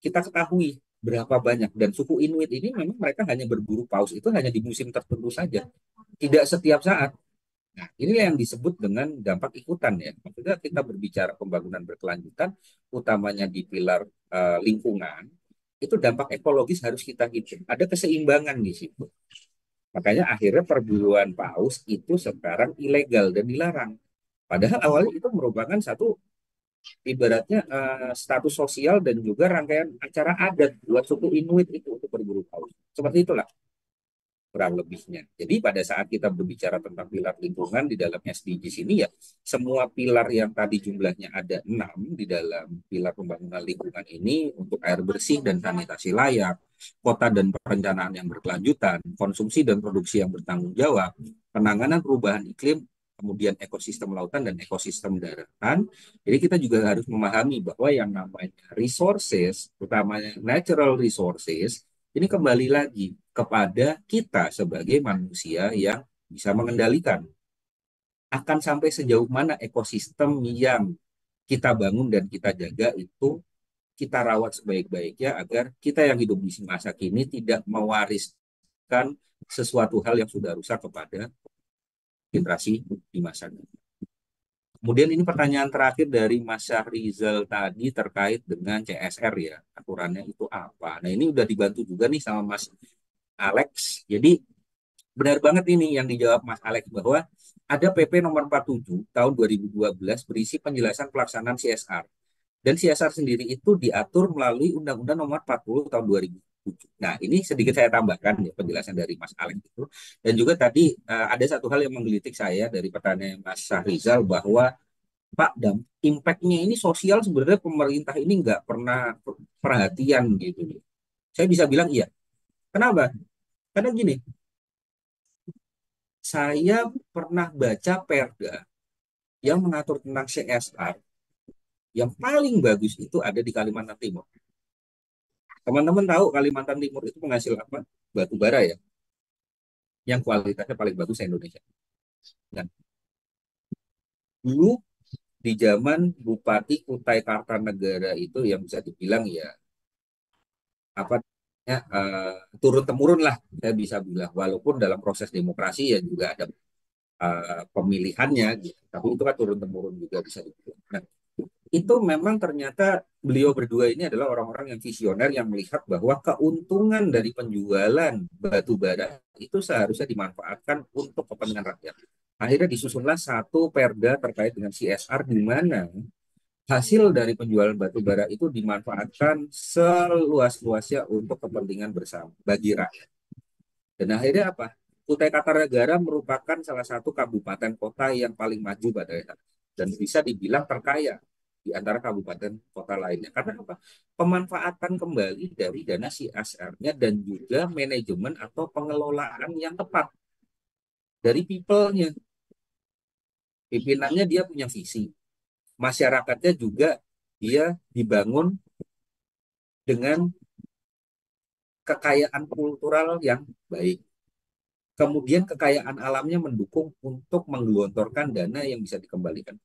kita ketahui berapa banyak, dan suku Inuit ini memang mereka hanya berburu paus itu hanya di musim tertentu saja, tidak setiap saat. Nah, ini yang disebut dengan dampak ikutan ya. Maksudnya kita berbicara pembangunan berkelanjutan, utamanya di pilar lingkungan, itu dampak ekologis harus kita hitung. Ada keseimbangan di situ. Makanya akhirnya perburuan paus itu sekarang ilegal dan dilarang. Padahal awalnya itu merupakan satu ibaratnya status sosial dan juga rangkaian acara adat buat suku Inuit itu untuk berburu paus. Seperti itulah. kurang lebihnya. Jadi pada saat kita berbicara tentang pilar lingkungan di dalam SDGs ini ya, semua pilar yang tadi jumlahnya ada 6 di dalam pilar pembangunan lingkungan ini untuk air bersih dan sanitasi layak, kota dan perencanaan yang berkelanjutan, konsumsi dan produksi yang bertanggung jawab, penanganan perubahan iklim, kemudian ekosistem lautan dan ekosistem daratan. Jadi kita juga harus memahami bahwa yang namanya resources, utamanya natural resources, ini kembali lagi kepada kita sebagai manusia yang bisa mengendalikan. Akan sampai sejauh mana ekosistem yang kita bangun dan kita jaga itu kita rawat sebaik-baiknya agar kita yang hidup di masa kini tidak mewariskan sesuatu hal yang sudah rusak kepada generasi di masa depan. Kemudian ini pertanyaan terakhir dari Mas Syahrizal tadi terkait dengan CSR ya, aturannya itu apa. Nah ini udah dibantu juga nih sama Mas Alex. Jadi benar banget ini yang dijawab Mas Alex bahwa ada PP nomor 47 tahun 2012 berisi penjelasan pelaksanaan CSR. Dan CSR sendiri itu diatur melalui Undang-Undang nomor 40 tahun 2007. Nah, ini sedikit saya tambahkan ya penjelasan dari Mas Alex itu. Dan juga tadi ada satu hal yang menggelitik saya dari pertanyaan Mas Syahrizal bahwa Pak Dam, impact-nya ini sosial sebenarnya pemerintah ini nggak pernah perhatian gitu. Saya bisa bilang iya. Kenapa? Karena gini, saya pernah baca perda yang mengatur tentang CSR yang paling bagus itu ada di Kalimantan Timur. Teman-teman tahu Kalimantan Timur itu penghasil apa? Batu bara ya, yang kualitasnya paling bagus di Indonesia. Dan dulu di zaman Bupati Kutai Kartanegara itu yang bisa dibilang ya apa ya, turun temurun lah saya bisa bilang, walaupun dalam proses demokrasi ya juga ada pemilihannya gitu. Tapi itu kan turun temurun juga bisa dibilang. Nah, itu memang ternyata beliau berdua ini adalah orang-orang yang visioner yang melihat bahwa keuntungan dari penjualan batu bara itu seharusnya dimanfaatkan untuk kepentingan rakyat. Akhirnya disusunlah satu perda terkait dengan CSR di mana hasil dari penjualan batu bara itu dimanfaatkan seluas-luasnya untuk kepentingan bersama bagi rakyat. Dan akhirnya apa? Kutai Kartanegara merupakan salah satu kabupaten kota yang paling maju pada saat dan bisa dibilang terkaya di antara kabupaten kota lainnya. Karena apa? Pemanfaatan kembali dari dana CSR-nya dan juga manajemen atau pengelolaan yang tepat dari people-nya. Pimpinannya dia punya visi. Masyarakatnya juga dia dibangun dengan kekayaan kultural yang baik. Kemudian kekayaan alamnya mendukung untuk menggelontorkan dana yang bisa dikembalikan.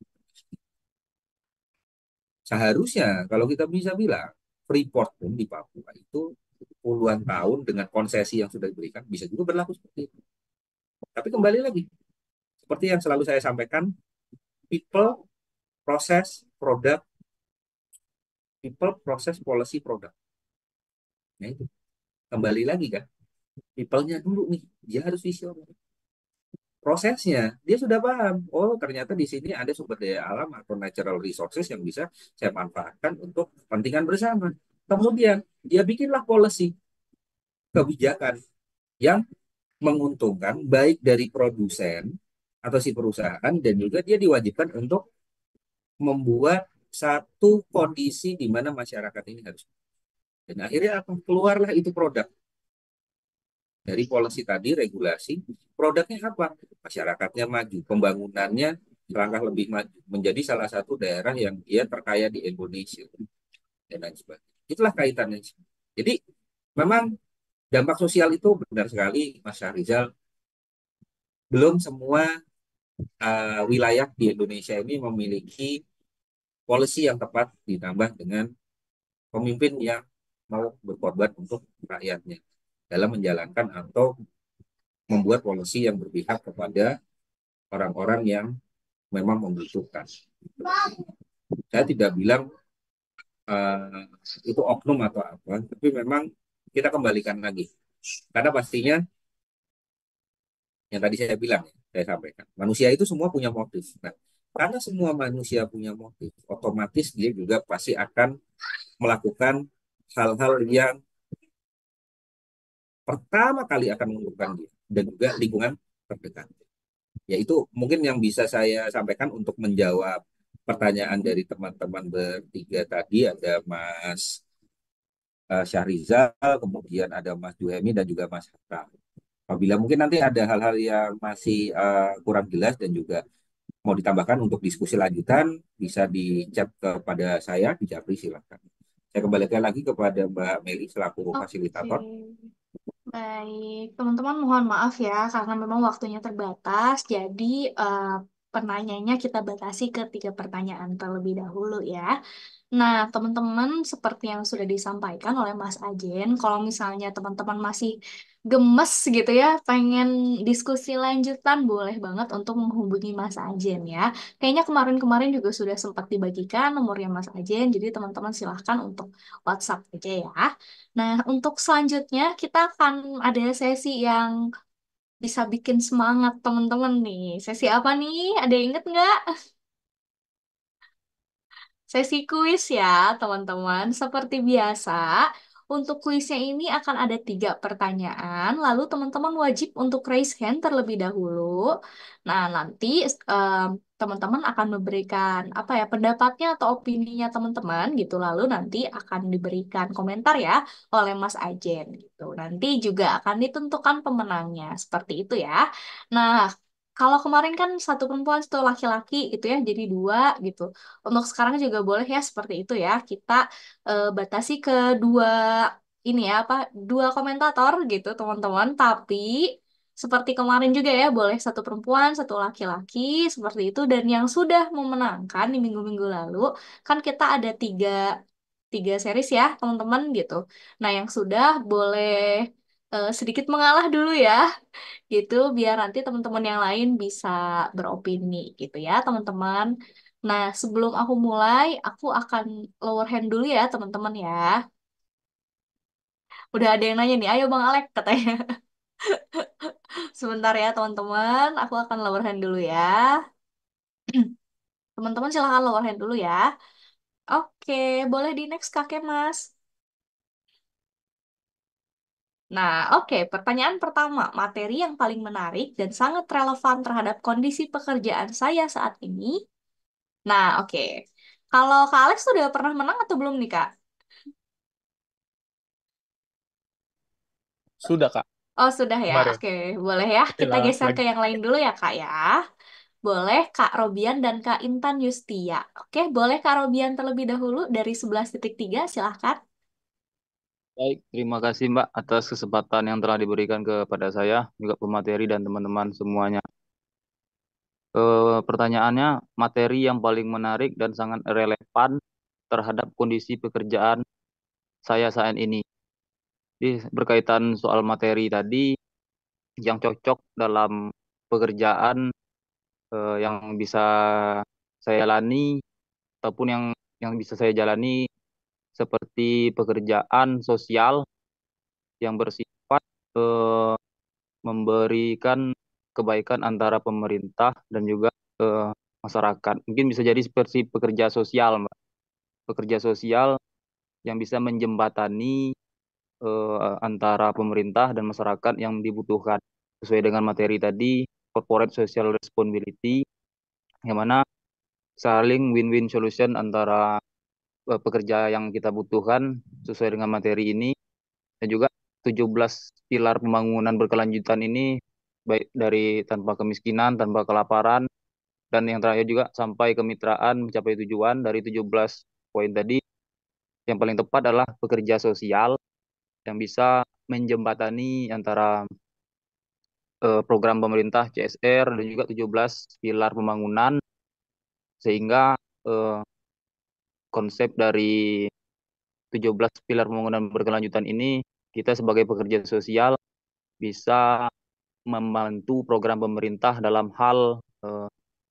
Seharusnya kalau kita bisa bilang Freeport pun di Papua itu puluhan tahun dengan konsesi yang sudah diberikan bisa juga berlaku seperti itu. Tapi kembali lagi, seperti yang selalu saya sampaikan, people, proses, produk, people, proses, policy, produk. Nah itu, kembali lagi kan, people-nya dulu nih, dia harus visioner. Prosesnya, dia sudah paham, oh ternyata di sini ada sumber daya alam atau natural resources yang bisa saya manfaatkan untuk kepentingan bersama. Kemudian, dia bikinlah policy, kebijakan yang menguntungkan baik dari produsen atau si perusahaan dan juga dia diwajibkan untuk membuat satu kondisi di mana masyarakat ini harus. Dan akhirnya apa? Keluarlah itu produk. Dari policy tadi, regulasi, produknya apa? Masyarakatnya maju, pembangunannya selangkah lebih maju, menjadi salah satu daerah yang dia terkaya di Indonesia dan lain sebagainya. Itulah kaitannya. Jadi memang dampak sosial itu benar sekali, Mas Syahrizal. Belum semua wilayah di Indonesia ini memiliki policy yang tepat ditambah dengan pemimpin yang mau berkorban untuk rakyatnya dalam menjalankan atau membuat policy yang berpihak kepada orang-orang yang memang membutuhkan. Saya tidak bilang itu oknum atau apa, tapi memang kita kembalikan lagi. Karena pastinya yang tadi saya bilang, saya sampaikan, manusia itu semua punya motif. Nah, karena semua manusia punya motif, otomatis dia juga pasti akan melakukan hal-hal yang pertama kali akan menguntungkan dia. dan juga lingkungan terdekat. Ya itu mungkin yang bisa saya sampaikan untuk menjawab pertanyaan dari teman-teman bertiga tadi. Ada Mas Syahrizal, kemudian ada Mas Juhemi dan juga Mas Hatta. Apabila mungkin nanti ada hal-hal yang masih kurang jelas dan juga mau ditambahkan untuk diskusi lanjutan, bisa di chat kepada saya di Japri, silakan. Saya kembalikan lagi kepada Mbak Meli selaku Oke. fasilitator. Baik, teman-teman mohon maaf ya karena memang waktunya terbatas. Jadi pertanyaannya kita batasi ke 3 pertanyaan terlebih dahulu ya. Nah, teman-teman seperti yang sudah disampaikan oleh Mas Ajen, kalau misalnya teman-teman masih gemes gitu ya, pengen diskusi lanjutan, boleh banget untuk menghubungi Mas Ajen ya. Kayaknya kemarin-kemarin juga sudah sempat dibagikan nomornya Mas Ajen, jadi teman-teman silahkan untuk WhatsApp aja ya. Nah, untuk selanjutnya kita akan ada sesi yang bisa bikin semangat teman-teman nih. Sesi apa nih? Ada yang inget nggak? Sesi kuis ya, teman-teman. Seperti biasa, untuk kuisnya ini akan ada 3 pertanyaan, lalu teman-teman wajib untuk raise hand terlebih dahulu. Nah, nanti em, teman-teman akan memberikan apa ya pendapatnya atau opininya teman-teman gitu, lalu nanti akan diberikan komentar ya oleh Mas Ajen gitu. Nanti juga akan ditentukan pemenangnya, seperti itu ya. Nah, kalau kemarin kan satu perempuan satu laki-laki gitu ya, jadi 2 gitu. Untuk sekarang juga boleh ya seperti itu ya. Kita batasi ke 2 ini ya apa 2 komentator gitu teman-teman. Tapi seperti kemarin juga ya boleh satu perempuan satu laki-laki seperti itu. Dan yang sudah memenangkan di minggu-minggu lalu kan kita ada tiga series ya teman-teman gitu. Nah yang sudah boleh sedikit mengalah dulu ya gitu biar nanti teman-teman yang lain bisa beropini gitu ya teman-teman. Nah, sebelum aku mulai, aku akan lower hand dulu ya teman-teman ya. Udah ada yang nanya nih, ayo Bang Alek katanya. Sebentar ya teman-teman, aku akan lower hand dulu ya. Teman-teman silahkan lower hand dulu ya. Oke, boleh di next kakek Mas. Nah, oke, pertanyaan pertama, materi yang paling menarik dan sangat relevan terhadap kondisi pekerjaan saya saat ini. Nah, oke. Kalau Kak Alex sudah pernah menang atau belum nih, Kak? Sudah, Kak. Oh, sudah ya. Kemarin. Oke, boleh ya. Tapi Kita geser ke lagi. yang lain dulu ya, Kak ya. Boleh Kak Robian dan Kak Intan Yustia. Oke, boleh Kak Robian terlebih dahulu dari 11.3, silahkan. Baik, terima kasih Mbak atas kesempatan yang telah diberikan kepada saya, juga pemateri dan teman-teman semuanya. Pertanyaannya, materi yang paling menarik dan sangat relevan terhadap kondisi pekerjaan saya saat ini. Jadi berkaitan soal materi tadi, yang cocok dalam pekerjaan yang bisa saya jalani ataupun yang bisa saya jalani seperti pekerjaan sosial yang bersifat eh, memberikan kebaikan antara pemerintah dan juga eh, masyarakat. Mungkin bisa jadi seperti pekerja sosial, Mbak. Pekerja sosial yang bisa menjembatani antara pemerintah dan masyarakat yang dibutuhkan sesuai dengan materi tadi, corporate social responsibility, yang mana saling win-win solution antara pekerja yang kita butuhkan sesuai dengan materi ini dan juga 17 pilar pembangunan berkelanjutan ini baik dari tanpa kemiskinan, tanpa kelaparan, dan yang terakhir juga sampai kemitraan mencapai tujuan dari 17 poin tadi. Yang paling tepat adalah pekerja sosial yang bisa menjembatani antara program pemerintah CSR dan juga 17 pilar pembangunan sehingga eh, konsep dari 17 pilar pembangunan berkelanjutan ini kita sebagai pekerja sosial bisa membantu program pemerintah dalam hal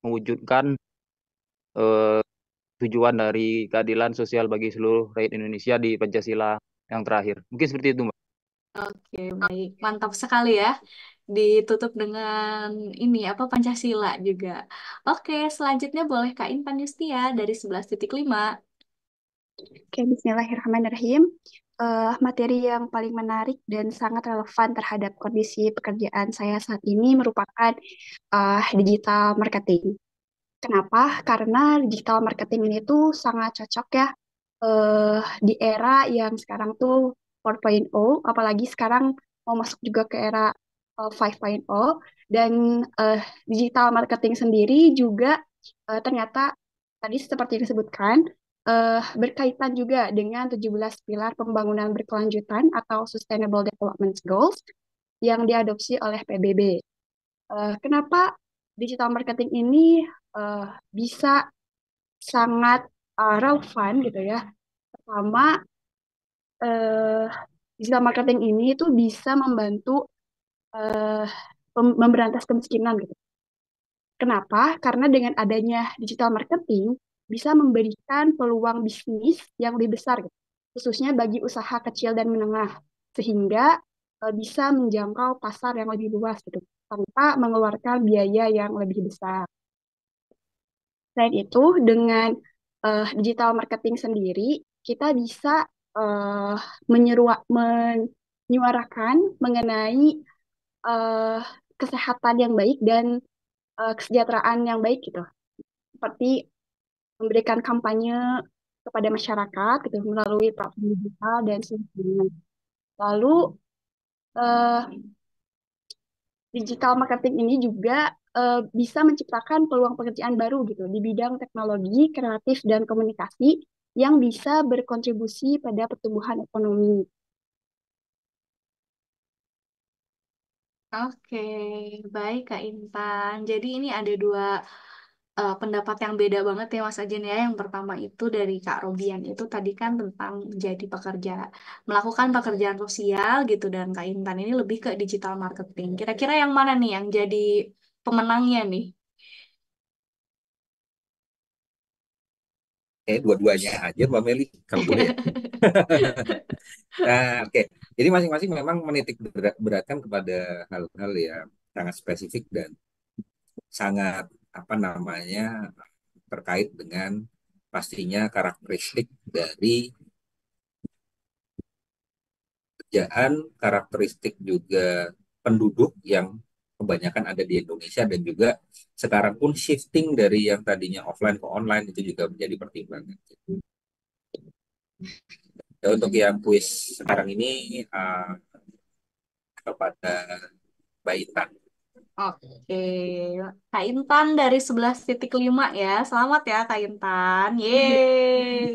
mewujudkan eh, tujuan dari keadilan sosial bagi seluruh rakyat Indonesia di Pancasila yang terakhir. Mungkin seperti itu, Mbak. Oke, baik. Mantap sekali ya. Ditutup dengan ini apa Pancasila juga. Oke, selanjutnya boleh Kak Intan Yustia dari 11.5. Oke, Bismillahirrahmanirrahim. materi yang paling menarik dan sangat relevan terhadap kondisi pekerjaan saya saat ini merupakan digital marketing. Kenapa? Karena digital marketing ini tuh sangat cocok ya di era yang sekarang tuh 4.0, apalagi sekarang mau masuk juga ke era 5.0, dan eh, digital marketing sendiri juga ternyata tadi seperti yang disebutkan berkaitan juga dengan 17 pilar pembangunan berkelanjutan atau Sustainable Development Goals yang diadopsi oleh PBB. Kenapa digital marketing ini eh, bisa sangat relevan gitu ya? Pertama, eh, digital marketing ini itu bisa membantu eh, memberantas kemiskinan gitu. Kenapa? Karena dengan adanya digital marketing bisa memberikan peluang bisnis yang lebih besar gitu, khususnya bagi usaha kecil dan menengah, sehingga bisa menjangkau pasar yang lebih luas gitu, tanpa mengeluarkan biaya yang lebih besar. Selain itu, dengan digital marketing sendiri, kita bisa eh, menyuarakan mengenai eh, kesehatan yang baik dan kesejahteraan yang baik gitu. Seperti memberikan kampanye kepada masyarakat gitu melalui platform digital dan sebagainya. Lalu eh, digital marketing ini juga bisa menciptakan peluang pekerjaan baru gitu di bidang teknologi, kreatif, dan komunikasi yang bisa berkontribusi pada pertumbuhan ekonomi. Oke, baik Kak Intan. Jadi ini ada dua pendapat yang beda banget ya Mas Ajen ya. Yang pertama itu dari Kak Robian itu tadi kan tentang jadi pekerja, melakukan pekerjaan sosial gitu. Dan Kak Intan ini lebih ke digital marketing. Kira-kira yang mana nih yang jadi pemenangnya nih? Dua-duanya aja Mbak Meli, kalau boleh ya. Nah, oke. Jadi masing-masing memang menitik beratkan kepada hal-hal yang sangat spesifik dan sangat apa namanya terkait dengan pastinya karakteristik dari kerjaan, karakteristik juga penduduk yang kebanyakan ada di Indonesia dan juga sekarang pun shifting dari yang tadinya offline ke online itu juga menjadi pertimbangan. Ya, untuk yang kuis sekarang ini kepada Mbak Intan. Oke, Kak Intan dari 11.5 ya. Selamat ya Kak Intan. Yeay.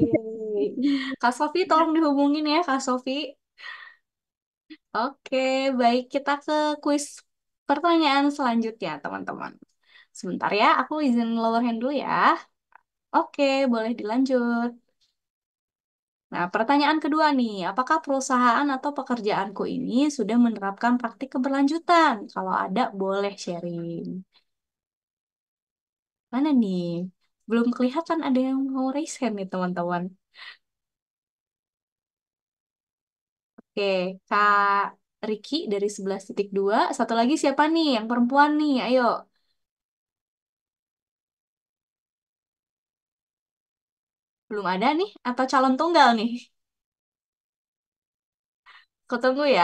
Kak Sofi tolong dihubungin ya Kak Sofi. Oke, baik kita ke kuis pertanyaan selanjutnya teman-teman. Sebentar ya, aku izin lower hand dulu ya. Oke, boleh dilanjut. Nah, pertanyaan kedua nih, apakah perusahaan atau pekerjaanku ini sudah menerapkan praktik keberlanjutan? Kalau ada, boleh sharing. Mana nih? Belum kelihatan ada yang mau raise hand nih, teman-teman. Oke, Kak Riki dari 11.2. Satu lagi siapa nih? Yang perempuan nih, ayo. Belum ada nih? Atau calon tunggal nih? Aku tunggu ya.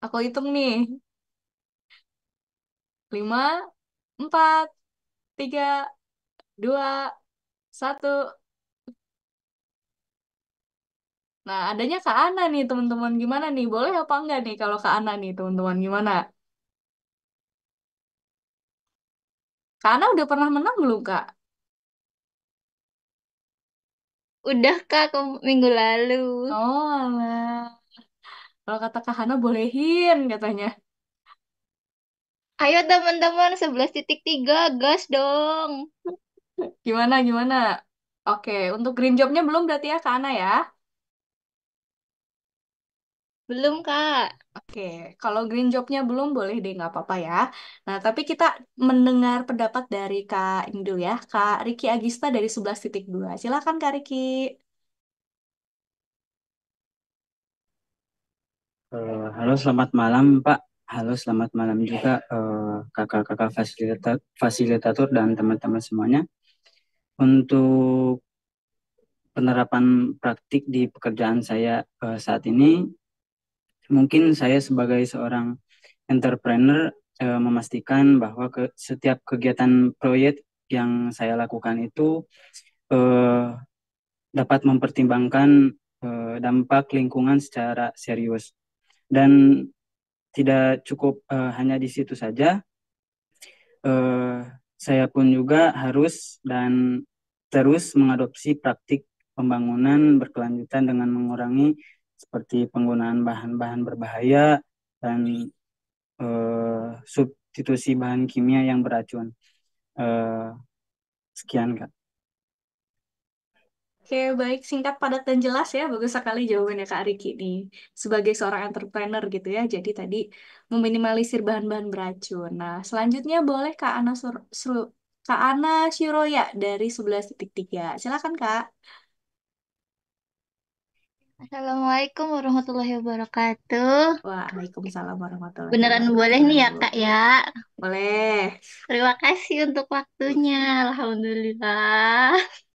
Aku hitung nih. 5, 4, 3, 2, 1. Nah, adanya Kak Ana nih, teman-teman. Gimana nih? Boleh apa enggak nih kalau Kak Ana nih, teman-teman? Gimana? Kak Ana udah pernah menang belum, Kak? Udah Kak minggu lalu. Oh, alah. Kalau kata Kak Hana, bolehin katanya. Ayo teman-teman 11.3 gas dong. Gimana, gimana? Oke, untuk green jobnya belum berarti ya, Kak Ana ya? Belum Kak. Oke, kalau green jobnya belum, boleh deh, nggak apa-apa ya. Nah, tapi kita mendengar pendapat dari Kak ini dulu ya, Kak Riki Agista dari 11.2. Silakan, Kak Riki. Halo, selamat malam, Pak. Halo, selamat malam juga kakak-kakak fasilitator dan teman-teman semuanya. Untuk penerapan praktik di pekerjaan saya saat ini, mungkin saya sebagai seorang entrepreneur memastikan bahwa setiap kegiatan proyek yang saya lakukan itu eh, dapat mempertimbangkan dampak lingkungan secara serius. Dan tidak cukup hanya di situ saja, eh, saya pun juga harus dan terus mengadopsi praktik pembangunan berkelanjutan dengan mengurangi seperti penggunaan bahan-bahan berbahaya dan substitusi bahan kimia yang beracun. Eh, Sekian, Kak. Oke, baik, singkat, padat, dan jelas ya. Bagus sekali jawabannya Kak Riki nih. Sebagai seorang entrepreneur gitu ya. Jadi tadi meminimalisir bahan-bahan beracun. Nah, selanjutnya boleh Kak Ana Shiroya dari 11.3. Silakan Kak. Assalamualaikum warahmatullahi wabarakatuh. Waalaikumsalam warahmatullahi Beneran boleh nih ya, wabarakatuh. Kak ya? Boleh. Terima kasih untuk waktunya. Alhamdulillah.